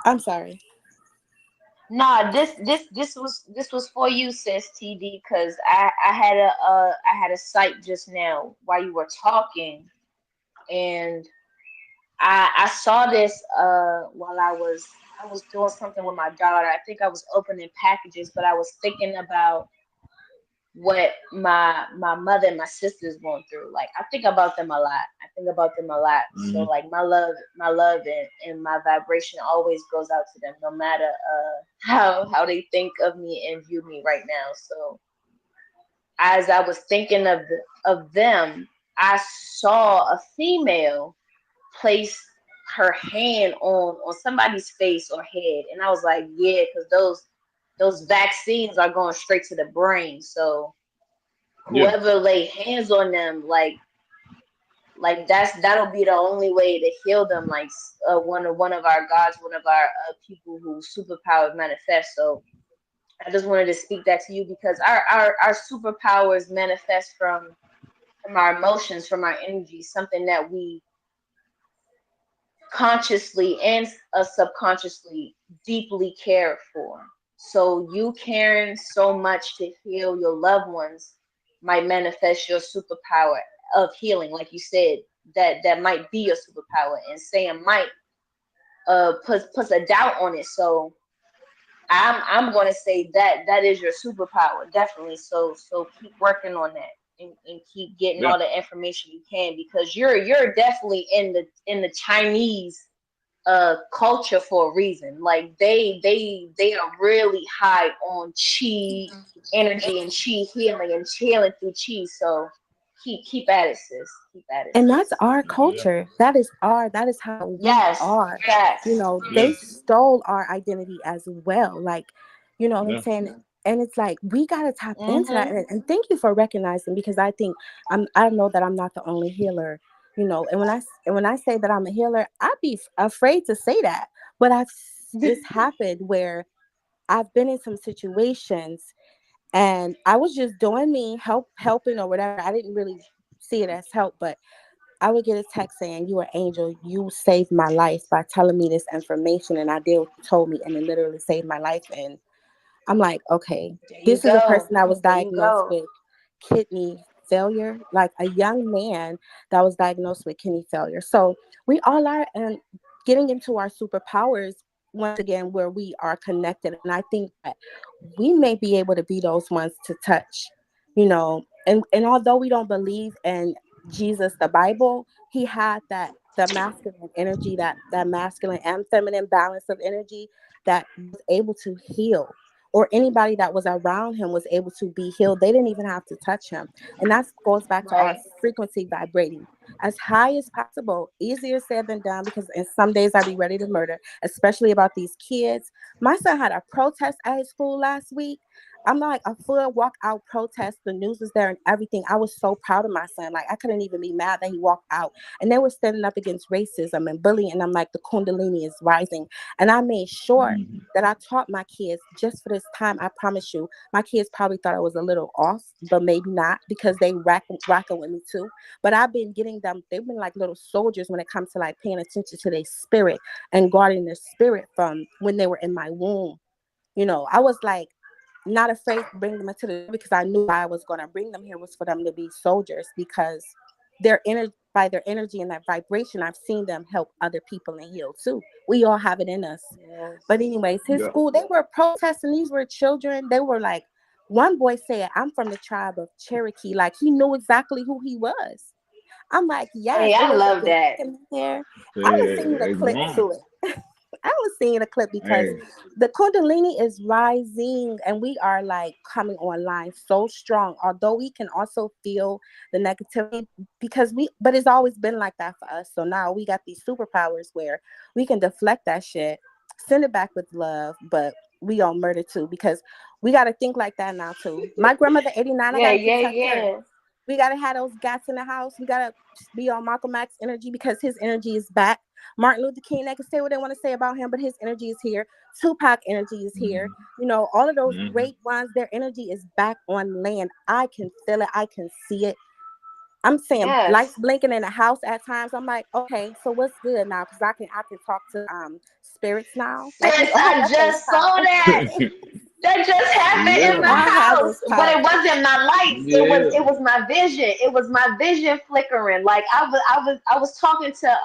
I'm sorry. Nah, this was for you, sis TD, because I had a sight just now while you were talking, and I saw this while I was doing something with my daughter. I think I was opening packages, but I was thinking about what my mother and my sisters going through. Like I think about them a lot. I think about them a lot. So mhm. like my love and my vibration always goes out to them, no matter how they think of me and view me right now. So as I was thinking of them, I saw a female place her hand on somebody's face or head, and I was like, yeah, because those vaccines are going straight to the brain. So Yeah. whoever lay hands on them, like that'll be the only way to heal them. Like one of our gods, one of our people whose superpowers manifest. So I just wanted to speak that to you because our superpowers manifest from our emotions, from our energy, something that we consciously and subconsciously deeply care for. So you caring so much to heal your loved ones might manifest your superpower of healing. Like you said, that might be your superpower, and saying might puts a doubt on it. So I'm going to say that is your superpower, definitely. So keep working on that and keep getting Yeah. all the information you can, because you're definitely in the Chinese culture for a reason. Like they are really high on chi energy and chi healing and healing through chi. So keep at it, sis. Keep at it. And that's sis. our Yeah. culture. That is how we Yes, are. facts. You know, Yeah. they stole our identity as well. Like, you know what I'm Yeah. saying? And it's like we gotta tap into that. Mm-hmm. And thank you for recognizing, because I think I know that I'm not the only healer. You know, and when I say that I'm a healer, I'd be afraid to say that. But it's happened where I've been in some situations and I was just doing me, helping or whatever. I didn't really see it as help, but I would get a text saying, "You are an angel. You saved my life by telling me this information." And I did what you told me, and it literally saved my life. And I'm like, okay, There you this is a go. person that was There you diagnosed go. with kidney failure, like a young man that was diagnosed with kidney failure. So we all are, and getting into our superpowers once again, where we are connected. And I think that we may be able to be those ones to touch, you know, and although we don't believe in Jesus, the Bible, he had the masculine energy, that masculine and feminine balance of energy that was able to heal, or anybody that was around him was able to be healed. They didn't even have to touch him. And that goes back to our Right. frequency vibrating as high as possible. Easier said than done, because in some days I'd be ready to murder, especially about these kids. My son had a protest at his school last week. I'm like a full walkout protest. The news was there and everything. I was so proud of my son. Like I couldn't even be mad that he walked out. And they were standing up against racism and bullying. And I'm like, the Kundalini is rising. And I made sure Mhm. that I taught my kids just for this time. I promise you, my kids probably thought I was a little off, but maybe not, because they rocking with me too. But I've been getting them, they've been like little soldiers when it comes to like paying attention to their spirit and guarding their spirit from when they were in my womb. You know, I was like not afraid to bring them into the, because I knew I was going to bring them here was for them to be soldiers, because by their energy and that vibration, I've seen them help other people and heal too. We all have it in us. Yes. But anyways, his Yeah. school, they were protesting. These were children. They were like, one boy said, "I'm from the tribe of Cherokee." Like he knew exactly who he was. I'm like, yes, Hey, it I was love like that. in there. Yeah. I was seeing the They clip growing. to it. I was seeing a clip because Hey. the Kundalini is rising and we are like coming online so strong. Although we can also feel the negativity but it's always been like that for us. So now we got these superpowers where we can deflect that shit, send it back with love, but we all murder too, because we got to think like that now too. My grandmother, 89, I got Yeah, to yeah, protect her. yeah. We got to have those gats in the house. We got to be on Malcolm X energy, because his energy is back. Martin Luther King, they can say what they want to say about him, but his energy is here. Tupac energy is here. You know, all of those Mhm. great ones, their energy is back on land. I can feel it. I can see it. I'm saying lights Yes. blinking in the house at times. I'm like, okay, so what's good now? Because I can talk to spirits now. Like we Sis, all I have those just saw powers. that. That just happened Yeah. in We my all have house, those but it powers. wasn't my lights. Yeah. It was my vision. It was my vision flickering. Like I was talking to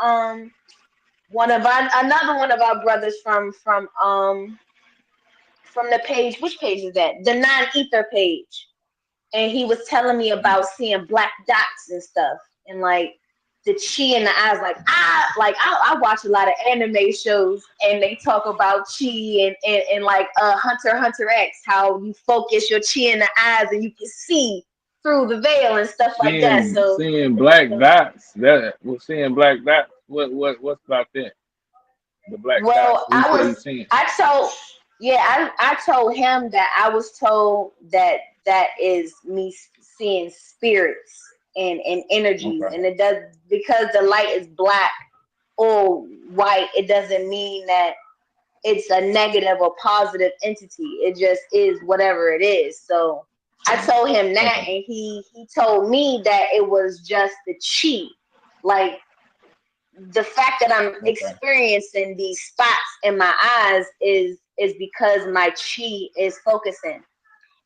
another one of our brothers from the page. Which page is that? The non-ether page. And he was telling me about seeing black dots and stuff, and like the chi in the eyes. I watch a lot of anime shows, and they talk about chi and like Hunter X, how you focus your chi in the eyes and you can see through the veil and stuff like that. So Seeing black dots. That was seeing black dots. What's about that? The black dots. well, What you seeing? I told Yeah, I told him that I was told that that is me seeing spirits and energies, Okay. and it does because the light is black or white. It doesn't mean that it's a negative or positive entity. It just is whatever it is. So I told him that, Okay. and he told me that it was just the chi, like the fact that I'm Okay. experiencing these spots in my eyes is because my chi is focusing.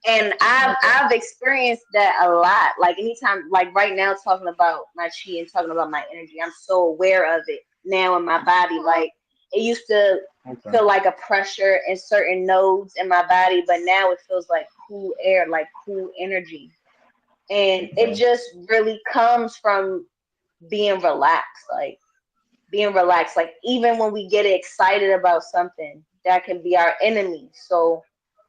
And Okay. I've experienced that a lot. Like anytime, like right now, talking about my chi and talking about my energy, I'm so aware of it now in my body. Like it used to Okay. feel like a pressure in certain nodes in my body, but now it feels like cool air, like cool energy. And it Okay. just really comes from being relaxed. Like being relaxed. Like even when we get excited about something, that can be our enemy. So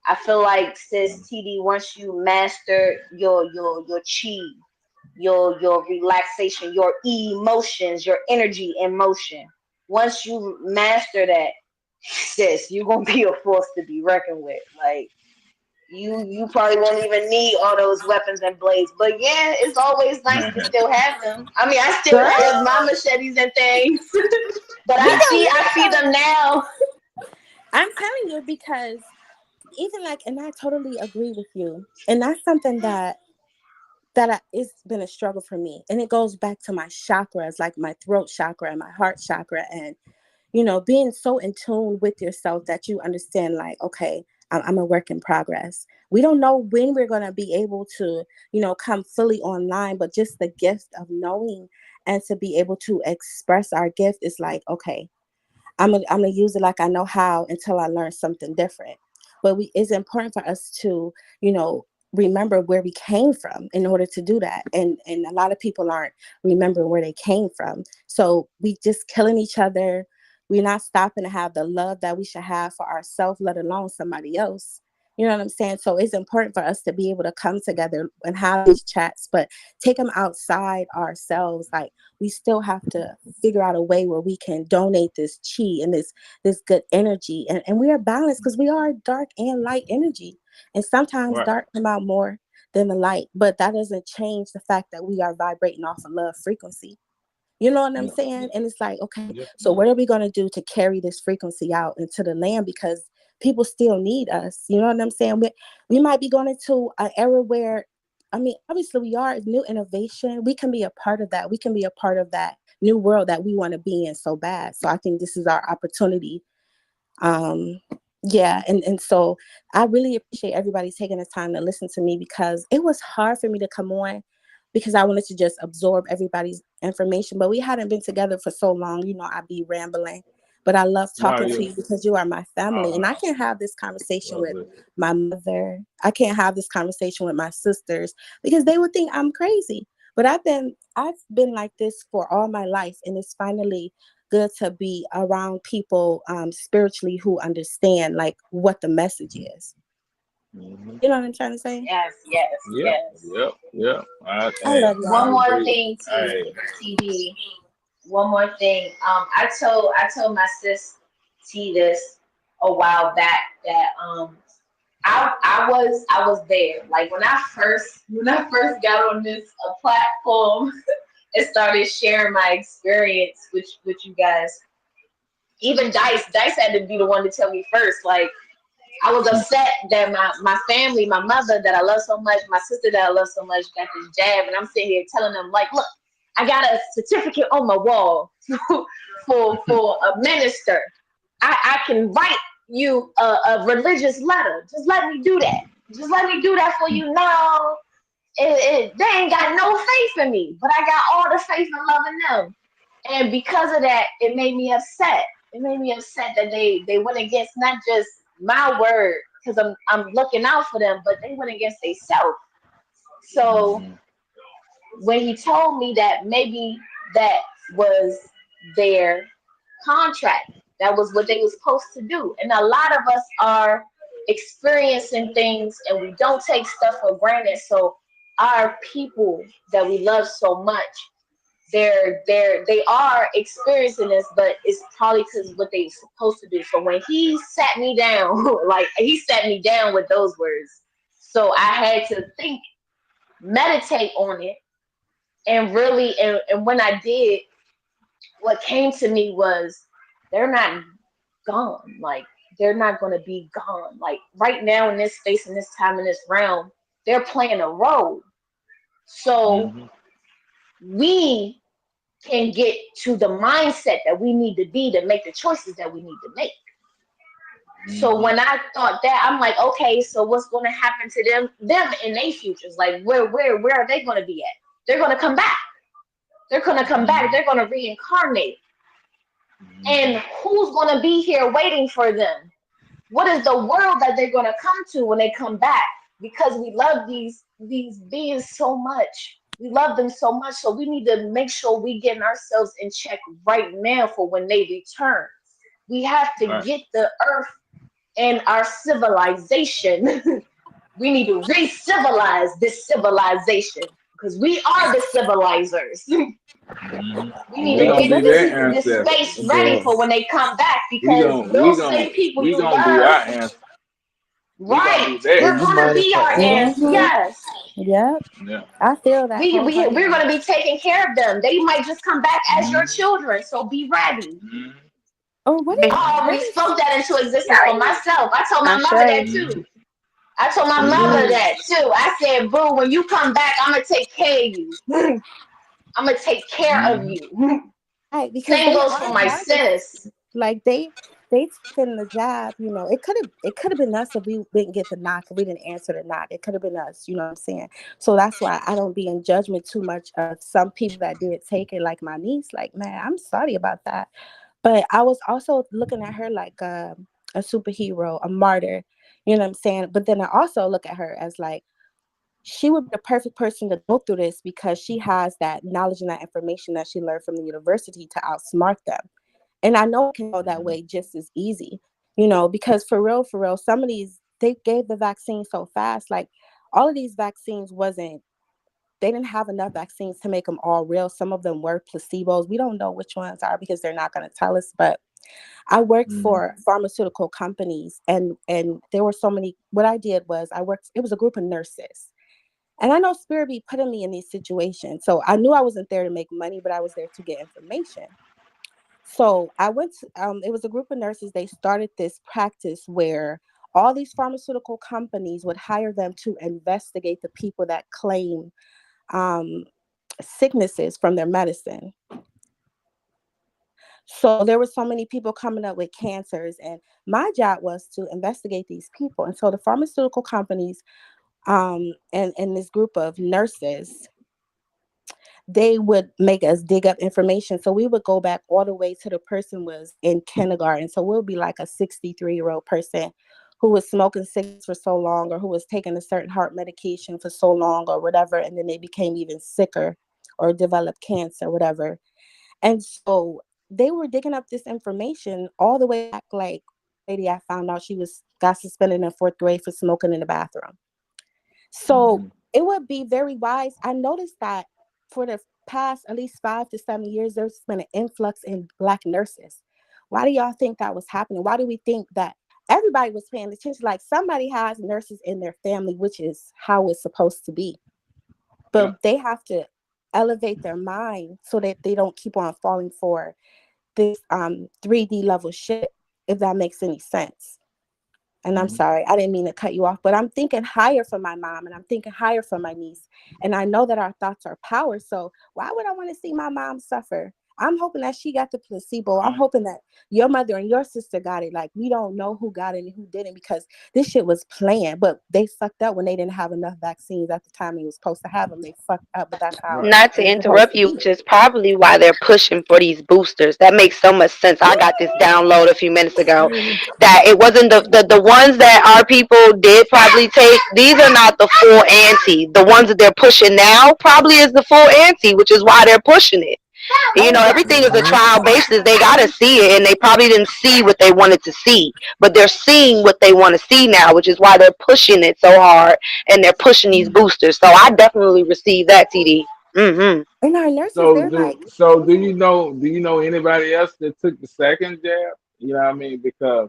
I feel like sis TD, once you master your chi, your relaxation, your emotions, your energy in motion. Once you master that, sis, you're gonna be a force to be reckoned with. Like you probably won't even need all those weapons and blades. But yeah, it's always nice to still have them. I mean, I still Girl, have my machetes and things, but we I see don't need them now. I'm telling you because even like, and I totally agree with you. And that's something it's been a struggle for me. And it goes back to my chakras, like my throat chakra and my heart chakra. And, being so in tune with yourself that you understand, like, okay, I'm a work in progress. We don't know when we're going to be able to, come fully online, but just the gift of knowing and to be able to express our gift is like, okay, I'm gonna use it like I know how until I learn something different. But it's important for us to, remember where we came from in order to do that. And a lot of people aren't remembering where they came from. So we just killing each other. We're not stopping to have the love that we should have for ourselves, let alone somebody else. You know what I'm saying? So it's important for us to be able to come together and have these chats, but take them outside ourselves. Like we still have to figure out a way where we can donate this chi and this good energy. And we are balanced because we are dark and light energy. And sometimes Right. dark come out more than the light, but that doesn't change the fact that we are vibrating off a love frequency. You know what I'm Yeah. saying? And it's like, okay, Yes, so ma'am. what are we going to do to carry this frequency out into the land? Because people still need us. You know what I'm saying? We might be going into an era where, I mean, obviously we are new innovation. We can be a part of that. We can be a part of that new world that we want to be in so bad. So I think this is our opportunity. Um, yeah, and so I really appreciate everybody taking the time to listen to me because it was hard for me to come on because I wanted to just absorb everybody's information. But we hadn't been together for so long, I'd be rambling. But I love No, talking to you. you because you are my family. And I can't have this conversation with my mother. I can't have this conversation with my sisters because they would think I'm crazy. But I've been like this for all my life, and it's finally good to be around people spiritually who understand like what the message is. Mhm. You know what I'm trying to say? Yes, yes, Yep. yes. Yep. Yep. I love One y'all. more Agree. thing, Hey. TD. One more thing. I told my sis T this a while back that I was there. Like when I first got on this platform and started sharing my experience with you guys. Even Dice had to be the one to tell me first. Like I was upset that my family, my mother that I love so much, my sister that I love so much got this jab, and I'm sitting here telling them like, look, I got a certificate on my wall for a minister. I can write you a religious letter. Just let me do that. Just let me do that for you. No, they ain't got no faith in me, but I got all the faith and love in them. And because of that, it made me upset. It made me upset that they went against not just my word, because I'm looking out for them, but they went against themselves. So Mhm. when he told me that maybe that was their contract, that was what they were supposed to do. And a lot of us are experiencing things and we don't take stuff for granted. So our people that we love so much, they are experiencing this, but it's probably because what they supposed to do. So when he sat me down, like he sat me down with those words, so I had to think, meditate on it, and really, and when I did, what came to me was they're not gone. Like they're not going to be gone. Like right now in this space, in this time, in this realm, they're playing a role. So we can get to the mindset that we need to be to make the choices that we need to make. So when I thought that, I'm like, okay, so what's going to happen to them in their futures? Like where are they going to be at? They're going to come back. They're going to come back. They're going to reincarnate. And who's going to be here waiting for them? What is the world that they're going to come to when they come back? Because we love these beings so much. We love them so much. So we need to make sure we get ourselves in check right now for when they return. We have to get the earth and our civilization. We need to re-civilize this civilization because we are the civilizers. We need to get this space ready for when they come back because those same people you love. Right, we're gonna be our ants. Yes. Yep. Yeah. I feel that. We're gonna be taking care of them. They might just come back as your children, so be ready. Oh, what is I already spoke that into existence for myself. I told my mother that too. I told my mother that too. I said, boo, when you come back, I'm gonna take care of you. I'm gonna take care of you. Right, because same goes for my sis. Like they taking the job, you know. It could have been us if we didn't get the knock, if we didn't answer the knock. It could have been us, you know what I'm saying? So that's why I don't be in judgment too much of some people that did take it, like my niece. Like, man, I'm sorry about that. But I was also looking at her like a superhero, a martyr, you know what I'm saying? But then I also look at her as like, she would be the perfect person to go through this because she has that knowledge and that information that she learned from the university to outsmart them. And I know it can go that way just as easy, you know, because for real, some of these, they gave the vaccine so fast. Like all of these vaccines they didn't have enough vaccines to make them all real. Some of them were placebos. We don't know which ones are because they're not going to tell us. But I worked for pharmaceutical companies and there were so many. What I did was it was a group of nurses. And I know Spirit be putting me in these situations. So I knew I wasn't there to make money, but I was there to get information. So I went to, it was a group of nurses. They started this practice where all these pharmaceutical companies would hire them to investigate the people that claim sicknesses from their medicine. So there were so many people coming up with cancers, and my job was to investigate these people. And so the pharmaceutical companies and this group of nurses, they would make us dig up information. So we would go back all the way to the person was in kindergarten. So we'll be like a 63-year-old person who was smoking cigarettes for so long, or who was taking a certain heart medication for so long or whatever. And then they became even sicker or developed cancer, whatever. And so they were digging up this information all the way back. Like lady, I found out she got suspended in 4th grade for smoking in the bathroom. So it would be very wise. I noticed that for the past at least 5 to 7 years, there's been an influx in Black nurses. Why do y'all think that was happening? Why do we think that everybody was paying attention? Like somebody has nurses in their family, which is how it's supposed to be. But they have to elevate their mind so that they don't keep on falling for this 3D level shit, if that makes any sense. And I'm sorry, I didn't mean to cut you off, but I'm thinking higher for my mom and I'm thinking higher for my niece. And I know that our thoughts are power. So why would I want to see my mom suffer? I'm hoping that she got the placebo. I'm hoping that your mother and your sister got it. Like, we don't know who got it and who didn't, because this shit was planned. But they fucked up when they didn't have enough vaccines at the time they was supposed to have them. They fucked up, but that's how. Not to interrupt you, which is probably why they're pushing for these boosters. That makes so much sense. I got this download a few minutes ago that it wasn't the ones that our people did probably take. These are not the full ante. The ones that they're pushing now probably is the full ante, which is why they're pushing it. You know, everything is a trial basis. They got to see it, and they probably didn't see what they wanted to see, but they're seeing what they want to see now, which is why they're pushing it so hard, and they're pushing these boosters. So I definitely receive that, TD. Mm-hmm. And our nurses, So they're like, do you know anybody else that took the second jab? You know what I mean? Because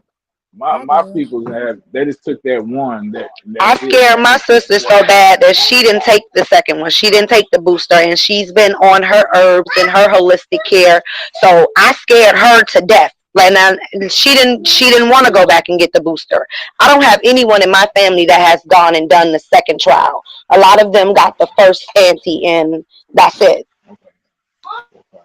I my do. people have they just took that one that I did scared my sister so bad that she didn't take the second one. She didn't take the booster, and she's been on her herbs and her holistic care. So I scared her to death. Like now, she didn't want to go back and get the booster. I don't have anyone in my family that has gone and done the second trial. A lot of them got the first anti, and that's it. Okay, okay.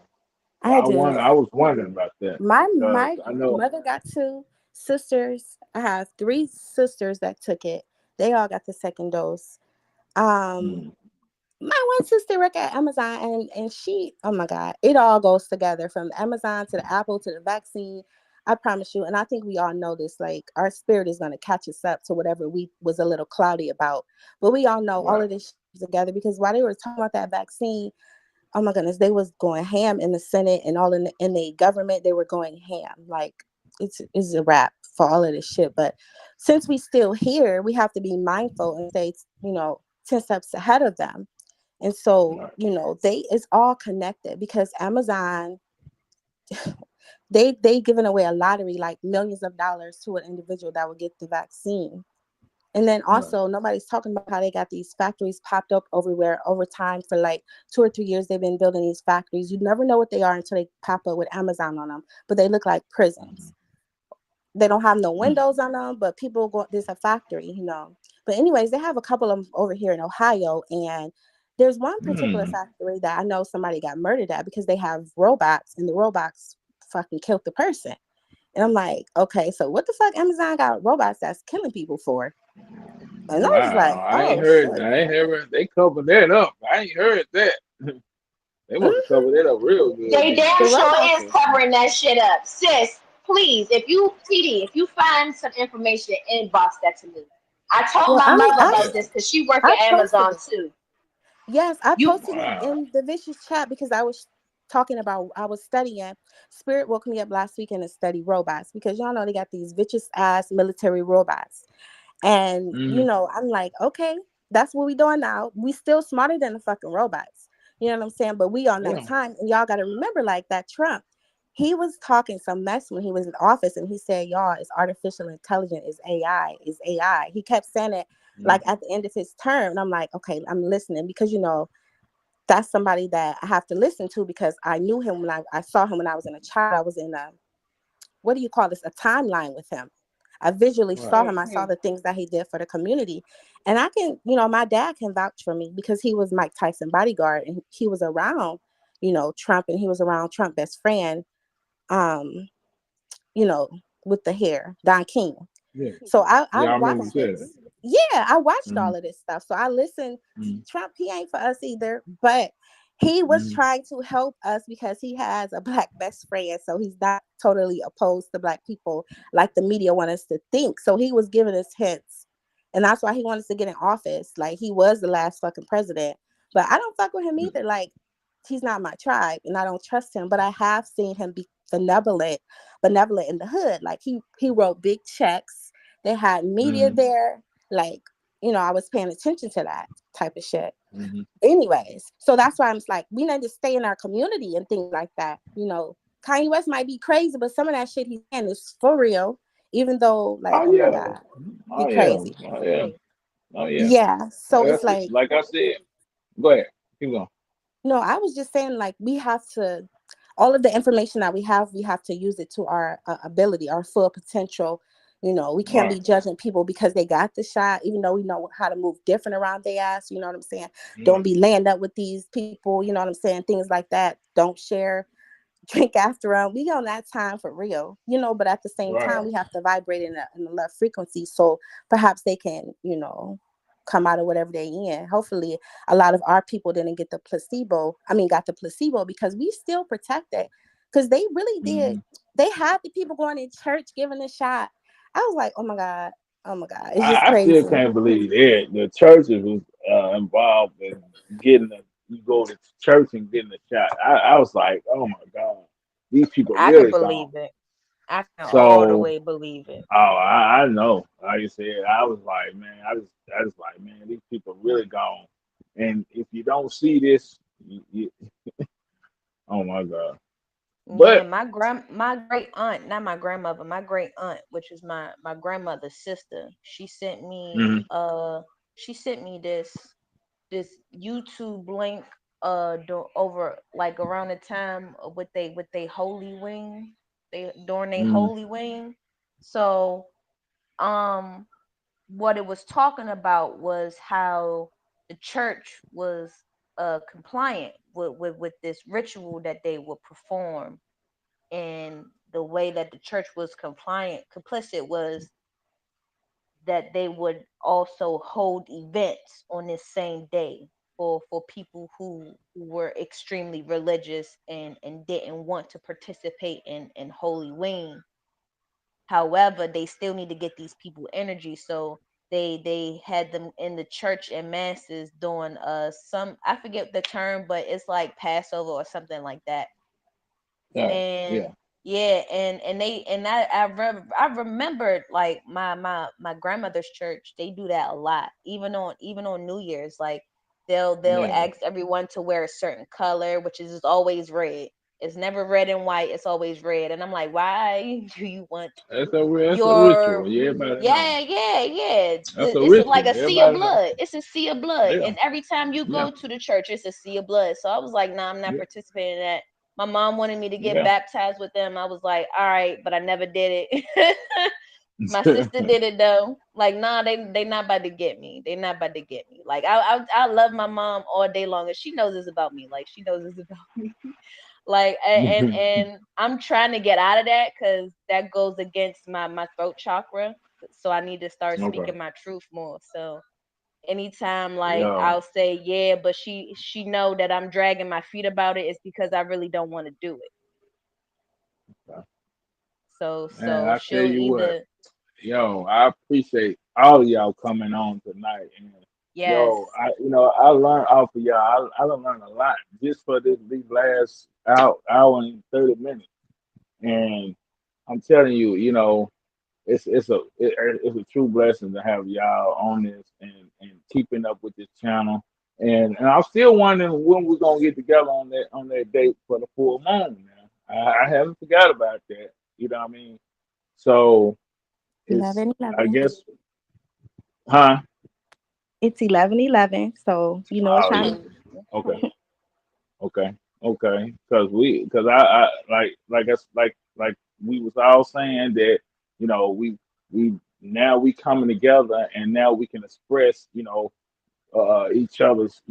I do. I was wondering about that because My I know. mother got two sisters. I have three sisters that took it. They all got the second dose. Um, Mm, my one sister work at Amazon, and she, oh my God, it all goes together from the Amazon to the Apple to the vaccine. I promise you, and I think we all know this. Like our spirit is going to catch us up to whatever we was a little cloudy about, but we all know all right. of this together because while they were talking about that vaccine, oh my goodness, they was going ham in the Senate and all in the government. They were going ham. Like it's a wrap for all of this shit. But since we still here, we have to be mindful and stay, 10 steps ahead of them. And so, Right. they it's all connected because Amazon, they giving away a lottery like millions of dollars to an individual that will get the vaccine. And then Right. also nobody's talking about how they got these factories popped up everywhere over time for like 2 or 3 years. They've been building these factories. You never know what they are until they pop up with Amazon on them, but they look like prisons. They don't have no Mm, windows on them, but people go, there's a factory. But anyways, they have a couple of them over here in Ohio, and there's one particular mm. factory that I know somebody got murdered at because they have robots, and the robots fucking killed the person. And I'm like, okay, so what the fuck Amazon got robots that's killing people for? And I was like, Wow, oh shit. I ain't heard they covered that up. I ain't heard that. They must have Mhm. covered that up real good They then. damn The sure robots is is, covering that shit up. Sis, please, if you find some information, inbox that to me. I told well, my I mean, mother I about this because she worked I at posted Amazon it. too. Yes, I You posted it Wow. in the vicious chat because I was talking about, I was studying. Spirit woke me up last weekend to study robots because y'all know they got these vicious ass military robots. And Mm, I'm like, okay, that's what we doing now. We still smarter than the fucking robots. You know what I'm saying? But we on that yeah. time. And y'all gotta remember, like that Trump, he was talking some mess when he was in office and he said, y'all, it's artificial intelligence, is AI, is AI. He kept saying it like Mm, at the end of his term. And I'm like, okay, I'm listening because that's somebody that I have to listen to because I knew him when I saw him when I was in a child. I was in a, what do you call this? A timeline with him. I visually saw right. him. I saw the things that he did for the community. And I can, my dad can vouch for me because he was Mike Tyson bodyguard and he was around, Trump, and he was around Trump's best friend, um, you know, with the hair, Don King. Yeah. So I Yeah, I remember you watched said this. that. Yeah, I watched Mm, all of this stuff. So I listened. mm, Trump, he ain't for us either, but he was mm, trying to help us because he has a black best friend. So he's not totally opposed to black people like the media want us to think. So he was giving us hints. And that's why he wanted us to get in office. Like he was the last fucking president. But I don't fuck with him mm, either. Like he's not my tribe and I don't trust him. But I have seen him be benevolent in the hood. Like he wrote big checks. They had media mm, there. Like, I was paying attention to that type of shit. mm. Anyways, so that's why I'm just like, we need to stay in our community and things like that. Kanye West might be crazy, but some of that shit he's saying is for real. Even though, like, Oh oh my yeah. God, he Oh yeah. crazy. Oh yeah. Oh yeah. Yeah. So it's That's it. like, Like I said. Go ahead. Keep going. no, I was just saying, like, we have to, all of the information that we have to use it to our ability, our full potential. We can't Right. be judging people because they got the shot, even though we know how to move different around their ass. You know what I'm saying? Don't Right. be laying up with these people. You know what I'm saying? Things like that. Don't share, drink after them. We on that time for real, but at the same Right. time, we have to vibrate in a love frequency. So perhaps they can, come out of whatever they in. Hopefully a lot of our people didn't get the placebo. I mean, got the placebo because we still protected. Because they really did. Mm. They had the people going in church giving a shot. I was like, oh my God. Oh my God. It's just I still crazy. can't believe that the churches was involved in getting you go to church and getting a shot. I was like, oh my God, these people I can really gone. believe it. I can all the So, way believe it. I know. Like I said, I was like, man, I just like, man, these people really gone. And if you don't see this, Oh my God. Yeah, But my great aunt, not my grandmother, my great aunt, which is my grandmother's sister. mhm, She sent me this YouTube link over like around the time of with they holy wing, they during they mhm, holy wing. So um what it was talking about was how the church was compliant with this ritual that they would perform, and the way that the church was complicit was that they would also hold events on this same day for people who were extremely religious and didn't want to participate in holy wing. However, they still need to get these people energy, so they had them in the church and masses doing some, I forget the term, but it's like Passover or something like that. yeah, yeah, And yeah, I remembered like my grandmother's church, they do that a lot, even on New Year's. Like they'll yeah. ask everyone to wear a certain color, which is always red. It's never red and white, it's always red. And I'm like, why do you want That's a ritual. your Yeah, everybody know. yeah. That's a It's like ritual. a sea of Everybody know. blood. It's a sea of blood, Yeah, and every time you yeah, go to the church, it's a sea of blood. So I was like, nah, I'm not yeah, participating in that. My mom wanted me to get yeah. baptized with them. I was like, all right, but I never did it. My sister did it though. Like, nah, they not about to get me. They not about to get me. Like, I love my mom all day long, and she knows this about me. Like, she knows this about me. Like, and I'm trying to get out of that because that goes against my throat chakra. So I need to start Okay. speaking my truth more. So anytime like Yeah. I'll say yeah, but she know that I'm dragging my feet about it, it's because I really don't want to do it. Man, So I tell she'll you what, either yo, I appreciate all of y'all coming on tonight. And yes. yo, I learned off of y'all. I done learned a lot just for these last hour and 30 minutes. And I'm telling you, it's a true blessing to have y'all on this and keeping up with this channel. And I'm still wondering when we're gonna get together on that date for the full moon. Man, I haven't forgot about that. You know what I mean? So it's, 11/11. I guess, huh? It's 11/11, so you know what Oh time. yeah. Okay. Okay. Okay. Because I like we was all saying that we now we coming together and now we can express each other's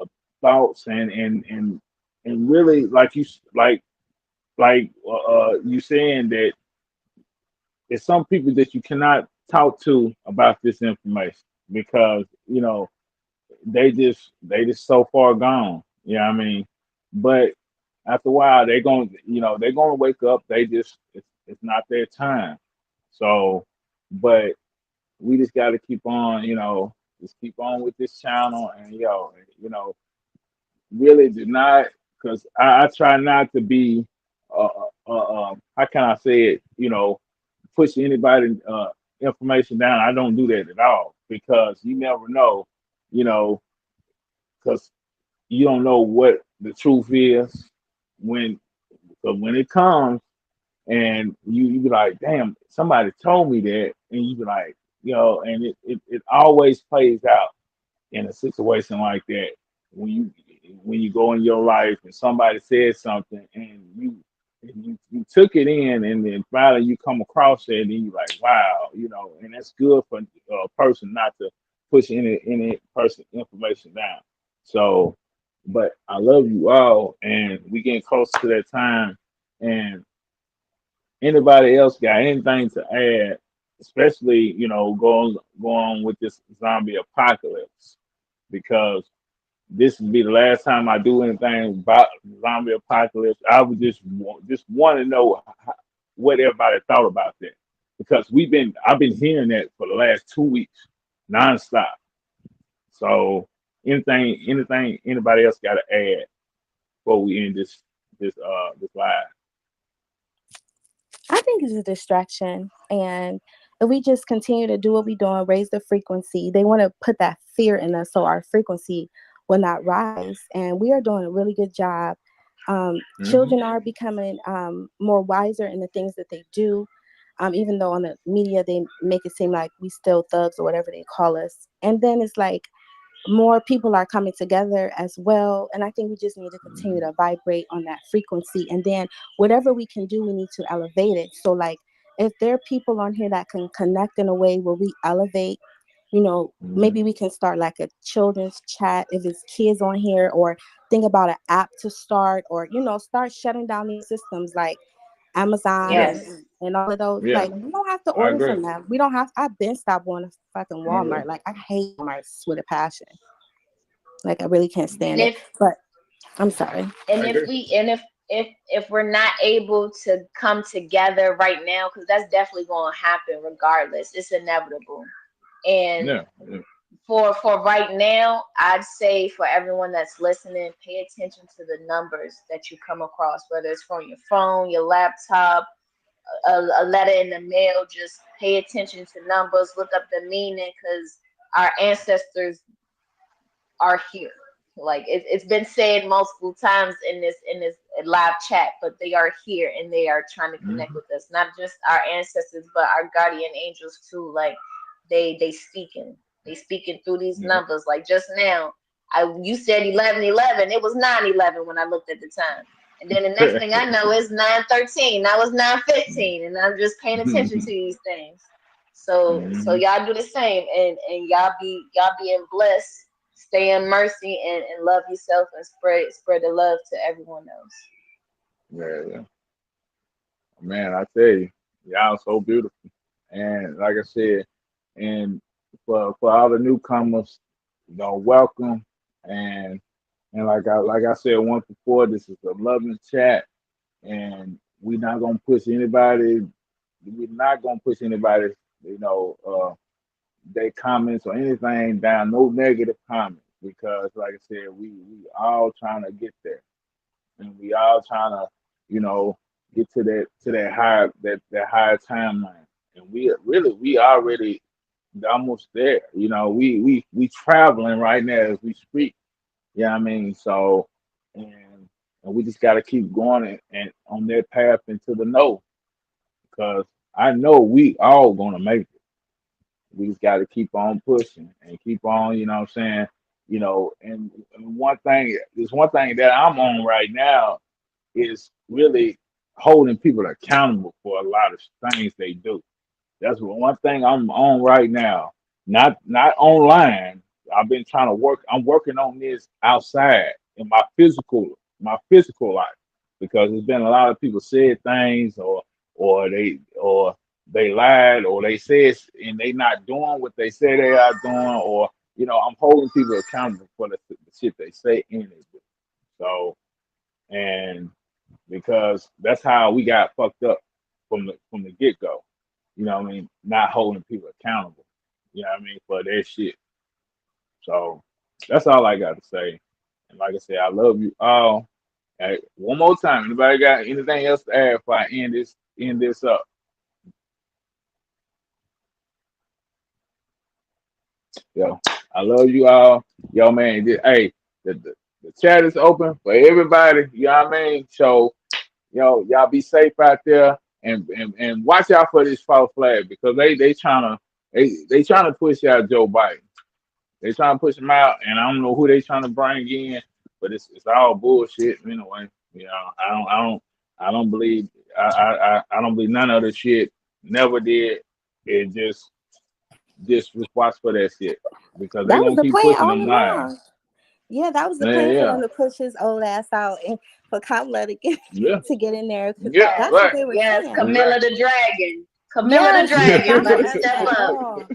uh, thoughts and really you saying that there's some people that you cannot talk to about this information because they just so far gone. You know what I mean? But after a while they're gonna wake up. It's not their time. So, but we just got to keep on, just keep on with this channel and really do not, because I try not to be how can I say it, push anybody information down. I don't do that at all because you never know, you know, because you don't know what the truth is when, but when it comes and you be like, damn, somebody told me that, and you be like, and it always plays out in a situation like that when you go in your life and somebody says something and you took it in and then finally you come across it and then you like, wow, and that's good for a person not to push any person information down. So, but I love you all, and we getting close to that time. And anybody else got anything to add, especially going with this zombie apocalypse, because this will be the last time I do anything about zombie apocalypse. I would just want to know what everybody thought about that, because I've been hearing that for the last 2 weeks nonstop. So anything anybody else got to add before we end this live? I think it's a distraction, and if we just continue to do what we're doing, raise the frequency, they want to put that fear in us so our frequency will not rise. And we are doing a really good job. Mm-hmm. Children are becoming more wiser in the things that they do. Even though on the media they make it seem like we still thugs or whatever they call us. And then it's like more people are coming together as well. And I think we just need to continue to vibrate on that frequency. And then whatever we can do, we need to elevate it. So like if there are people on here that can connect in a way where we elevate, you know, maybe we can start like a children's chat if it's kids on here, or think about an app to start, or, you know, start shutting down these systems like Amazon Yes. and all of those. Yeah. Like, we don't have to I order agree. from them. We don't have, I've been stopped going to fucking Walmart. Like, I hate Walmart with a passion. Like, I really can't stand And it. But I'm sorry. And I if agree. we and if we're not able to come together right now, because that's definitely going to happen regardless, it's inevitable. And Yeah. for right now, I'd say for everyone that's listening, pay attention to the numbers that you come across, whether it's from your phone, your laptop, a letter in the mail. Just pay attention to numbers, look up the meaning, because our ancestors are here. Like it's been said multiple times in this live chat, but they are here and they are trying to connect with us. Not just our ancestors, but our guardian angels too. Like they speaking through these numbers. Like just now, you said 11:11. It was 9:11 when I looked at the time. And then the next thing I know is 9:13. Now it's 9:15, and I'm just paying attention to these things. So y'all do the same, and y'all being blessed. Stay in mercy and love yourself, and spread the love to everyone else. Yeah. Man, I tell you, y'all so beautiful. And like I said, and for all the newcomers, you know, welcome. And like I said once before, this is a loving chat, and we're not gonna push anybody. We're not gonna push anybody, you know, their comments or anything down, no negative comments, because like I said, we all trying to get there, and we all trying to, you know, get to that higher timeline, and we already almost there. You know, we traveling right now as we speak. Yeah, I mean, so and we just got to keep going and on that path into the know, because I know we all gonna make it. We just got to keep on pushing and keep on, you know what I'm saying? You know, and there's one thing that I'm on right now is really holding people accountable for a lot of things they do. That's one thing I'm on right now. Not online. I've been trying to work. I'm working on this outside in my physical life, because there's been a lot of people said things, or they lied, or they said and they not doing what they say they are doing, or you know, I'm holding people accountable for the shit they say in it. So, and because that's how we got fucked up from the get go. You know what I mean? Not holding people accountable. You know what I mean, for their shit. So that's all I got to say. And like I said, I love you all. Hey, one more time. Anybody got anything else to add before I end this up? Yo, I love you all. Yo, man. Hey, the chat is open for everybody. You know what I mean? So, y'all be safe out there, and watch out for this false flag, because they trying to push out Joe Biden. They trying to push him out, and I don't know who they trying to bring in, but it's all bullshit anyway. You know, I don't believe I don't believe none of the shit. Never did. It just watch for that shit, because they That was gonna the keep plan pushing all them lies. along. Yeah, that was the plan for Yeah, them to push his old ass out and for Kamala to get yeah, in there. 'Cause yeah, that's what right. they were Yes, saying. Camilla Exactly. the Dragon. Camilla the Yeah, she's Dragon, not for buddy, us step at up. all.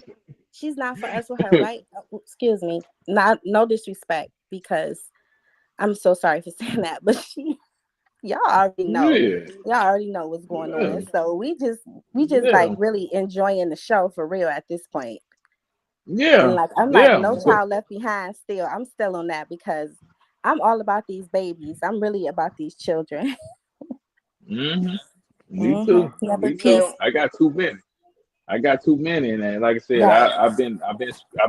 She's not for us with her right. Excuse me. No disrespect, because I'm so sorry for saying that, but y'all already know. Yeah, Y'all already know what's going yeah, on. So we just like yeah, really enjoying the show for real at this point. And yeah, like I'm like yeah. No Child Left Behind still. I'm still on that, because I'm all about these babies. I'm really about these children. Me too. Never Me too. peace. And I got too many. I got too many, and like I said, Right. I've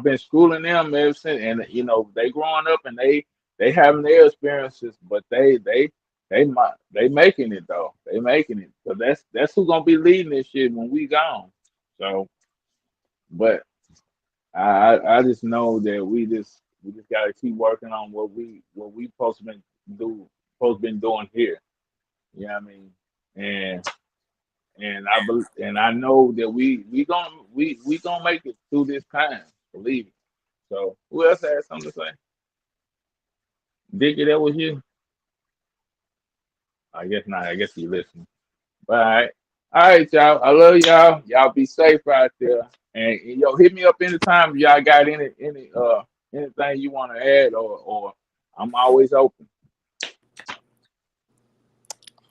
been schooling them ever since, and they growing up and they having their experiences, but they making it though. They making it. So that's who gonna be leading this shit when we gone. So, but I just know that we just gotta keep working on what we supposed to been doing here. You know what I mean? And I know that we gonna make it through this time. Believe it. So who else has something to say? Dickie, that was you. I guess not. I guess you listening. But all right, y'all. I love y'all. Y'all be safe out there. And yo, hit me up anytime if y'all got anything you want to add or I'm always open.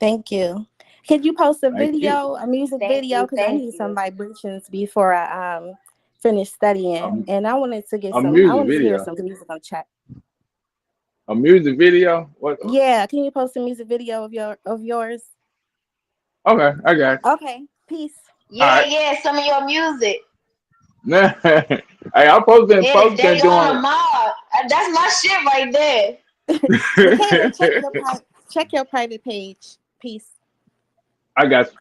Thank you. Can you post a Thank you. video, a music Thank video? you. Because I Thank need some you. vibrations before I finish studying, Um, and I wanted to get a some. I music wanted to hear video. some music on chat. A music video? What? Yeah, can you post a music video of yours? Okay, I got you. Okay, peace. All Yeah, some of your music. right. Hey, I'm supposed to Yeah, doing Daytona Mob. That's my shit right there. Michaela, it. check your private page. Peace. I got you.